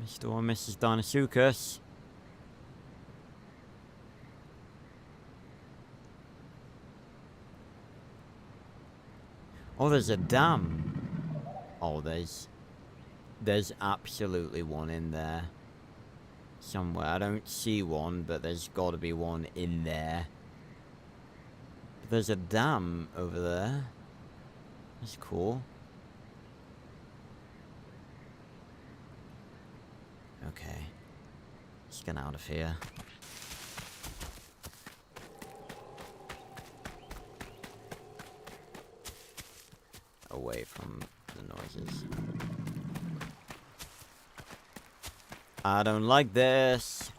Mr. or Mrs. Dinosuchus. Oh, there's a dam. Oh, there's absolutely one in there. Somewhere. I don't see one, but there's got to be one in there. But there's a dam over there. That's cool. Okay. Let's get out of here. Away from the noises. I don't like this.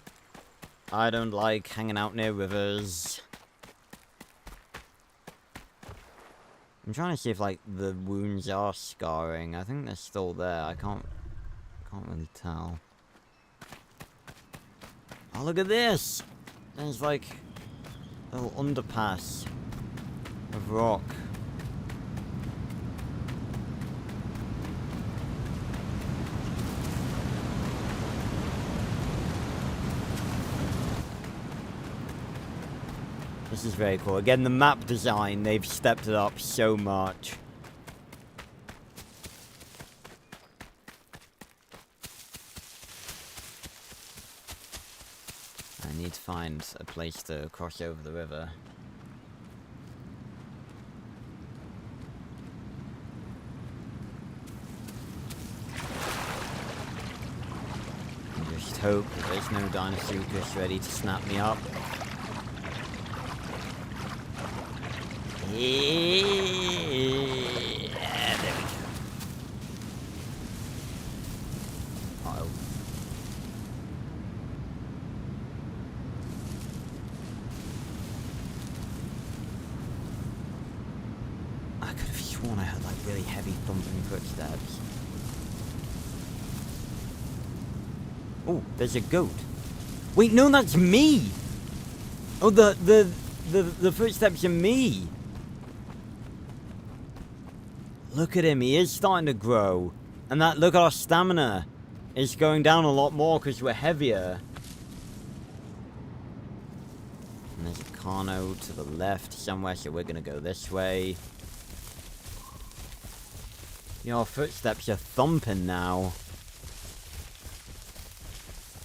I don't like hanging out near rivers. I'm trying to see if, like, the wounds are scarring. I think they're still there. I can't really tell. Oh, look at this! There's, like, a little underpass of rock. This is very cool. Again, the map design, they've stepped it up so much. I need to find a place to cross over the river. And just hope that there's no Dinosuchus ready to snap me up. Yeah, there we go. Uh-oh. sworn I heard like really heavy thumping footsteps. Oh, there's a goat. Wait, no, that's me! Oh, the footsteps are me! Look at him, he is starting to grow. And that, look at our stamina. It's going down a lot more because we're heavier. And there's a Carno to the left somewhere, so we're gonna go this way. Your footsteps are thumping now.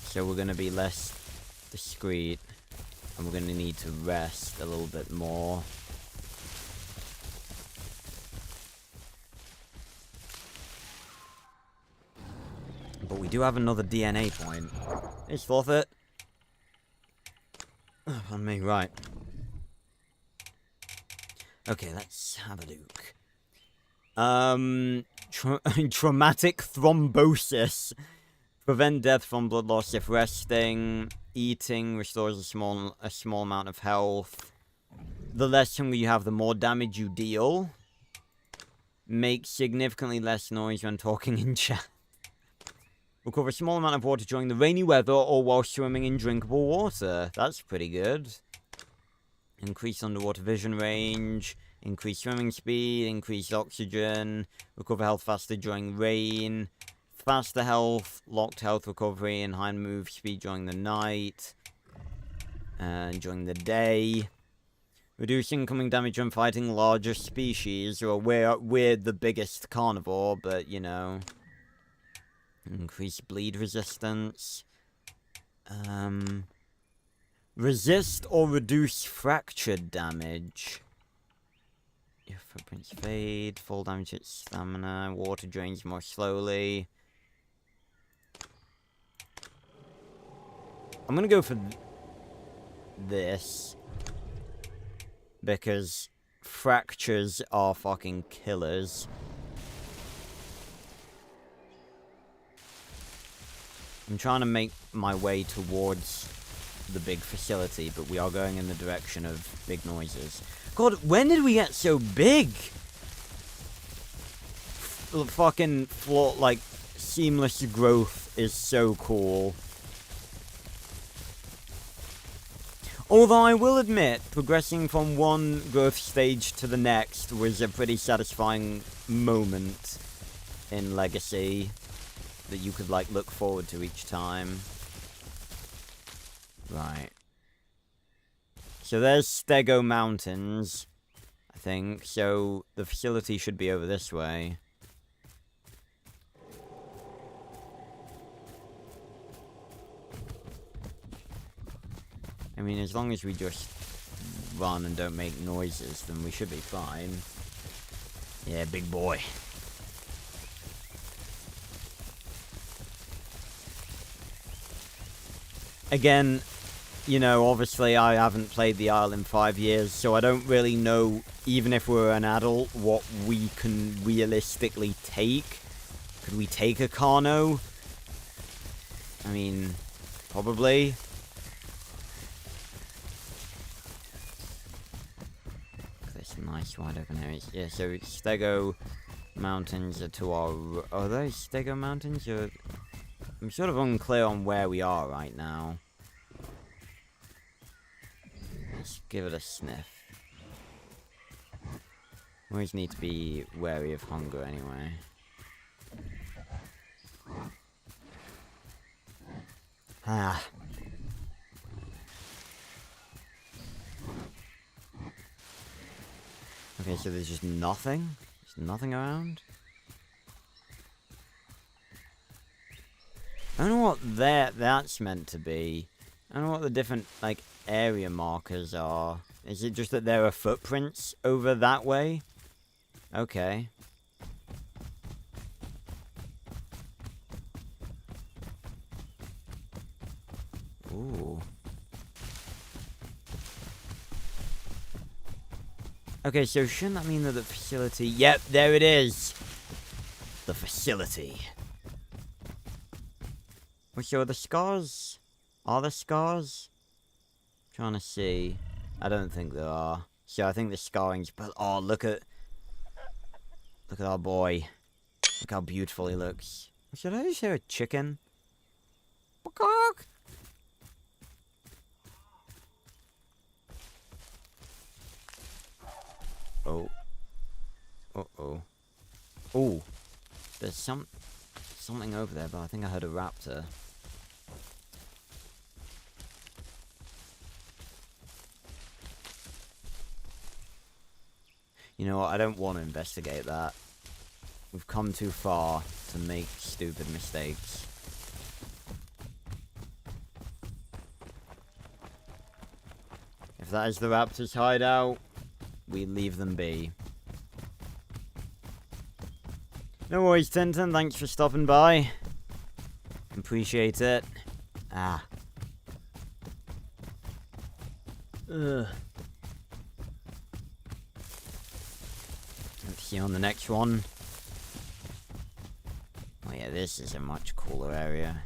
So we're gonna be less discreet. And we're gonna need to rest a little bit more. But we do have another DNA point. Hey, Slothit. Oh, pardon me, right. Okay, let's have a look. Traumatic thrombosis. Prevent death from blood loss if resting. Eating restores a small amount of health. The less hunger you have, the more damage you deal. Make significantly less noise when talking in chat. Recover a small amount of water during the rainy weather or while swimming in drinkable water. That's pretty good. Increase underwater vision range. Increase swimming speed. Increase oxygen. Recover health faster during rain. Faster health. Locked health recovery and high move speed during the night. And during the day. Reduce incoming damage when fighting larger species. Well, we're the biggest carnivore, but you know. Increase bleed resistance. Resist or reduce fracture damage. Your footprints fade. Full damage hits stamina. Water drains more slowly. I'm gonna go for this. Because fractures are fucking killers. I'm trying to make my way towards the big facility, but we are going in the direction of big noises. God, when did we get so big? Fucking floor, like, seamless growth is so cool. Although I will admit, progressing from one growth stage to the next was a pretty satisfying moment in Legacy. That you could, like, look forward to each time. Right. So there's Stego Mountains, I think. So the facility should be over this way. I mean, as long as we just run and don't make noises, then we should be fine. Yeah, big boy. Again, you know, obviously I haven't played the Isle in 5 years, so I don't really know, even if we're an adult, what we can realistically take. Could we take a Carno? I mean, probably. This nice wide open areas. Yeah, so Stego Mountains are to our... Are those Stego Mountains? Or... I'm sort of unclear on where we are right now. Let's give it a sniff. We always need to be wary of hunger anyway. Ah. Okay, so there's just nothing? There's nothing around? I don't know what that's meant to be. I don't know what the different, like, area markers are. Is it just that there are footprints over that way? Okay. Ooh. Okay, so shouldn't that mean that the facility... Yep, there it is! The facility. Wait, so are the scars? Are there scars? I'm trying to see. I don't think there are. So I think the scarring's... But, oh, look at... Look at our boy. Look how beautiful he looks. Should I just hear a chicken? Peacock! Oh. Uh-oh. Oh. There's something over there, but I think I heard a raptor. You know what? I don't want to investigate that. We've come too far to make stupid mistakes. If that is the raptor's hideout, we leave them be. No worries, Tintin. Thanks for stopping by. Appreciate it. Ah. Ugh. Let's see on the next one. Oh yeah, this is a much cooler area.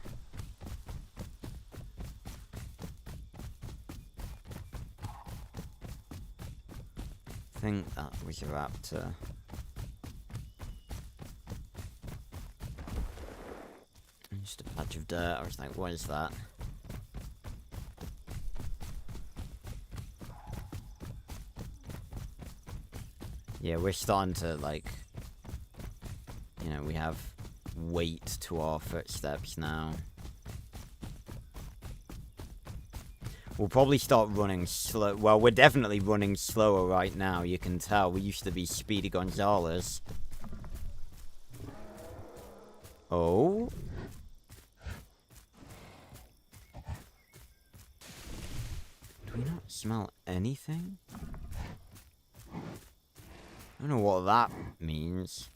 I think that was a raptor. Just a patch of dirt. I was like, what is that? Yeah, we're starting to, like, you know, we have weight to our footsteps now. We'll probably start running slow. Well, we're definitely running slower right now, you can tell. We used to be Speedy Gonzales. Oh? Do we not smell anything? I don't know what that means.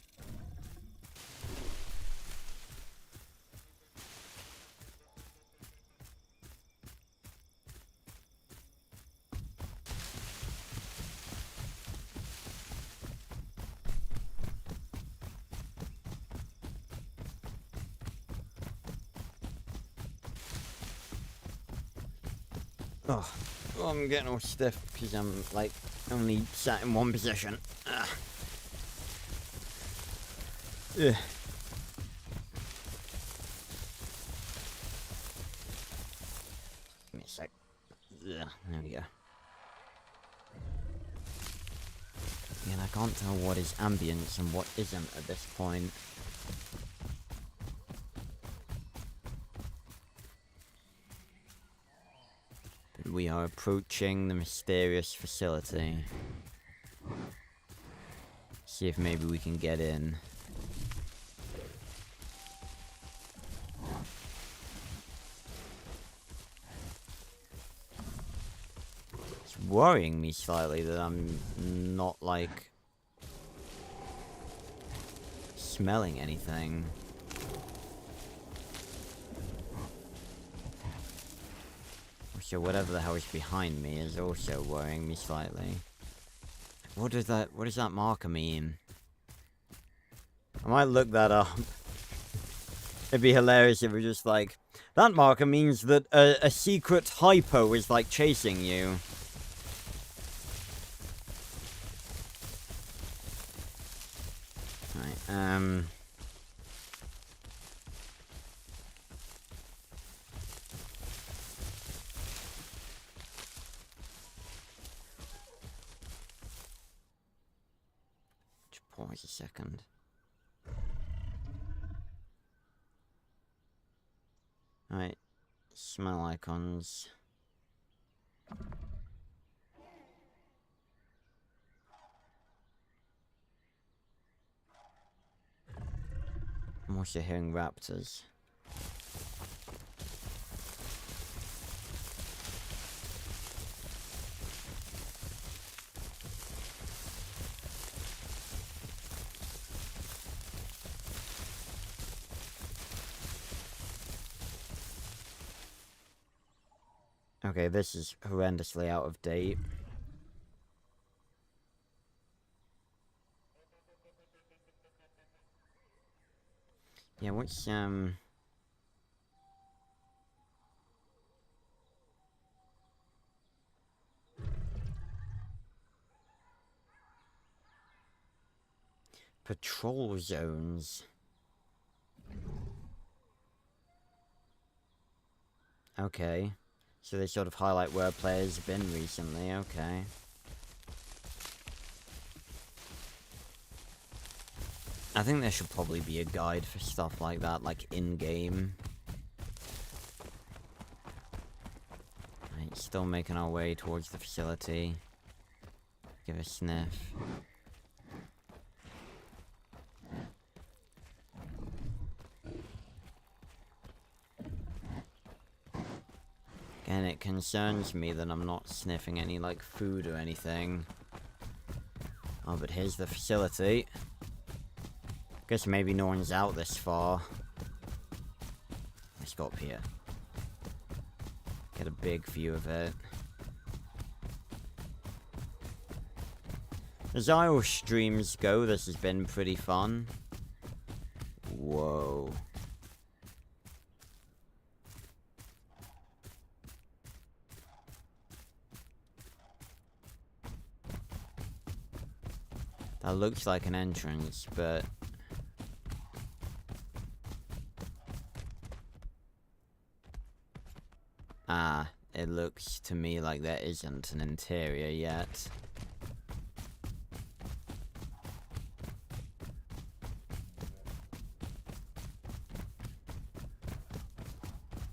Oh, I'm getting all stiff because I'm, like, only sat in one position. Ugh. Ugh. Give me a sec. Ugh. There we go. Yeah, I can't tell what is ambience and what isn't at this point. But we are approaching the mysterious facility. See if maybe we can get in. It's worrying me slightly that I'm not, like, smelling anything. So whatever the hell is behind me is also worrying me slightly. What does that marker mean? I might look that up. It'd be hilarious if it was just like, that marker means that a secret hypo is, like, chasing you. Right, just pause a second. Right, smell icons. I'm also hearing raptors. Okay, this is horrendously out of date. Yeah, what's, Patrol zones. Okay. So they sort of highlight where players have been recently, okay. I think there should probably be a guide for stuff like that, like in-game. Right, still making our way towards the facility. Give a sniff. Again, it concerns me that I'm not sniffing any, like, food or anything. Oh, but here's the facility. Guess maybe no one's out this far. Let's go up here. Get a big view of it. As Iowa streams go, this has been pretty fun. Whoa. That looks like an entrance, but... Ah, it looks to me like there isn't an interior yet.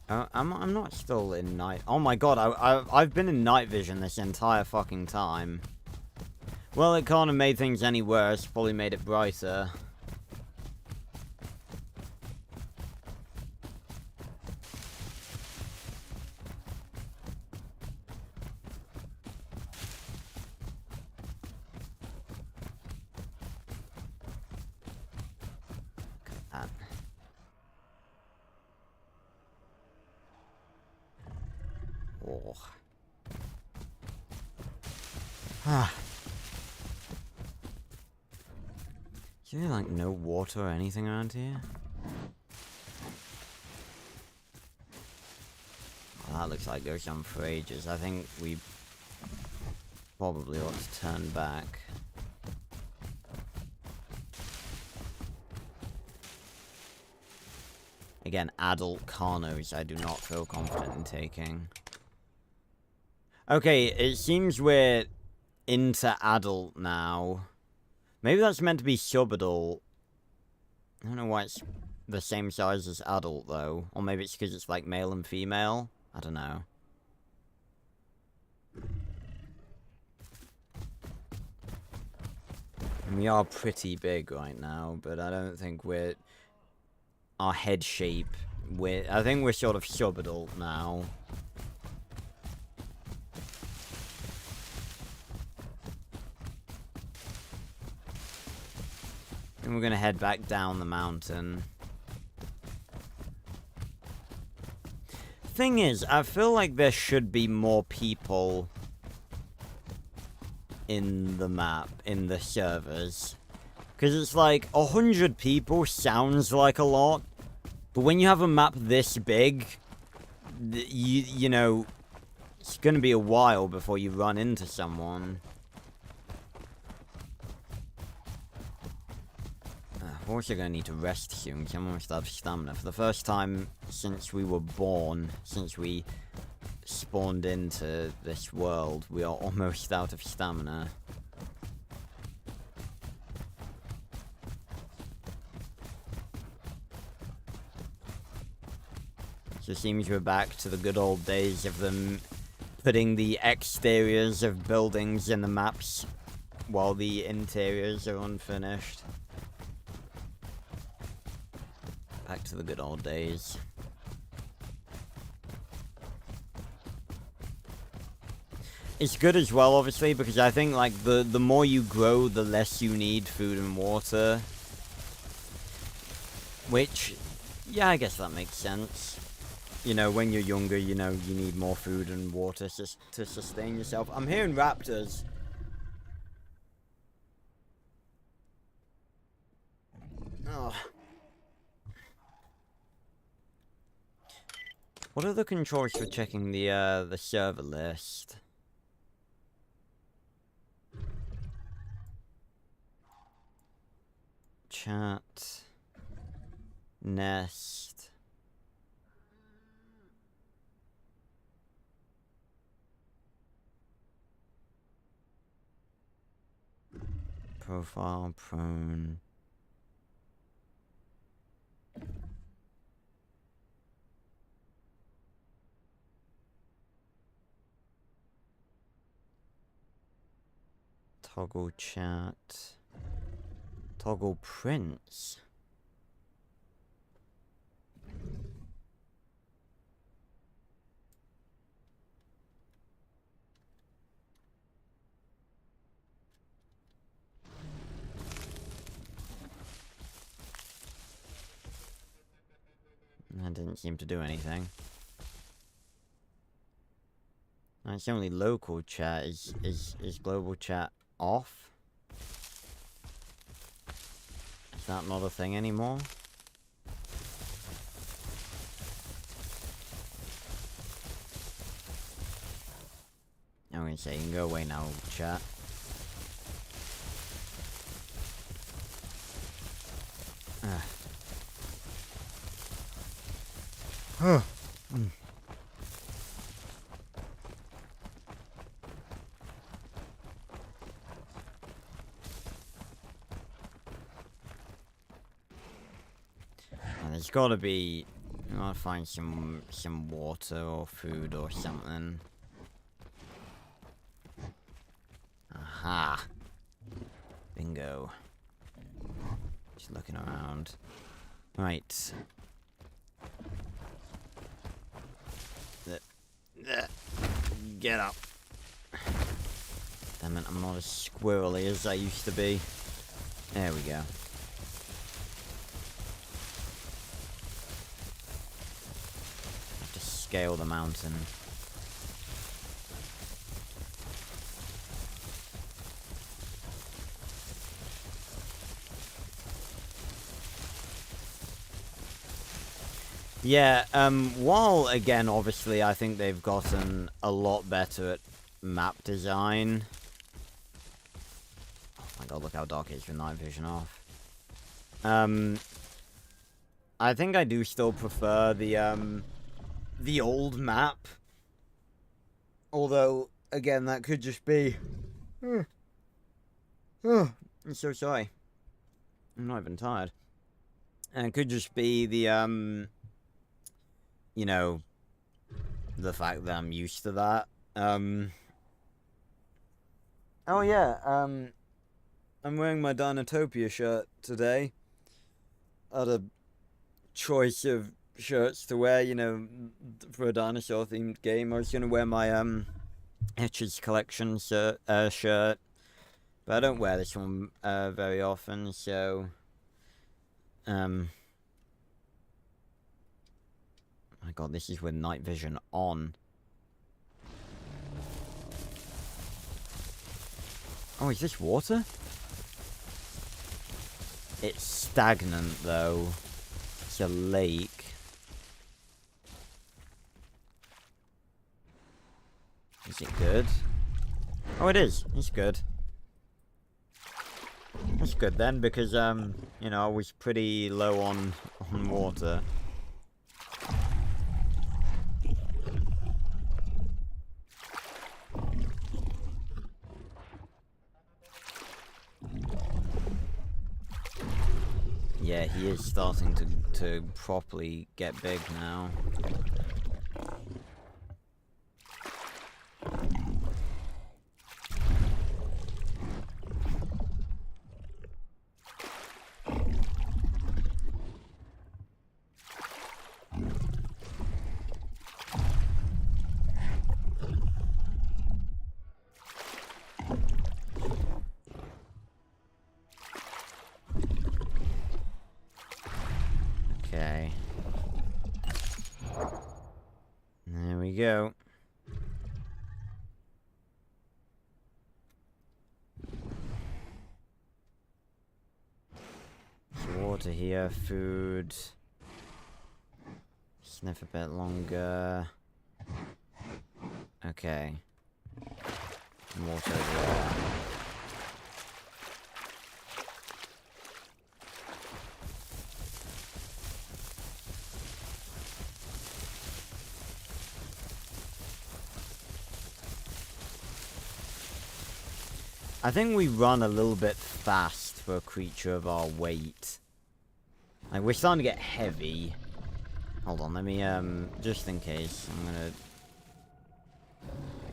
I'm not still in night. Oh my god, I've been in night vision this entire fucking time. Well, it can't have made things any worse. Probably made it brighter. Oh. Ah. Is there, like, no water or anything around here? Well, that looks like it goes on for ages. I think we probably ought to turn back. Again, adult carnos I do not feel confident in taking. Okay, it seems we're into adult now. Maybe that's meant to be subadult. I don't know why it's the same size as adult, though. Or maybe it's because it's, like, male and female. I don't know. And we are pretty big right now, but I don't think we're... Our head shape... I think we're sort of subadult now. And we're gonna head back down the mountain. Thing is, I feel like there should be more people in the map, in the servers. Because it's like, 100 people sounds like a lot. But when you have a map this big, you know, it's gonna be a while before you run into someone. We're also going to need to rest soon, because I'm almost out of stamina. For the first time since we were born, since we spawned into this world, we are almost out of stamina. So it seems we're back to the good old days of them putting the exteriors of buildings in the maps while the interiors are unfinished. Back to the good old days. It's good as well, obviously, because I think, like, the more you grow, the less you need food and water. Which, yeah, I guess that makes sense. You know, when you're younger, you know, you need more food and water to sustain yourself. I'm hearing raptors. Oh. What are the controls for checking the server list? Chat. Nest. Profile, prone. Toggle chat. Toggle prints. That didn't seem to do anything. It's only local chat. Is global chat off? Is that not a thing anymore? I'm gonna say you can go away now, chat. There's gotta be... I gotta find some water or food or something. Aha! Bingo. Just looking around. Right. Get up. Damn it, I'm not as squirrely as I used to be. There we go. Have to scale the mountain. Yeah, while, again, obviously, I think they've gotten a lot better at map design. Oh my god, look how dark it is with night vision off. I think I do still prefer the old map. Although, again, that could just be... I'm so sorry. I'm not even tired. And it could just be the, you know, the fact that I'm used to that. Oh yeah, I'm wearing my Dinotopia shirt today. I had a choice of shirts to wear, you know, for a dinosaur-themed game. I was gonna wear my, Etches Collection shirt, but I don't wear this one, very often, so... My god, this is with night vision on. Oh, is this water? It's stagnant, though. It's a lake. Is it good? Oh, it is. It's good. That's good then, because, you know, I was pretty low on water. Yeah, he is starting to properly get big now. Okay. There we go. There's water here, food. Sniff a bit longer. Okay. Water over there. I think we run a little bit fast for a creature of our weight. Like, we're starting to get heavy. Hold on, let me, just in case, I'm gonna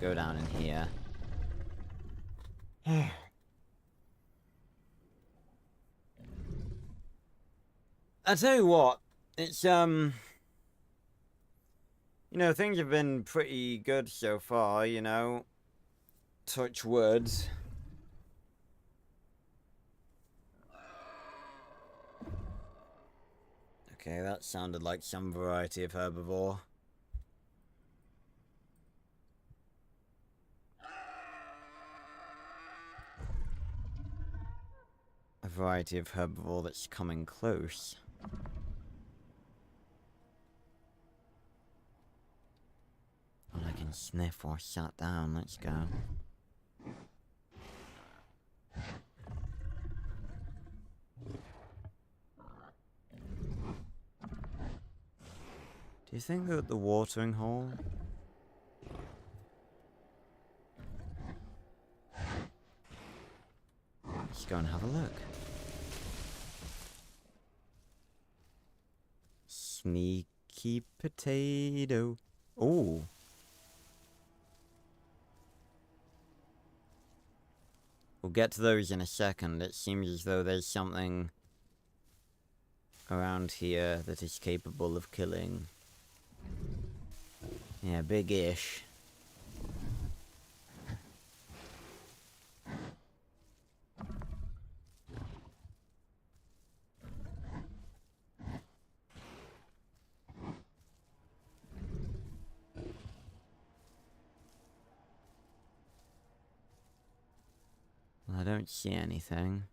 go down in here. I tell you what, it's, you know, things have been pretty good so far, you know. Touch wood. Okay, that sounded like some variety of herbivore. A variety of herbivore that's coming close. Well, I can sniff or shut down. Let's go. Do you think they're at the watering hole? Let's go and have a look. Sneaky potato. Ooh. We'll get to those in a second. It seems as though there's something around here that is capable of killing. Yeah, big-ish. Well, I don't see anything.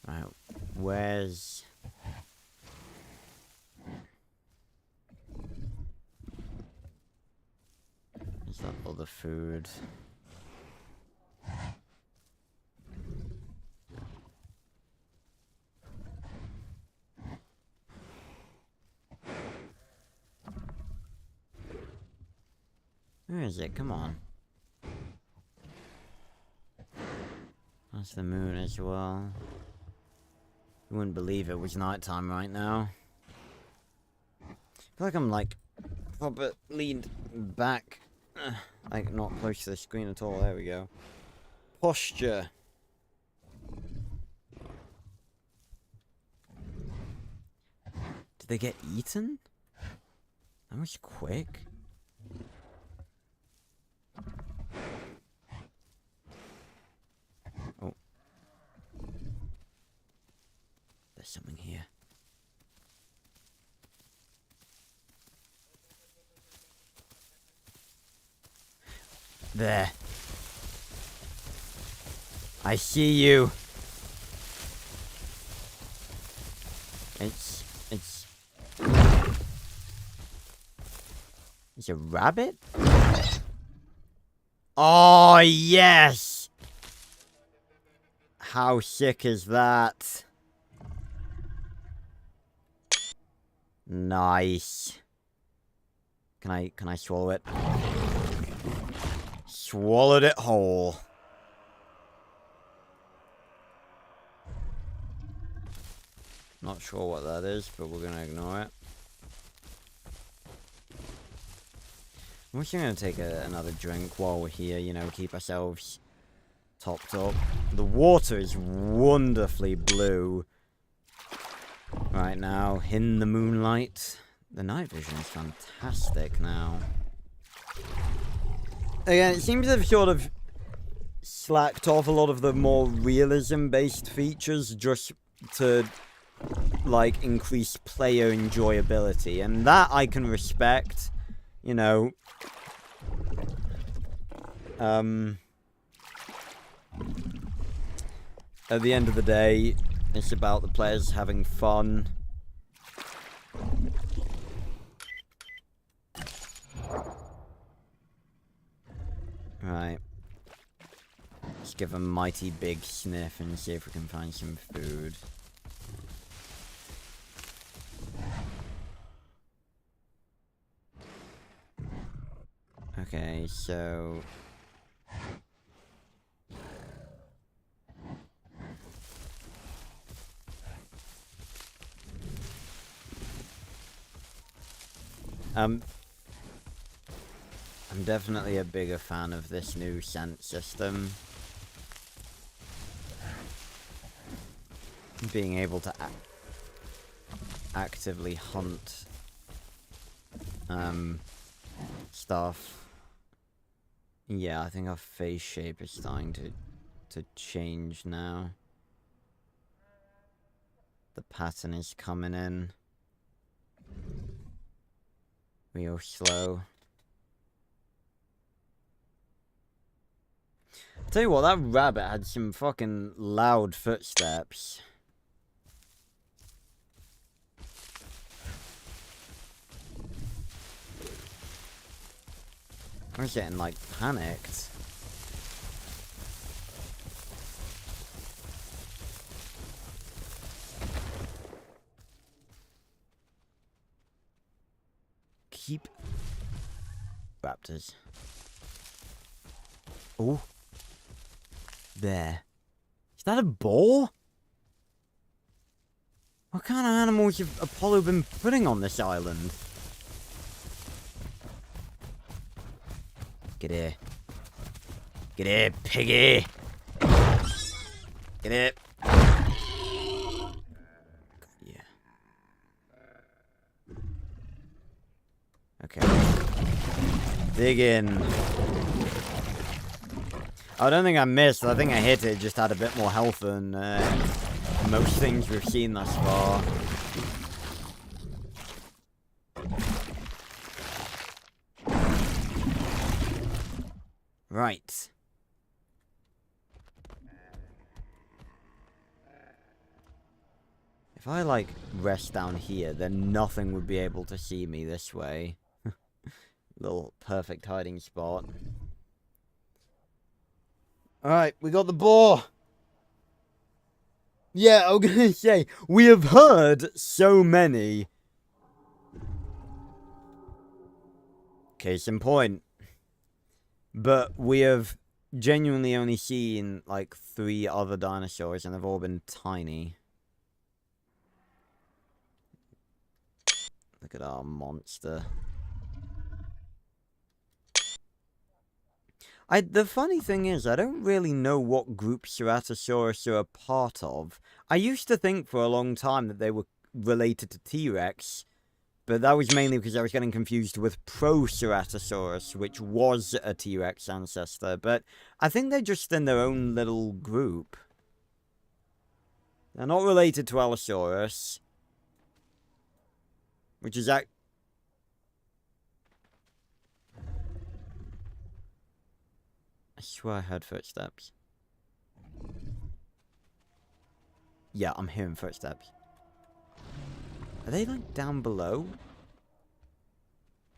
Right, where's... Is that all the food? Where is it? Come on. That's the moon as well. You wouldn't believe it was nighttime right now. I feel like I'm like proper leaned back. Like not close to the screen at all. There we go. Posture. Did they get eaten? That was quick. Oh. There's something here. There. I see you. It's a rabbit? Oh, yes! How sick is that? Nice. Can I swallow it? Swallowed it whole. Not sure what that is, but we're gonna ignore it. I'm actually gonna take another drink while we're here, you know, keep ourselves topped up. The water is wonderfully blue right now in the moonlight. The night vision is fantastic now. Again, it seems they've sort of slacked off a lot of the more realism-based features just to, like, increase player enjoyability. And that I can respect, you know. At the end of the day, it's about the players having fun. Right. Let's give a mighty big sniff and see if we can find some food. Okay, so... I'm definitely a bigger fan of this new scent system. Being able to actively hunt stuff. Yeah, I think our face shape is starting to change now. The pattern is coming in. Real slow. Tell you what, that rabbit had some fucking loud footsteps. I was getting, like, panicked. Keep... Raptors. Oh. There. Is that a boar? What kind of animals have Apollo been putting on this island? Get here. Get here, piggy! Get here! Yeah. Okay. Dig in. I don't think I missed. I think I hit it. Just had a bit more health than most things we've seen thus far. Right. If I, like, rest down here, then nothing would be able to see me this way. Little perfect hiding spot. Alright, we got the boar! Yeah, I was gonna say, we have heard so many. Case in point. But we have genuinely only seen, like, 3 other dinosaurs, and they've all been tiny. Look at our monster. The funny thing is, I don't really know what group Ceratosaurus are a part of. I used to think for a long time that they were related to T-Rex, but that was mainly because I was getting confused with Proceratosaurus, which was a T-Rex ancestor, but I think they're just in their own little group. They're not related to Allosaurus, which is I swear I heard footsteps. Yeah, I'm hearing footsteps. Are they, like, down below?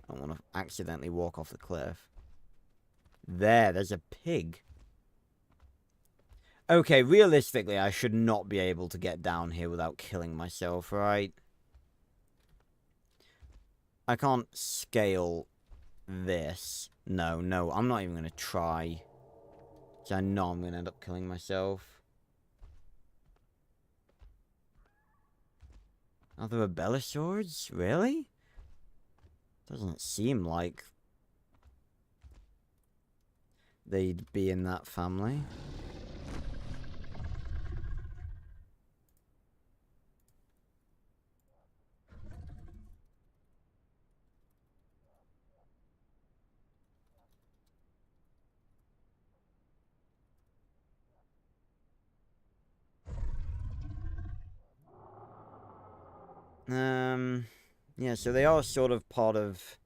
I don't want to accidentally walk off the cliff. There's a pig. Okay, realistically, I should not be able to get down here without killing myself, right? I can't scale this. No, I'm not even going to try. I know I'm going to end up killing myself. Are there Abelisaurs? Really? Doesn't seem like they'd be in that family. Yeah, so they are sort of part of,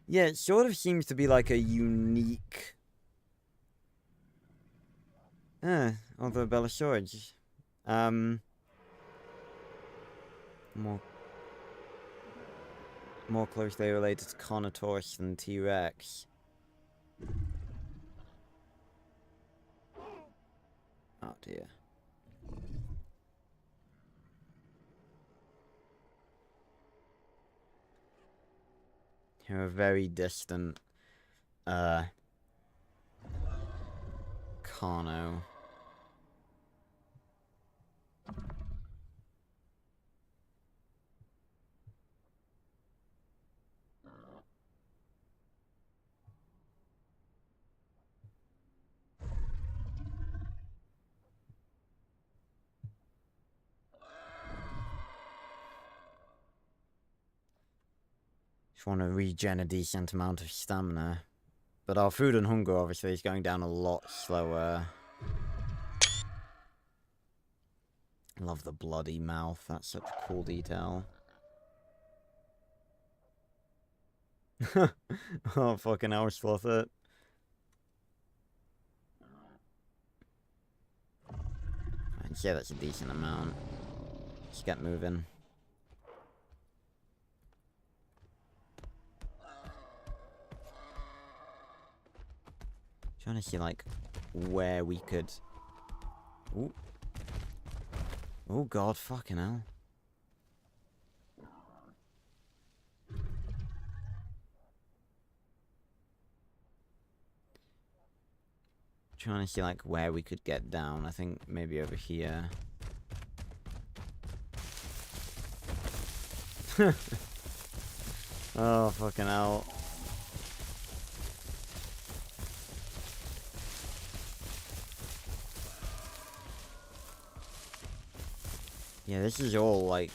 yeah, it sort of seems to be like a unique, of the Belisaurid. More closely related to Carnotaurus than T-Rex. Oh dear. You're a very distant, Kano. Just want to regen a decent amount of stamina. But our food and hunger, obviously, is going down a lot slower. Love the bloody mouth. That's such a cool detail. Oh, fucking hell, sloth it. I'd say that's a decent amount. Let's get moving. Trying to see, like, where we could... Ooh. Oh god, fucking hell. Trying to see, like, where we could get down. I think maybe over here. Oh, fucking hell. Yeah, this is all, like,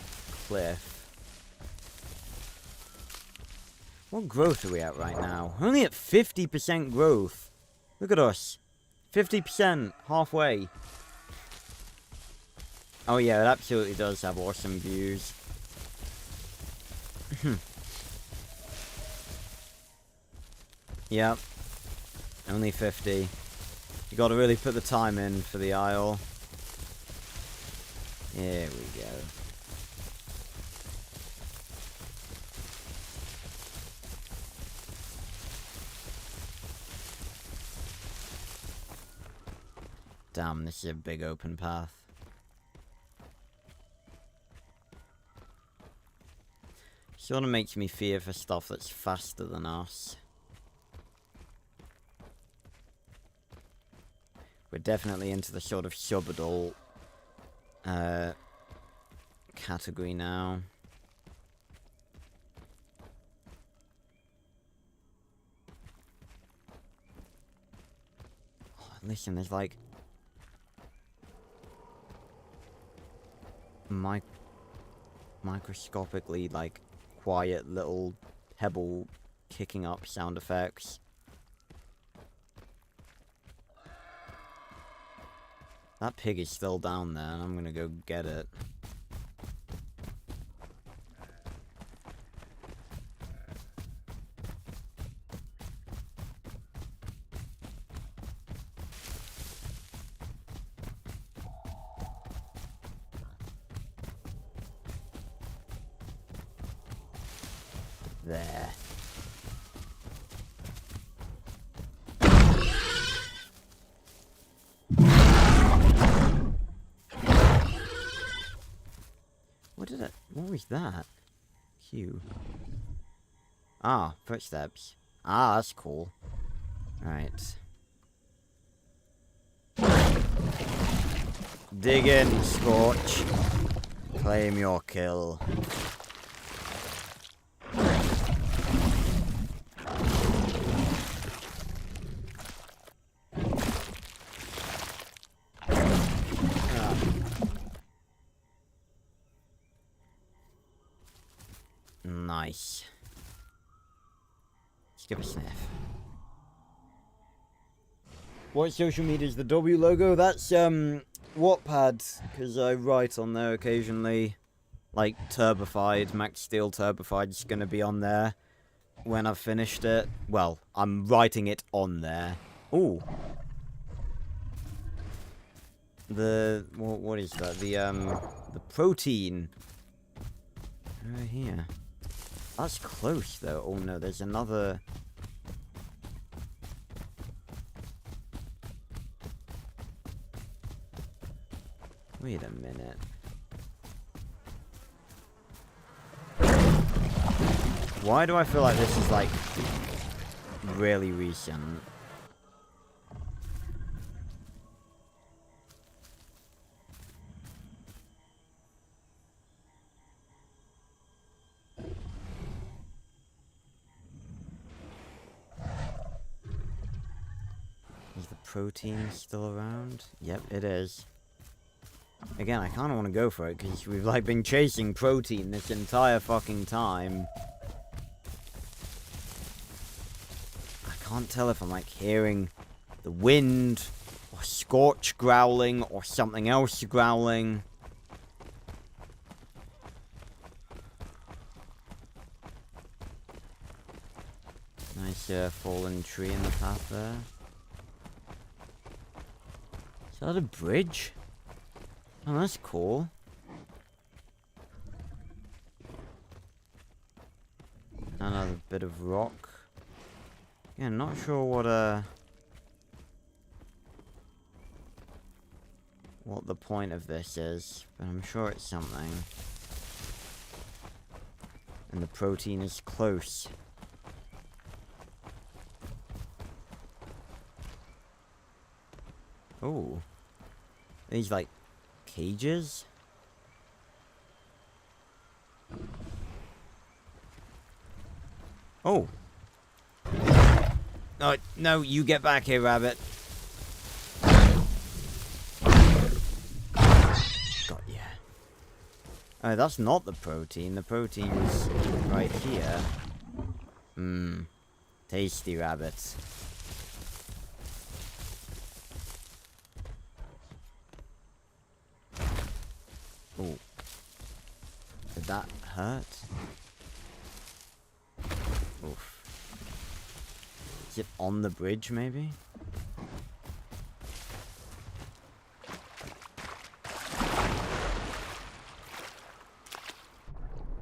cliff. What growth are we at right now? We're only at 50% growth. Look at us. 50%. Halfway. Oh yeah, it absolutely does have awesome views. Yep. Only 50. You gotta really put the time in for the Isle. Here we go. Damn, this is a big open path. Sort of makes me fear for stuff that's faster than us. We're definitely into the sort of sub-adult category now. Oh, listen, there's like microscopically like quiet little pebble kicking up sound effects. That pig is still down there, and I'm gonna go get it. There. What was that? Q. Ah, footsteps. Ah, that's cool. Alright. Dig in, Scorch. Claim your kill. Nice. Let's give a sniff. What social media is the W logo? That's Wattpad, because I write on there occasionally. Like Turbified, Max Steel Turbified is going to be on there when I've finished it. Well, I'm writing it on there. Ooh. What is that? The protein. Right here. That's close, though. Oh, no, there's another... Wait a minute. Why do I feel like this is, like, really recent? Is the protein still around? Yep, it is. Again, I kind of want to go for it, because we've, like, been chasing protein this entire fucking time. I can't tell if I'm, like, hearing the wind, or Scorch growling, or something else growling. Nice, fallen tree in the path there. Is that a bridge? Oh, that's cool. Another bit of rock. Yeah, not sure what the point of this is, but I'm sure it's something. And the protein is close. Oh. These, like, cages? Oh. Oh, no, you get back here, rabbit. Got ya. Oh, that's not the protein. The protein's right here. Mmm. Tasty rabbits. Oh. Did that hurt? Oof. Is it on the bridge, maybe?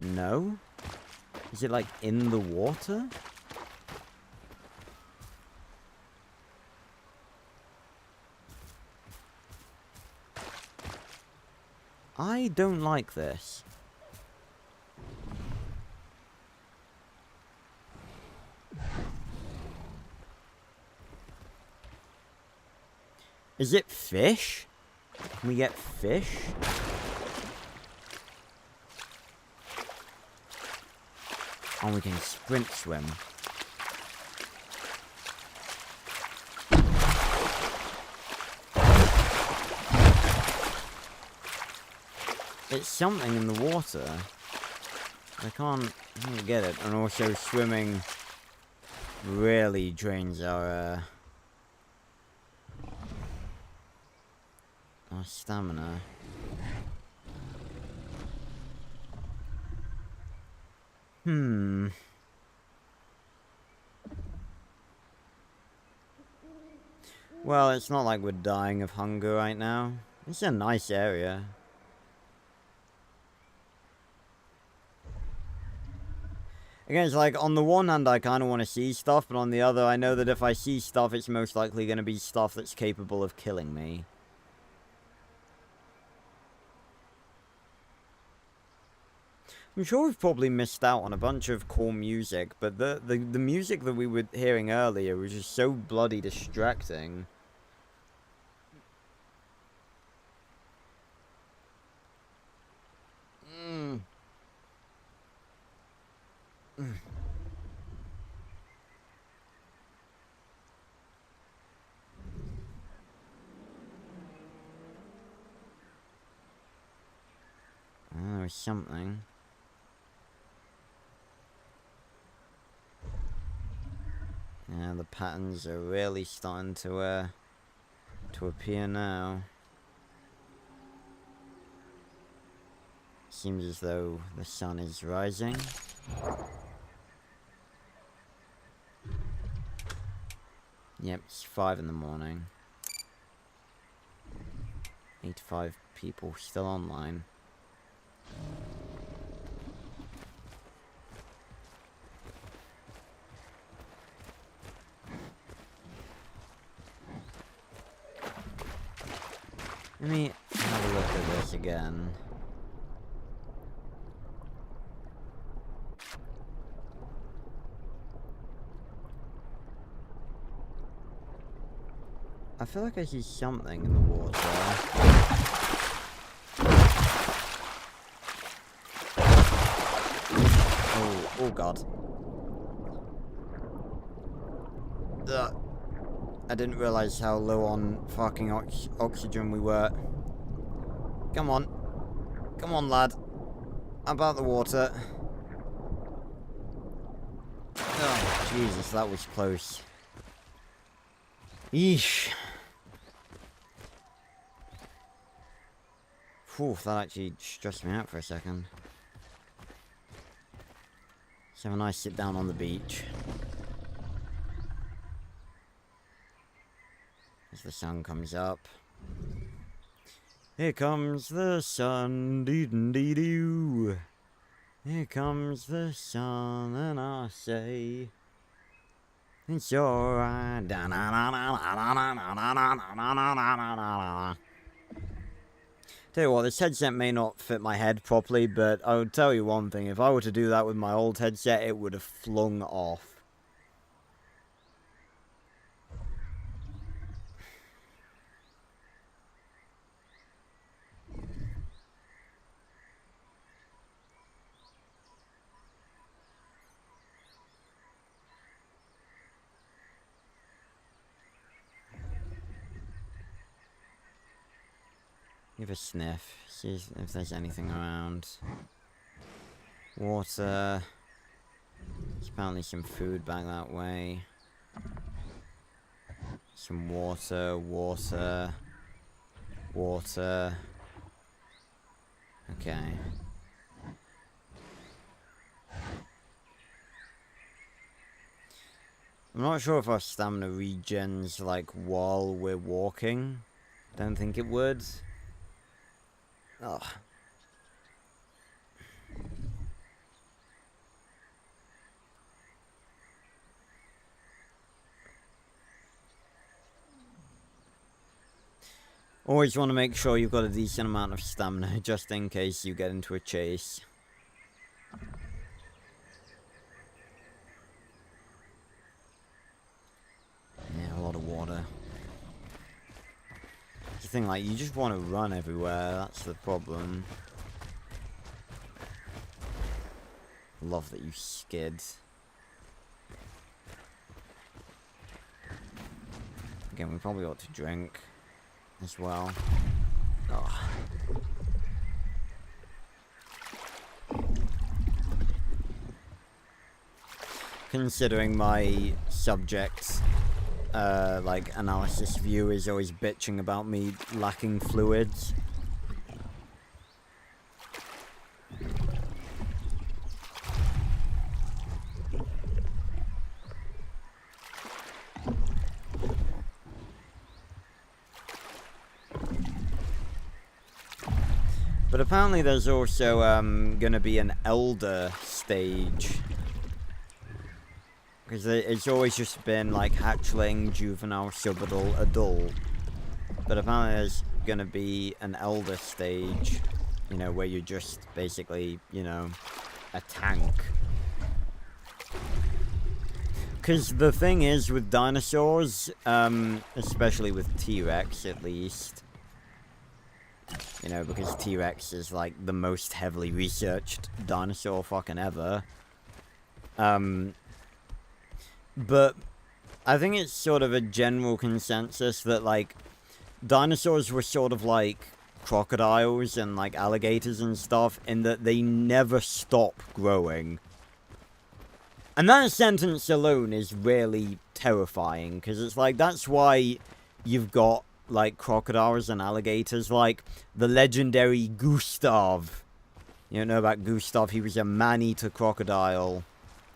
No? Is it, like, in the water? I don't like this. Is it fish? Can we get fish? Oh, we can sprint swim. It's something in the water. I can't get it. And also swimming really drains our stamina. Well, it's not like we're dying of hunger right now. It's a nice area. Again, it's like, on the one hand, I kind of want to see stuff, but on the other, I know that if I see stuff, it's most likely going to be stuff that's capable of killing me. I'm sure we've probably missed out on a bunch of cool music, but the music that we were hearing earlier was just so bloody distracting. Oh, there's something. Yeah, the patterns are really starting to appear now. Seems as though the sun is rising. Yep, it's 5 in the morning. 85 people still online. Let me have a look at this again. I feel like I see something in the water. Oh god. Ugh. I didn't realize how low on fucking oxygen we were. Come on. Come on, lad. About the water. Oh, Jesus, that was close. Yeesh. Whew, that actually stressed me out for a second. Let's have a nice sit down on the beach. As the sun comes up. Here comes the sun, dee-dee-doo. Here comes the sun, and I say, it's alright. Tell you what, this headset may not fit my head properly, but I would tell you one thing. If I were to do that with my old headset, it would have flung off. Give a sniff, see if there's anything around. Water. There's apparently some food back that way. Some water, water, water. Okay. I'm not sure if our stamina regens, like, while we're walking. Don't think it would. Ugh. Always want to make sure you've got a decent amount of stamina, just in case you get into a chase. Yeah, a lot of water. The thing, like, you just want to run everywhere, that's the problem. Love that you skid. Again, we probably ought to drink as well. Oh. Considering my subject like analysis view is always bitching about me lacking fluids. But apparently there's also gonna be an elder stage. Because it's always just been like hatchling, juvenile, subadult, adult. But apparently there's gonna be an elder stage, you know, where you're just basically, you know, a tank. Because the thing is with dinosaurs, especially with T-Rex at least, you know, because T-Rex is like the most heavily researched dinosaur fucking ever. But I think it's sort of a general consensus that, like, dinosaurs were sort of like crocodiles and, like, alligators and stuff, in that they never stop growing. And that sentence alone is really terrifying, because it's like, that's why you've got, like, crocodiles and alligators, like the legendary Gustav. You don't know about Gustav? He was a man-eater crocodile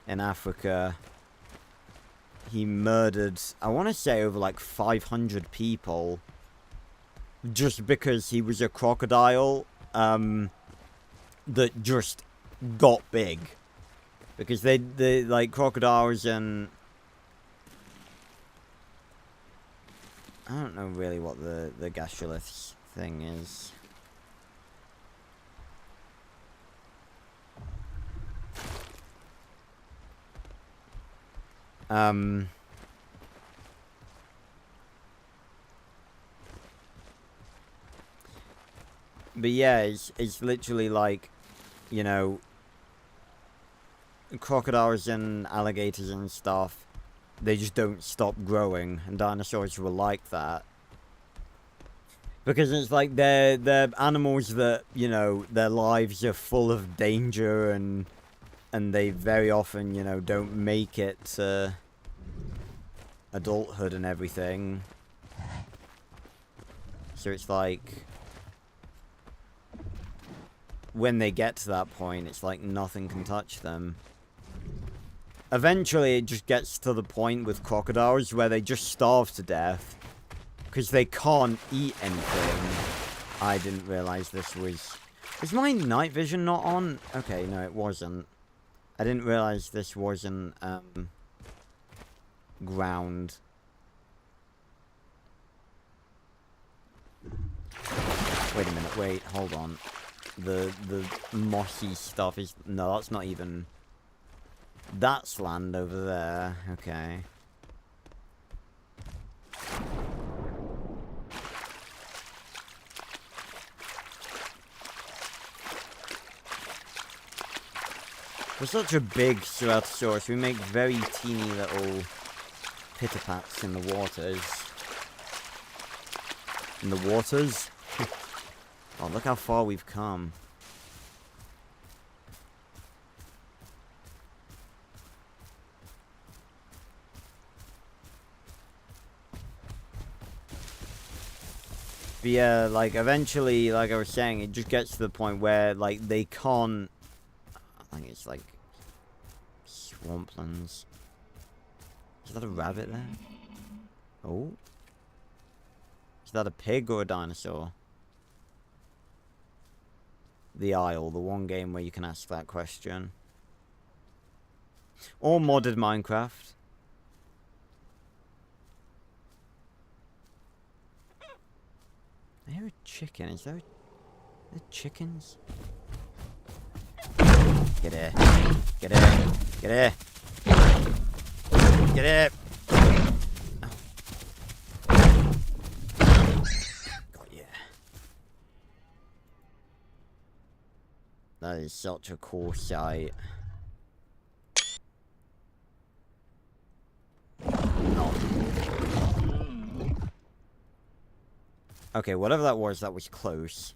in Africa. He murdered, I want to say, over like 500 people just because he was a crocodile that just got big. Because they like, crocodiles and... I don't know really what the gastroliths thing is. But yeah, it's literally like, you know, crocodiles and alligators and stuff, they just don't stop growing, and dinosaurs were like that. Because it's like they're animals that, you know, their lives are full of danger, and they very often, you know, don't make it to adulthood and everything. So it's like, when they get to that point, it's like nothing can touch them. Eventually, it just gets to the point with crocodiles where they just starve to death because they can't eat anything. I didn't realize this was... Is my night vision not on? Okay, no, it wasn't. I didn't realize this wasn't, ground. Wait a minute, wait, hold on. The mossy stuff is... No, that's not even... That's land over there. Okay. We're such a big Ceratosaurus. We make very teeny little pitapats in the waters. In the waters? Oh, look how far we've come. But yeah, like, eventually, like I was saying, it just gets to the point where, like, they can't... I think it's, like, swamplands. Is that a rabbit there? Oh? Is that a pig or a dinosaur? The Isle, the one game where you can ask that question. Or modded Minecraft. I hear a chicken. Is there chickens? Get here. Get here. Get here. Get here. Oh. God, yeah. That is such a cool sight. Okay, whatever that was close.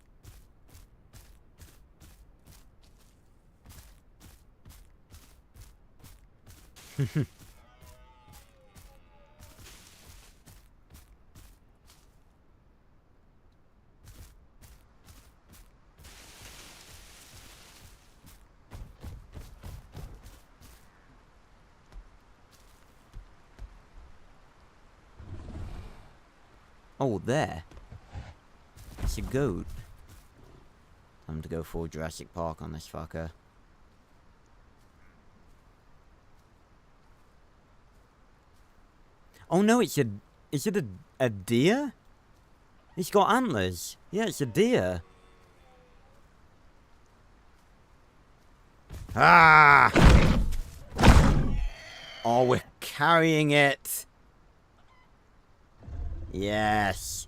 Oh, there. It's a goat. Time to go for Jurassic Park on this fucker. Oh no, is it a deer? It's got antlers. Yeah, it's a deer. Ah! Oh, we're carrying it. Yes.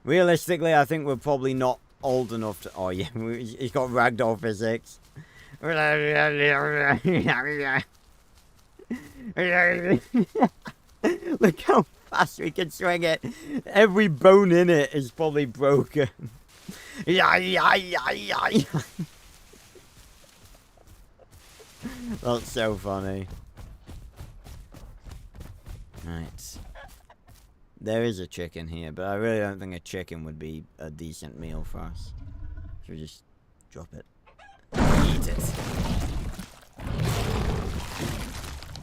Realistically, I think we're probably not old enough to... Oh, yeah, he's got ragdoll physics. Look how fast we can swing it. Every bone in it is probably broken. That's so funny. Right. There is a chicken here, but I really don't think a chicken would be a decent meal for us. Should we just drop it? Eat it.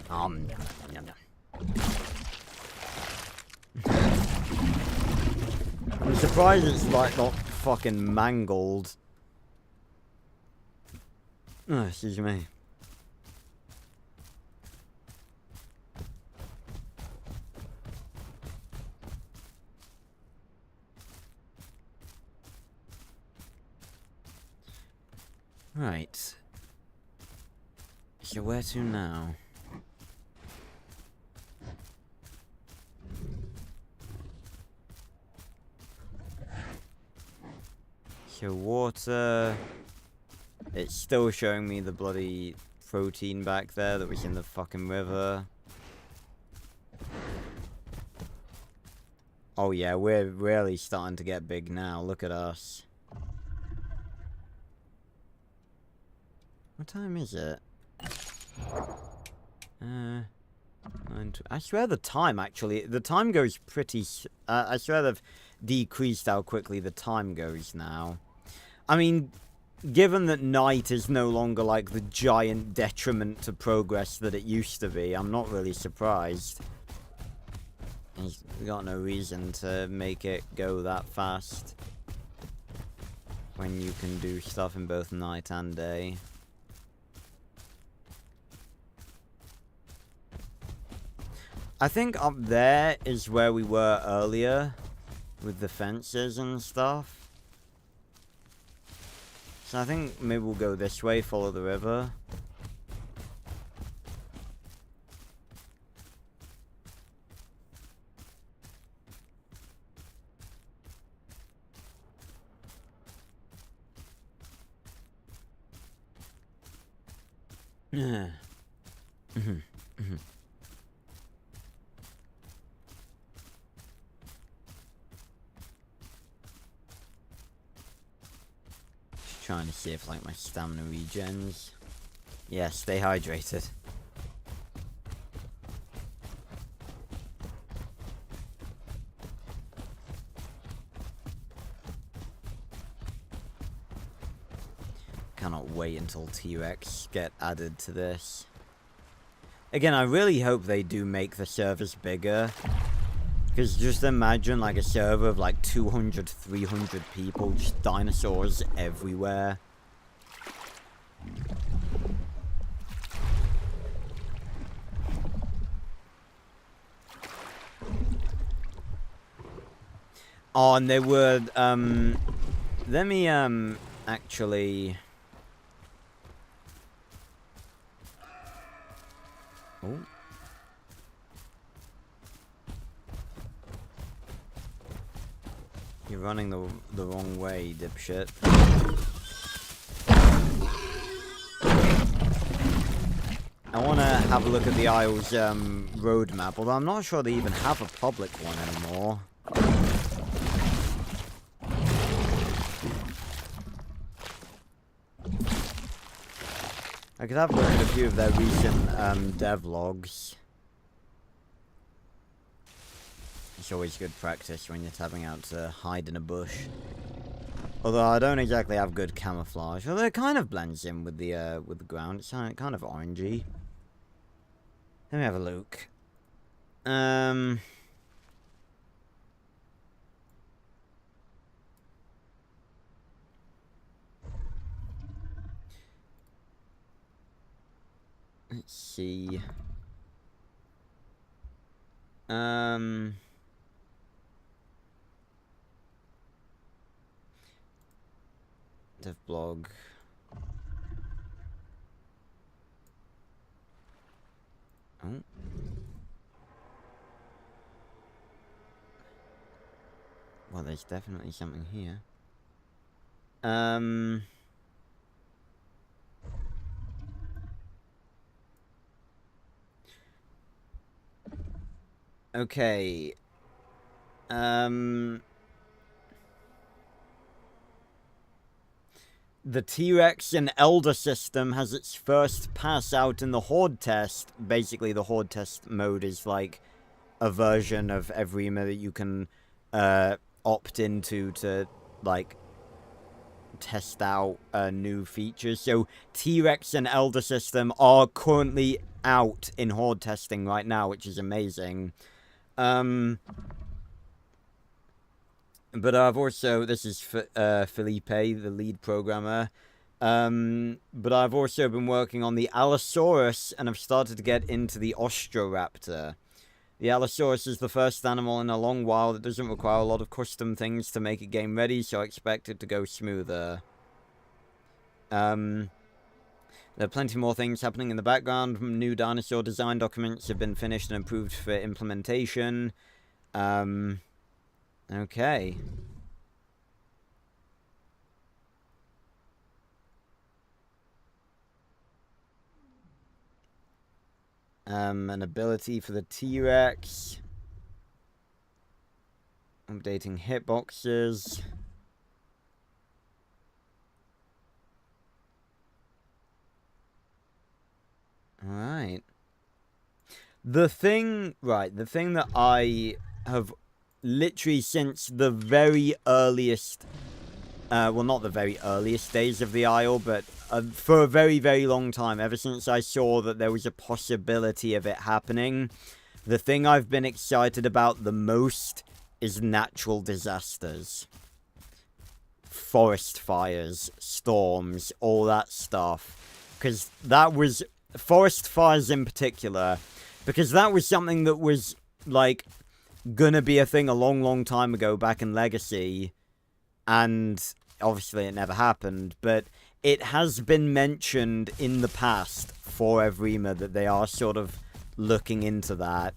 Yum, yum, yum. I'm surprised it's like not fucking mangled. Oh, excuse me. Right. So where to now? So water. It's still showing me the bloody protein back there that was in the fucking river. Oh yeah, we're really starting to get big now. Look at us. What time is it? I swear the time, actually, the time goes pretty... I swear they've decreased how quickly the time goes now. I mean, given that night is no longer like the giant detriment to progress that it used to be, I'm not really surprised. He's got no reason to make it go that fast when you can do stuff in both night and day. I think up there is where we were earlier with the fences and stuff. So I think maybe we'll go this way, follow the river. Yeah. Just trying to see if like my stamina regens. Yeah, stay hydrated. Cannot wait until T-Rex get added to this. Again, I really hope they do make the servers bigger. Because just imagine like a server of like 200, 300 people, just dinosaurs everywhere. Oh, and they would, let me, actually... Oh. You're running the wrong way, dipshit. I want to have a look at the Isles roadmap, although I'm not sure they even have a public one anymore. I could have a look at a few of their recent devlogs. It's always good practice when you're tapping out to hide in a bush. Although I don't exactly have good camouflage. Although it kind of blends in with the ground. It's kind of orangey. Let me have a look. Let's see. Dev blog. Oh. Well, there's definitely something here. Okay. The T-Rex and Elder system has its first pass out in the Horde test. Basically, the Horde test mode is like a version of EVRIMA that you can opt into to like test out new features. So T-Rex and Elder system are currently out in Horde testing right now, which is amazing. But I've also, this is Felipe, the lead programmer, but I've also been working on the Allosaurus, and I've started to get into the Ostroraptor. The Allosaurus is the first animal in a long while that doesn't require a lot of custom things to make it game ready, so I expect it to go smoother. There are plenty more things happening in the background. New dinosaur design documents have been finished and approved for implementation. Okay. An ability for the T-Rex. Updating hitboxes. Alright. The thing that I have literally since the very earliest, well, not the very earliest days of the Isle, but for a very, very long time, ever since I saw that there was a possibility of it happening, the thing I've been excited about the most is natural disasters. Forest fires, storms, all that stuff. Because that was... Forest fires in particular, because that was something that was, like, gonna be a thing a long, long time ago back in Legacy, and obviously it never happened, but it has been mentioned in the past for EVRIMA that they are sort of looking into that.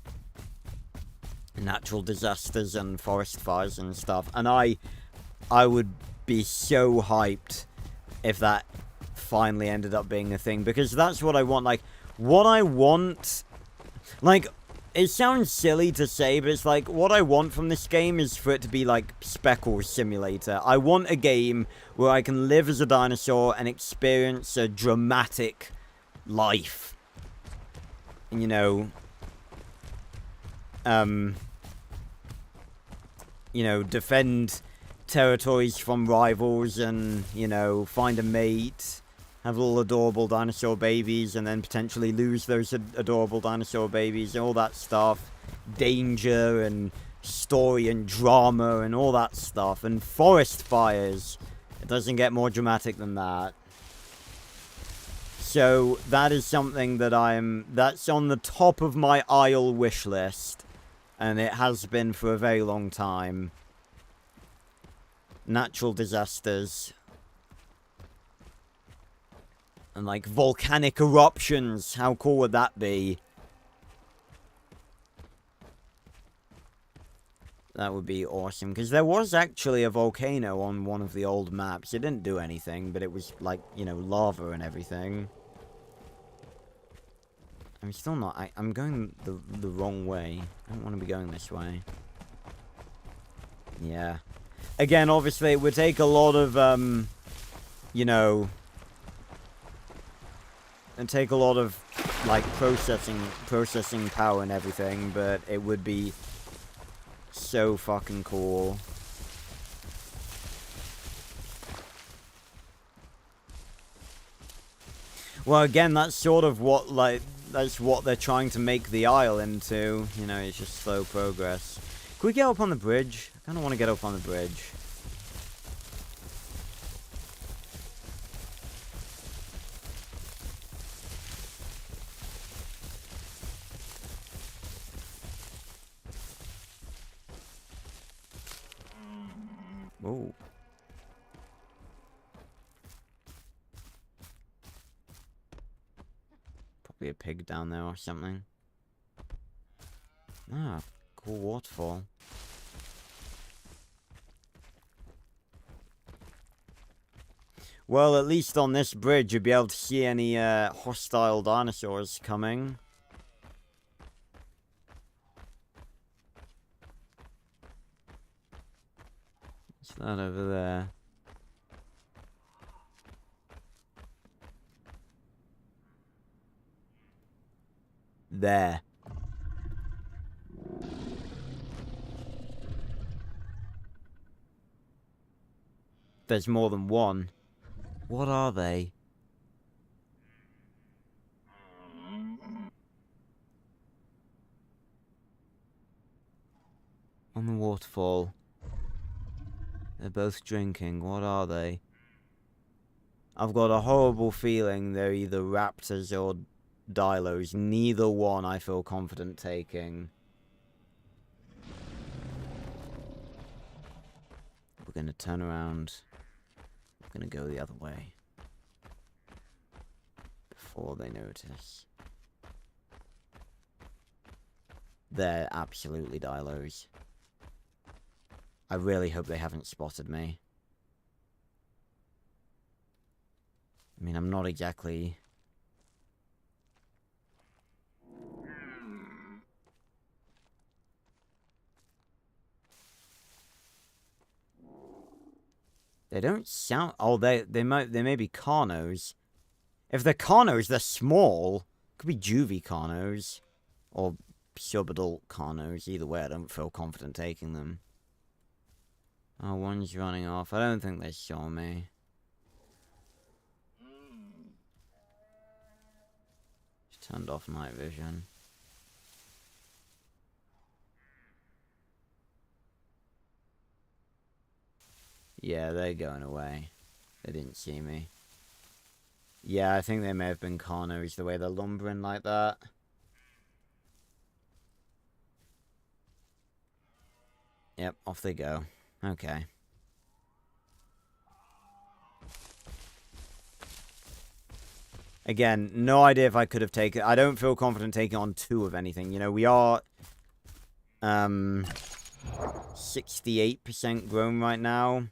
Natural disasters and forest fires and stuff, and I would be so hyped if that finally ended up being a thing, because that's what I want. Like, what I want, like, it sounds silly to say, but it's like, what I want from this game is for it to be like Speckle Simulator. I want a game where I can live as a dinosaur and experience a dramatic life. You know, defend territories from rivals and, you know, find a mate, have little adorable dinosaur babies, and then potentially lose those adorable dinosaur babies, and all that stuff. Danger and story and drama and all that stuff. And forest fires. It doesn't get more dramatic than that. So that is something that that's on the top of my Isle wish list. And it has been for a very long time. Natural disasters. And like volcanic eruptions. How cool would that be? That would be awesome. Because there was actually a volcano on one of the old maps. It didn't do anything, but it was like, you know, lava and everything. I'm still not... I'm going the wrong way. I don't want to be going this way. Yeah. Again, obviously, it would take a lot of, you know... It'd take a lot of, like, processing power and everything, but it would be so fucking cool. Well, again, that's sort of what, like... That's what they're trying to make the Isle into. You know, it's just slow progress. Can we get up on the bridge? I kind of want to get up on the bridge. Ooh. Probably a pig down there or something. Ah, cool waterfall. Well, at least on this bridge you'll be able to see any hostile dinosaurs coming. What's that over there? There. There's more than one. What are they? On the waterfall. They're both drinking. What are they? I've got a horrible feeling they're either raptors or dilos. Neither one I feel confident taking. We're gonna turn around. We're gonna go the other way. Before they notice. They're absolutely dilos. I really hope they haven't spotted me. I mean, I'm not exactly... They don't sound... Oh, they may be Carnos. If they're Carnos, they're small. Could be juvie Carnos. Or subadult Carnos. Either way, I don't feel confident taking them. Oh, one's running off. I don't think they saw me. Just turned off night vision. Yeah, they're going away. They didn't see me. Yeah, I think they may have been Carnos, the way they're lumbering like that. Yep, off they go. Okay. Again, no idea if I could have taken... I don't feel confident taking on 2 of anything. You know, we are... 68% grown right now.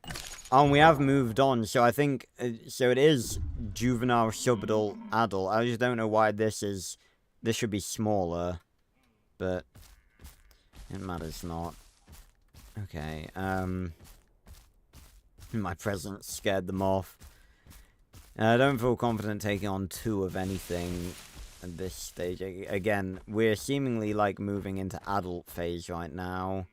And we have moved on, so I think... so it is juvenile, subadult, adult. I just don't know why this is... This should be smaller. But... it matters not. Okay, my presence scared them off. I don't feel confident taking on 2 of anything at this stage. Again, we're seemingly, like, moving into adult phase right now.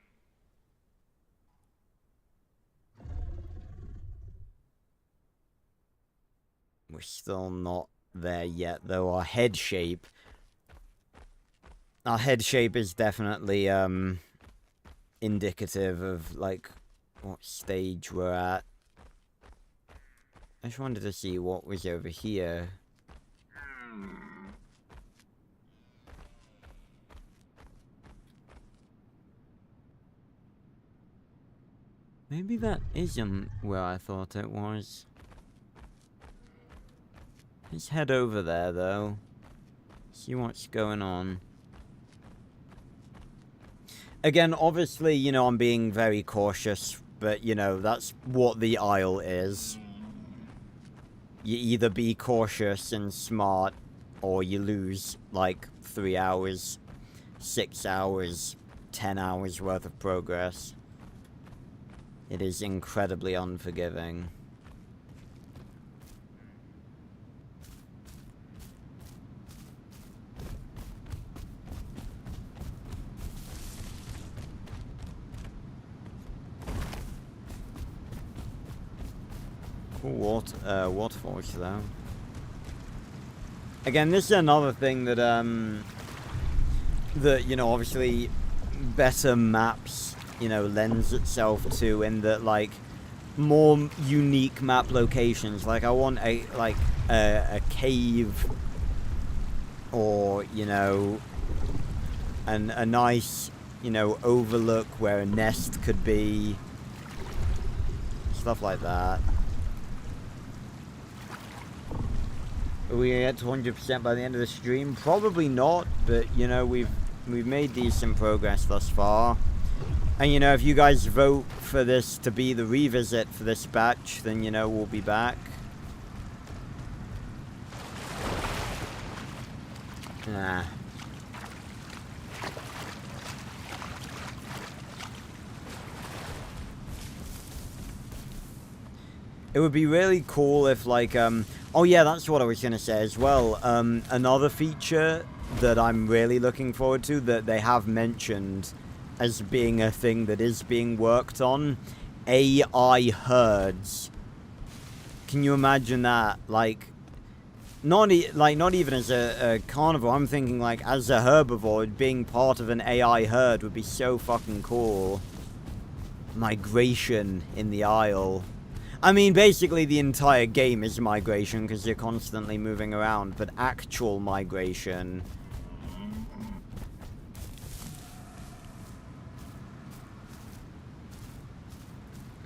We're still not there yet, though. Our head shape is definitely, indicative of, like, what stage we're at. I just wanted to see what was over here. Maybe that isn't where I thought it was. Let's head over there, though. See what's going on. Again, obviously, you know, I'm being very cautious, but, you know, that's what the Isle is. You either be cautious and smart, or you lose, like, 3 hours, 6 hours, 10 hours worth of progress. It is incredibly unforgiving. Cool waterfalls, though. Again, this is another thing that, that, you know, obviously better maps, you know, lends itself to, in that, like, more unique map locations. Like, I want a cave, or, you know, a nice, you know, overlook where a nest could be. Stuff like that. Are we gonna get to 100% by the end of the stream? Probably not, but, you know, we've made decent progress thus far. And, you know, if you guys vote for this to be the revisit for this batch, then, you know, we'll be back. Nah. It would be really cool if, like, oh yeah, that's what I was gonna say as well. Another feature that I'm really looking forward to, that they have mentioned as being a thing that is being worked on, AI herds. Can you imagine that? Like, not even as a carnivore. I'm thinking, like, as a herbivore, being part of an AI herd would be so fucking cool. Migration in the Isle. I mean, basically the entire game is migration, because you're constantly moving around, but actual migration...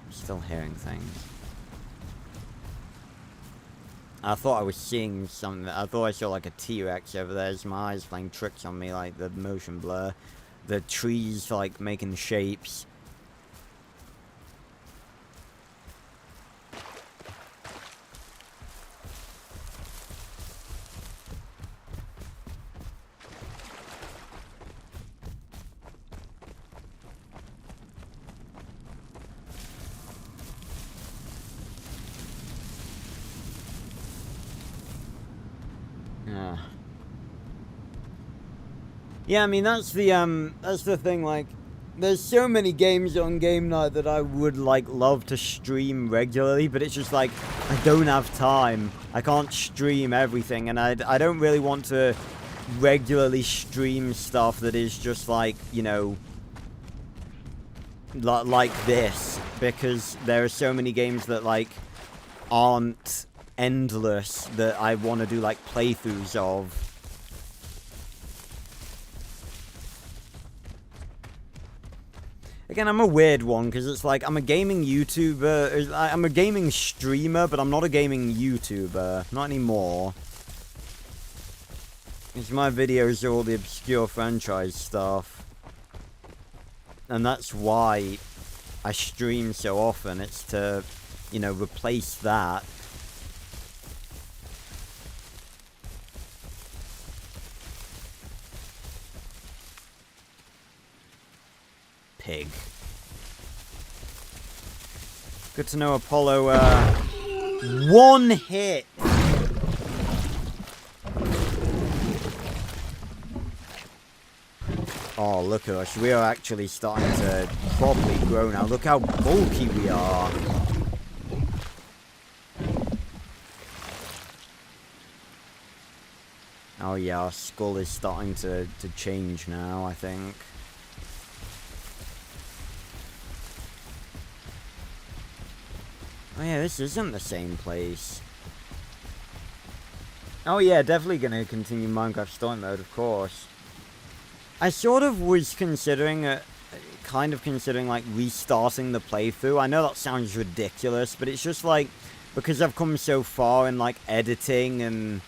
I'm still hearing things. I thought I was seeing something. I thought I saw, like, a T-Rex over there. As my eyes playing tricks on me, like the motion blur. The trees, like, making shapes. Yeah. Yeah, I mean, that's the thing, like, there's so many games on game night that I would, like, love to stream regularly, but it's just, like, I don't have time. I can't stream everything, and I don't really want to regularly stream stuff that is just, like, you know, like this, because there are so many games that, like, aren't endless that I want to do, like, playthroughs of. Again, I'm a weird one, because it's like, I'm a gaming YouTuber, I'm a gaming streamer, but I'm not a gaming YouTuber. Not anymore. Because my videos are all the obscure franchise stuff. And that's why I stream so often. It's to, you know, replace that. Pig. Good to know Apollo, one hit! Oh, look at us. We are actually starting to properly grow now. Look how bulky we are. Oh yeah, our skull is starting to change now, I think. Oh yeah, this isn't the same place. Oh yeah, definitely gonna continue Minecraft Story Mode, of course. I sort of was considering, kind of considering, like, restarting the playthrough. I know that sounds ridiculous, but it's just, like, because I've come so far in, like, editing and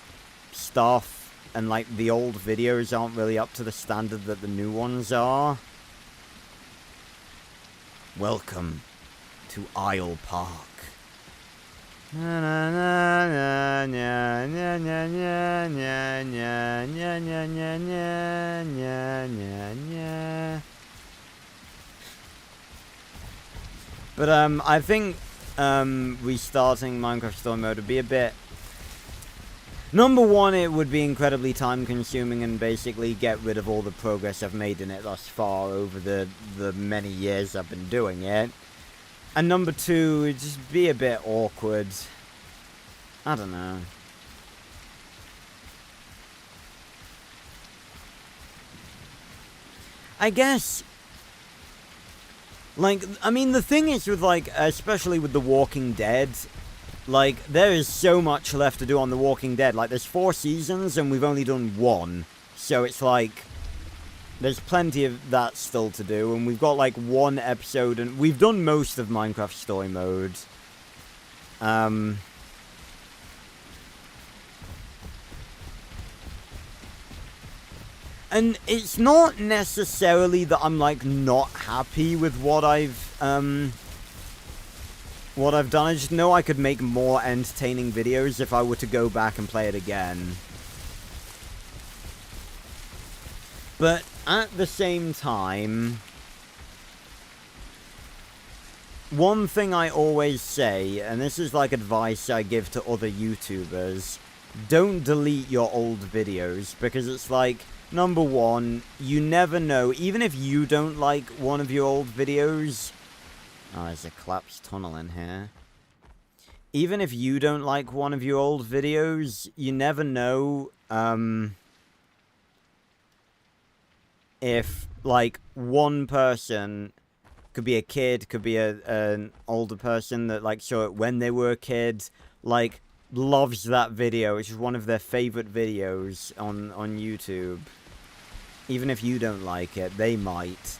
stuff, and, like, the old videos aren't really up to the standard that the new ones are. Welcome to Isle Park. Na na na na na na na na na na na na na na na. But I think restarting Minecraft Story Mode would be a bit. Number one, it would be incredibly time consuming and basically get rid of all the progress I've made in it thus far over the many years I've been doing it. And number two, it'd just be a bit awkward. I don't know. I guess, like, I mean, the thing is with, like, especially with The Walking Dead, like, there is so much left to do on The Walking Dead. Like, there's 4 seasons and we've only done 1. So it's like, there's plenty of that still to do, and we've got, like, 1 episode, and we've done most of Minecraft Story Mode. And it's not necessarily that I'm, like, not happy with what I've done. I just know I could make more entertaining videos if I were to go back and play it again. But at the same time, one thing I always say, and this is like advice I give to other YouTubers, don't delete your old videos, because it's like, number one, you never know, even if you don't like one of your old videos. Oh, there's a collapsed tunnel in here. Even if you don't like one of your old videos, you never know, if, like, one person, could be a kid, could be an older person that, like, saw it when they were a kid, like, loves that video, which is one of their favorite videos on YouTube. Even if you don't like it, they might.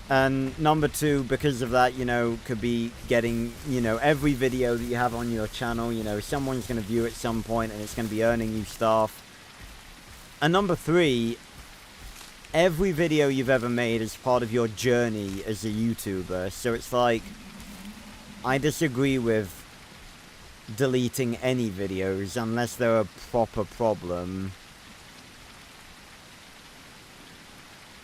And number two, because of that, you know, could be getting, you know, every video that you have on your channel, you know, someone's going to view at some point and it's going to be earning you stuff. And number three, every video you've ever made is part of your journey as a YouTuber. So it's like, I disagree with deleting any videos unless they're a proper problem.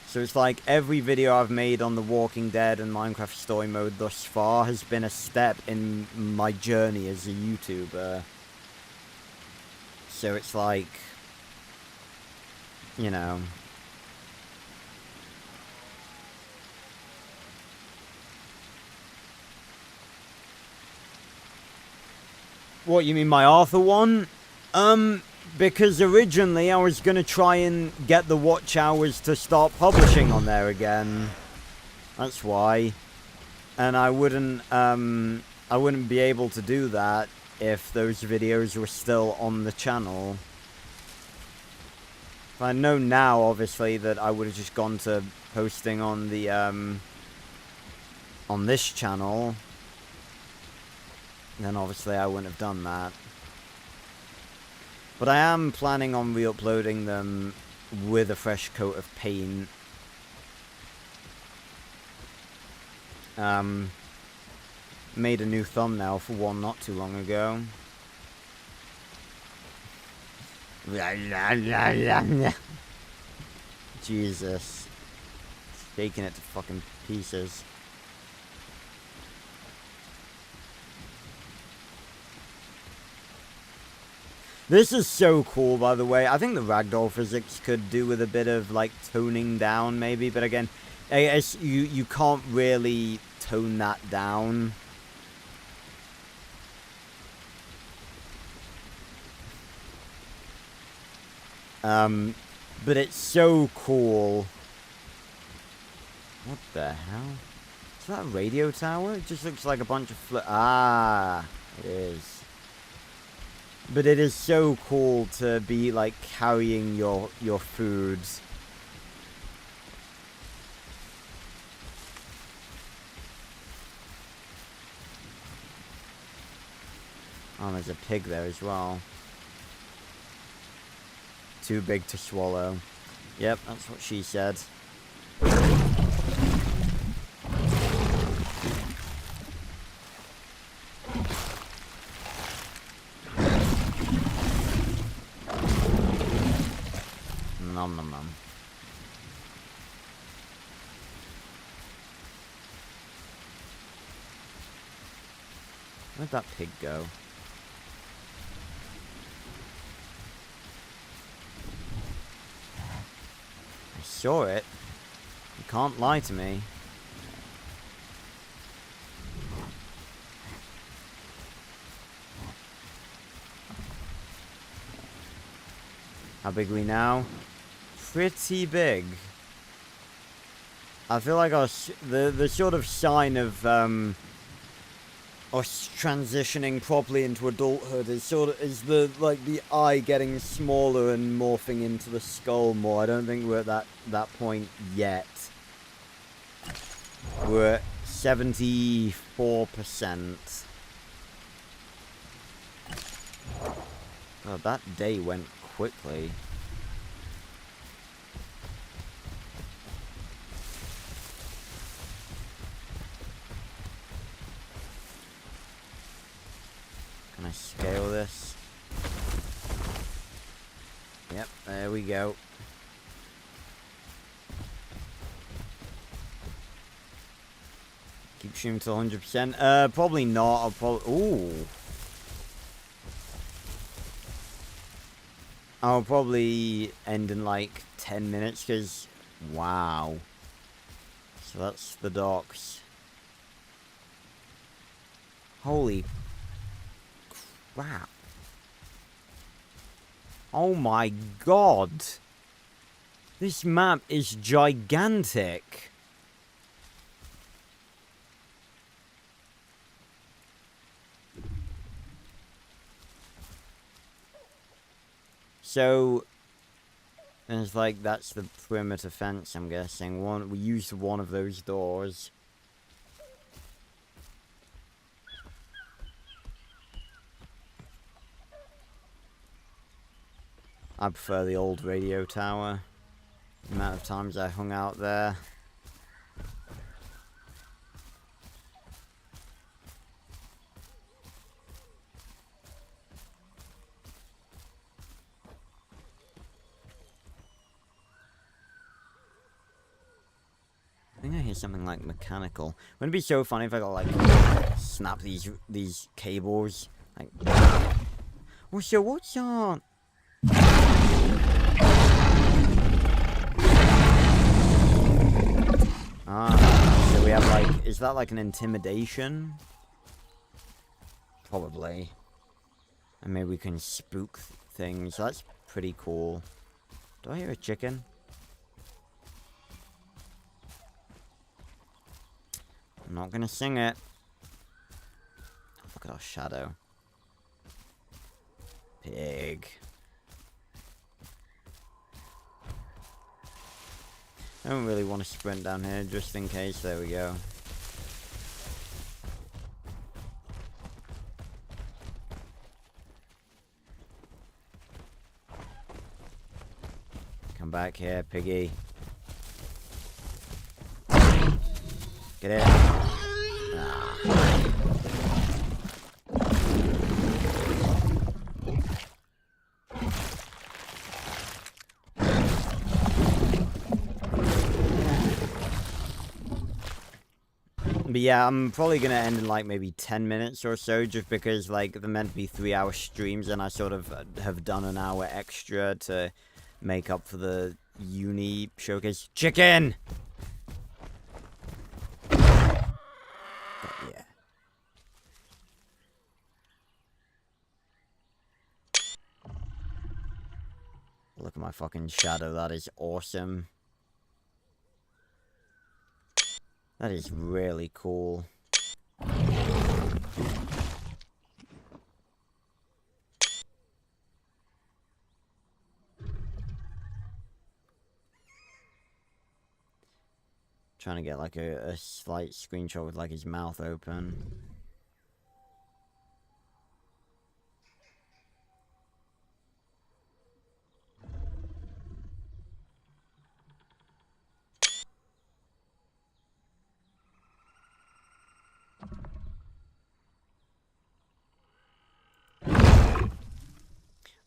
So it's like, every video I've made on The Walking Dead and Minecraft Story Mode thus far has been a step in my journey as a YouTuber. So it's like, you know. What, you mean my Arthur one? Because originally I was gonna try and get the watch hours to start publishing on there again. That's why. And I wouldn't be able to do that if those videos were still on the channel. If I know now, obviously, that I would have just gone to posting on the, on this channel, then obviously I wouldn't have done that. But I am planning on re-uploading them with a fresh coat of paint. Made a new thumbnail for one not too long ago. Jesus. Shaking it to fucking pieces. This is so cool, by the way. I think the ragdoll physics could do with a bit of, like, toning down, maybe. But again, I guess you can't really tone that down. But it's so cool. What the hell? Is that a radio tower? It just looks like a bunch of ah, it is. But it is so cool to be, like, carrying your foods. Oh, there's a pig there as well. Too big to swallow. Yep, that's what she said. Nom nom nom. Where'd that pig go? I saw it. You can't lie to me. How big are we now? Pretty big. I feel like the sort of sign of us transitioning properly into adulthood is the eye getting smaller and morphing into the skull more. I don't think we're at that point yet. We're at 74%. God, that day went quickly. Can I scale this? Yep, there we go. Keep shooting to 100%. Probably not. I'll probably... Ooh. I'll probably end in like 10 minutes because... Wow. So that's the docks. Holy crap. Oh my god. This map is gigantic. So, there's like, that's the perimeter fence, I'm guessing. We used one of those doors. I prefer the old radio tower. The amount of times I hung out there. I think I hear something like mechanical. Wouldn't it be so funny if I got like snap these cables? Like, oh, so what's on? Is that like an intimidation? Probably. And maybe we can spook things. That's pretty cool. Do I hear a chicken? I'm not gonna sing it. Oh, look at our shadow. Pig. I don't really want to sprint down here, just in case. There we go. Come back here, piggy. Get it. Ah. But yeah, I'm probably gonna end in like maybe 10 minutes or so, just because like they're meant to be 3-hour streams, and I sort of have done an hour extra to make up for the uni showcase. Chicken! But yeah. Look at my fucking shadow, that is awesome. That is really cool. Trying to get like a slight screenshot with like his mouth open.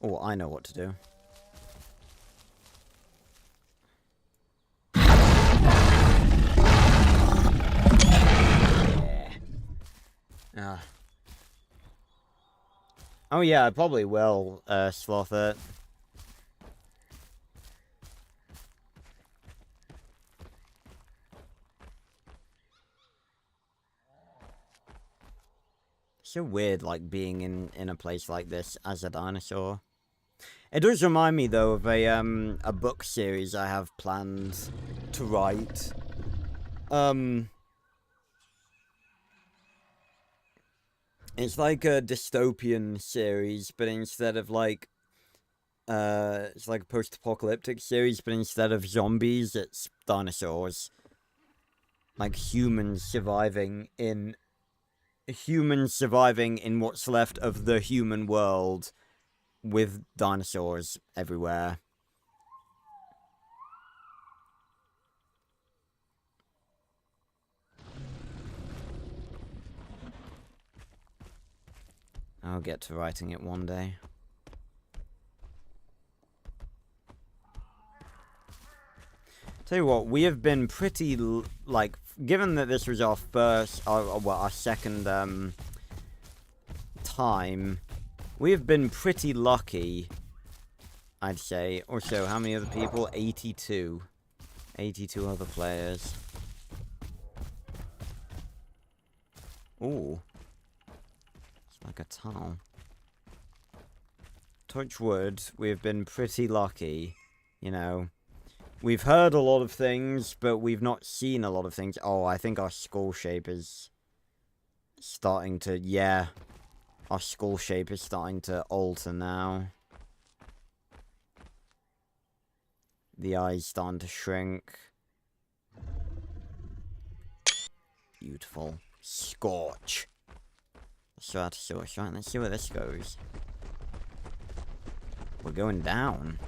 Oh, I know what to do. Yeah. Oh yeah, I probably will sloth it. So weird, like, being in a place like this as a dinosaur. It does remind me, though, of a book series I have planned to write. It's like a dystopian series, but instead of, like, it's like a post-apocalyptic series, but instead of zombies, it's dinosaurs. Like, humans surviving in what's left of the human world with dinosaurs everywhere. I'll get to writing it one day. Tell you what, we have been pretty, like, given that this was our first, our second, time, we have been pretty lucky, I'd say. Also, how many other people? 82. 82 other players. Ooh. It's like a tunnel. Touch wood, we've been pretty lucky, you know. We've heard a lot of things, but we've not seen a lot of things. Oh, I think our skull shape is starting to, yeah. Our skull shape is starting to alter now. The eye's starting to shrink. Beautiful. Scorch. Stratosaurus, right? Let's see where this goes. We're going down.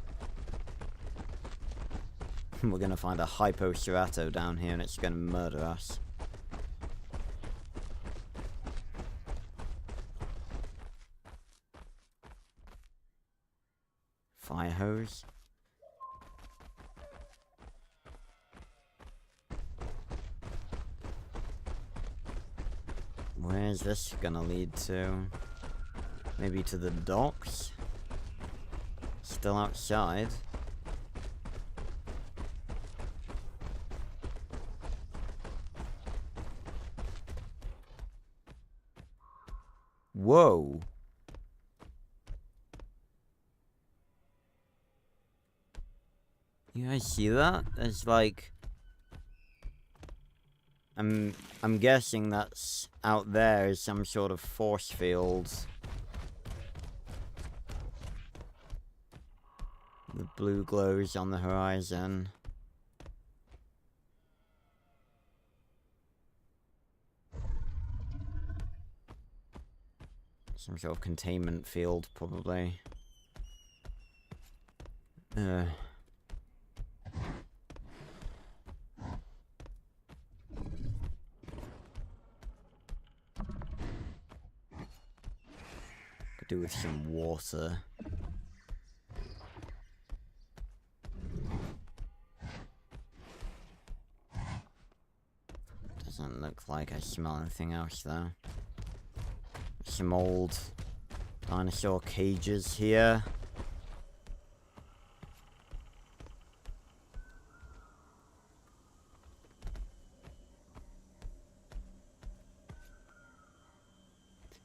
We're gonna find a Hypocerato down here and it's gonna murder us. Fire hose. Where's this gonna lead to? Maybe to the docks? Still outside. Whoa. You guys see that? There's like... I'm guessing that's out there is some sort of force field. The blue glows on the horizon. Some sort of containment field, probably. Could do with some water. Doesn't look like I smell anything else, though. Some old dinosaur cages here.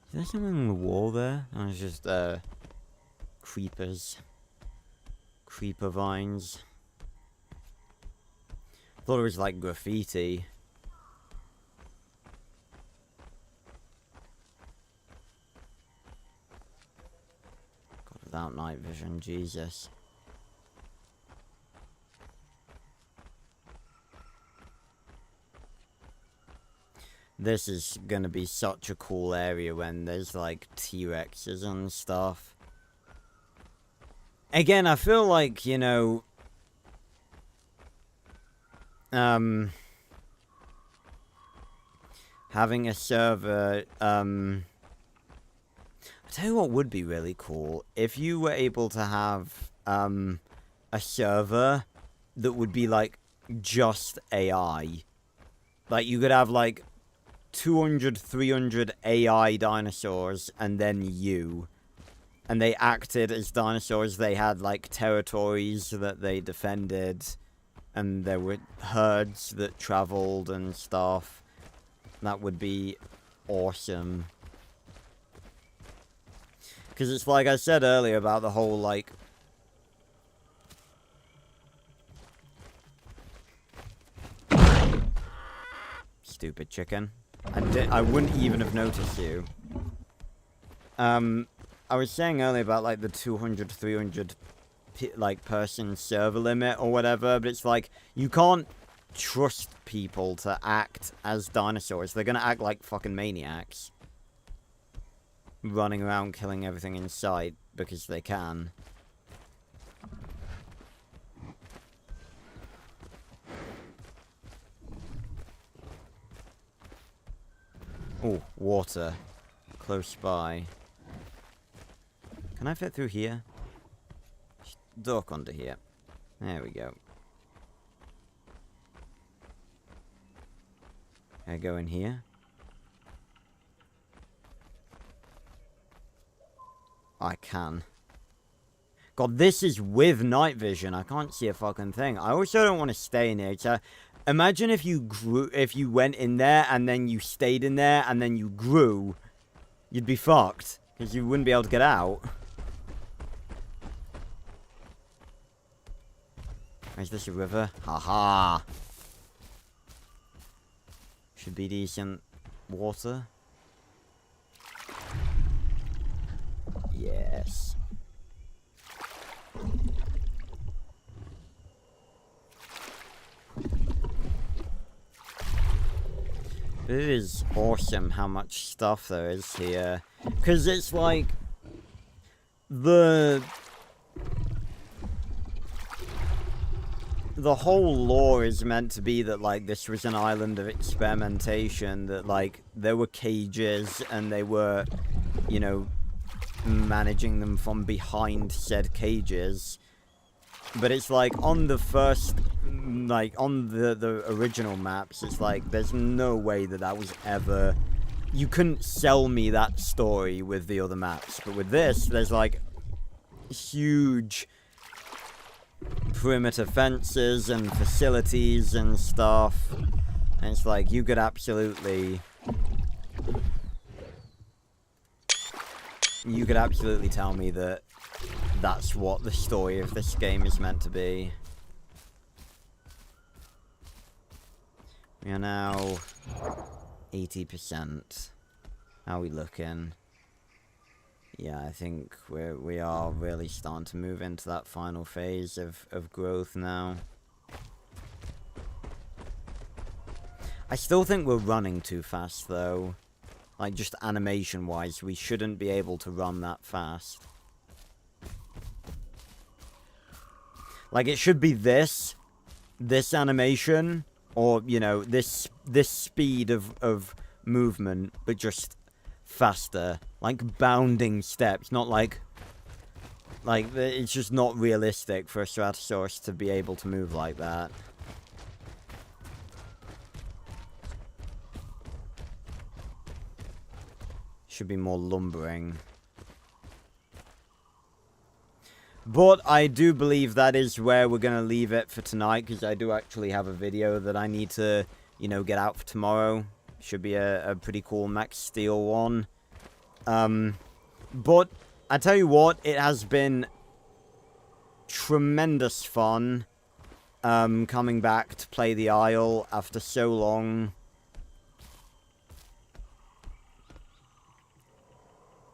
Is there something on the wall there? Oh, it's just, creepers. Creeper vines. I thought it was like graffiti. God, without night vision, Jesus. This is gonna be such a cool area when there's like T-Rexes and stuff. Again, I feel like, you know, having a server, I tell you what would be really cool, if you were able to have, a server that would be like just AI. Like, you could have like 200, 300 AI dinosaurs, and then you. And they acted as dinosaurs. They had, like, territories that they defended. And there were herds that traveled and stuff. That would be awesome. Because it's like I said earlier about the whole, like... Stupid chicken. I wouldn't even have noticed you. I was saying earlier about, like, the 200, 300, like, person server limit or whatever, but it's like, you can't trust people to act as dinosaurs. They're gonna act like fucking maniacs. Running around killing everything in sight because they can. Oh, water. Close by. Can I fit through here? Duck under here. There we go. Can I go in here? I can. God, this is with night vision. I can't see a fucking thing. I also don't want to stay in here. So imagine if you grew, if you went in there and then you stayed in there and then you grew, you'd be fucked because you wouldn't be able to get out. Is this a river? Haha. Should be decent water. Yes. It is awesome how much stuff there is here. Because it's like... The whole lore is meant to be that, like, this was an island of experimentation, that, like, there were cages, and they were, you know, managing them from behind said cages. But it's like, on the first, like, on the original maps, it's like, there's no way that that was ever... You couldn't sell me that story with the other maps. But with this, there's, like, huge... perimeter fences and facilities and stuff, and it's like you could absolutely you could absolutely tell me that that's what the story of this game is meant to be. We are now 80%. How are we looking? Yeah, I think we are really starting to move into that final phase of growth now. I still think we're running too fast, though. Like, just animation-wise, we shouldn't be able to run that fast. Like, it should be this animation, or, you know, this speed of movement, but just faster. Like, bounding steps, not like, it's just not realistic for a Stratosaurus to be able to move like that. Should be more lumbering. But I do believe that is where we're going to leave it for tonight, because I do actually have a video that I need to, you know, get out for tomorrow. Should be a pretty cool Max Steel one. But I tell you what, it has been tremendous fun coming back to play the Isle after so long.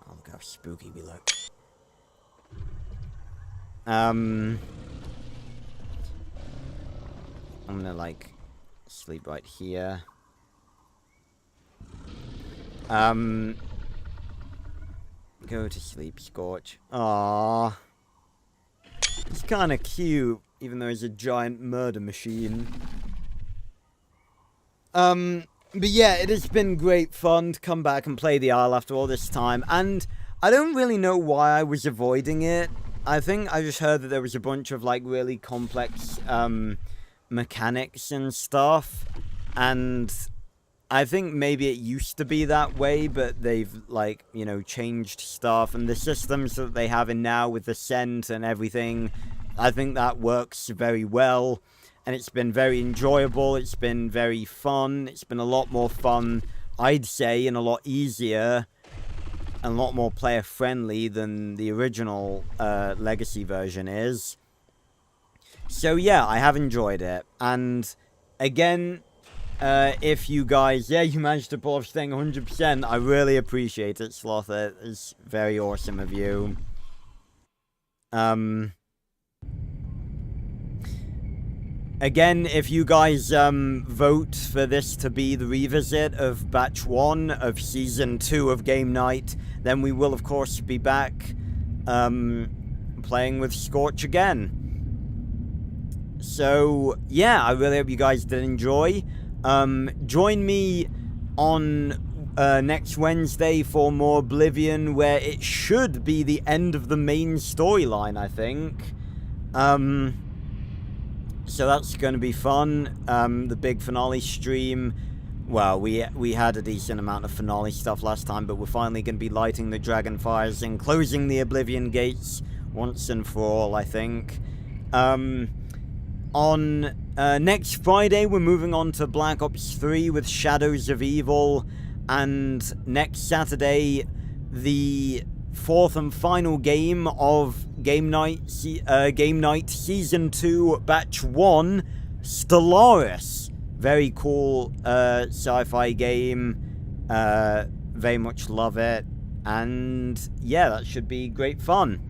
Oh, look how spooky we look. I'm gonna, like, sleep right here. Go to sleep, Scorch. Aww. It's kinda cute, even though he's a giant murder machine. But yeah, it has been great fun to come back and play the Isle after all this time, and I don't really know why I was avoiding it. I think I just heard that there was a bunch of, like, really complex, mechanics and stuff, and I think maybe it used to be that way, but they've, like, you know, changed stuff, and the systems that they have in now with the scent and everything, I think that works very well, and it's been very enjoyable, it's been very fun, it's been a lot more fun, I'd say, and a lot easier, and a lot more player-friendly than the original Legacy version is. So yeah, I have enjoyed it, and again, if you guys, yeah, you managed to pull off staying 100%, I really appreciate it, Sloth. It's very awesome of you. Again, if you guys vote for this to be the revisit of Batch 1 of Season 2 of Game Night, then we will, of course, be back playing with Scorch again. So, yeah, I really hope you guys did enjoy. Join me on next Wednesday for more Oblivion, where it should be the end of the main storyline, I think. So that's going to be fun. The big finale stream. Well, we had a decent amount of finale stuff last time, but we're finally going to be lighting the Dragonfires and closing the Oblivion Gates once and for all, I think. On next Friday, we're moving on to Black Ops 3 with Shadows of Evil, and next Saturday, the fourth and final game of Game Night Season 2, Batch 1, Stellaris. Very cool sci-fi game. Very much love it. And yeah, that should be great fun.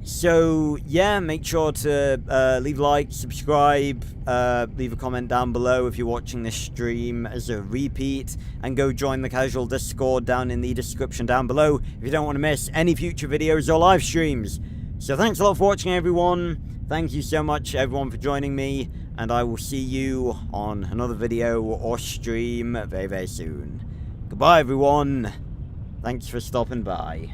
So yeah, make sure to leave a like, subscribe, leave a comment down below if you're watching this stream as a repeat, and go join the casual Discord down in the description down below if you don't want to miss any future videos or live streams. So thanks a lot for watching, everyone. Thank you so much, everyone, for joining me, and I will see you on another video or stream very, very soon. Goodbye, everyone. Thanks for stopping by.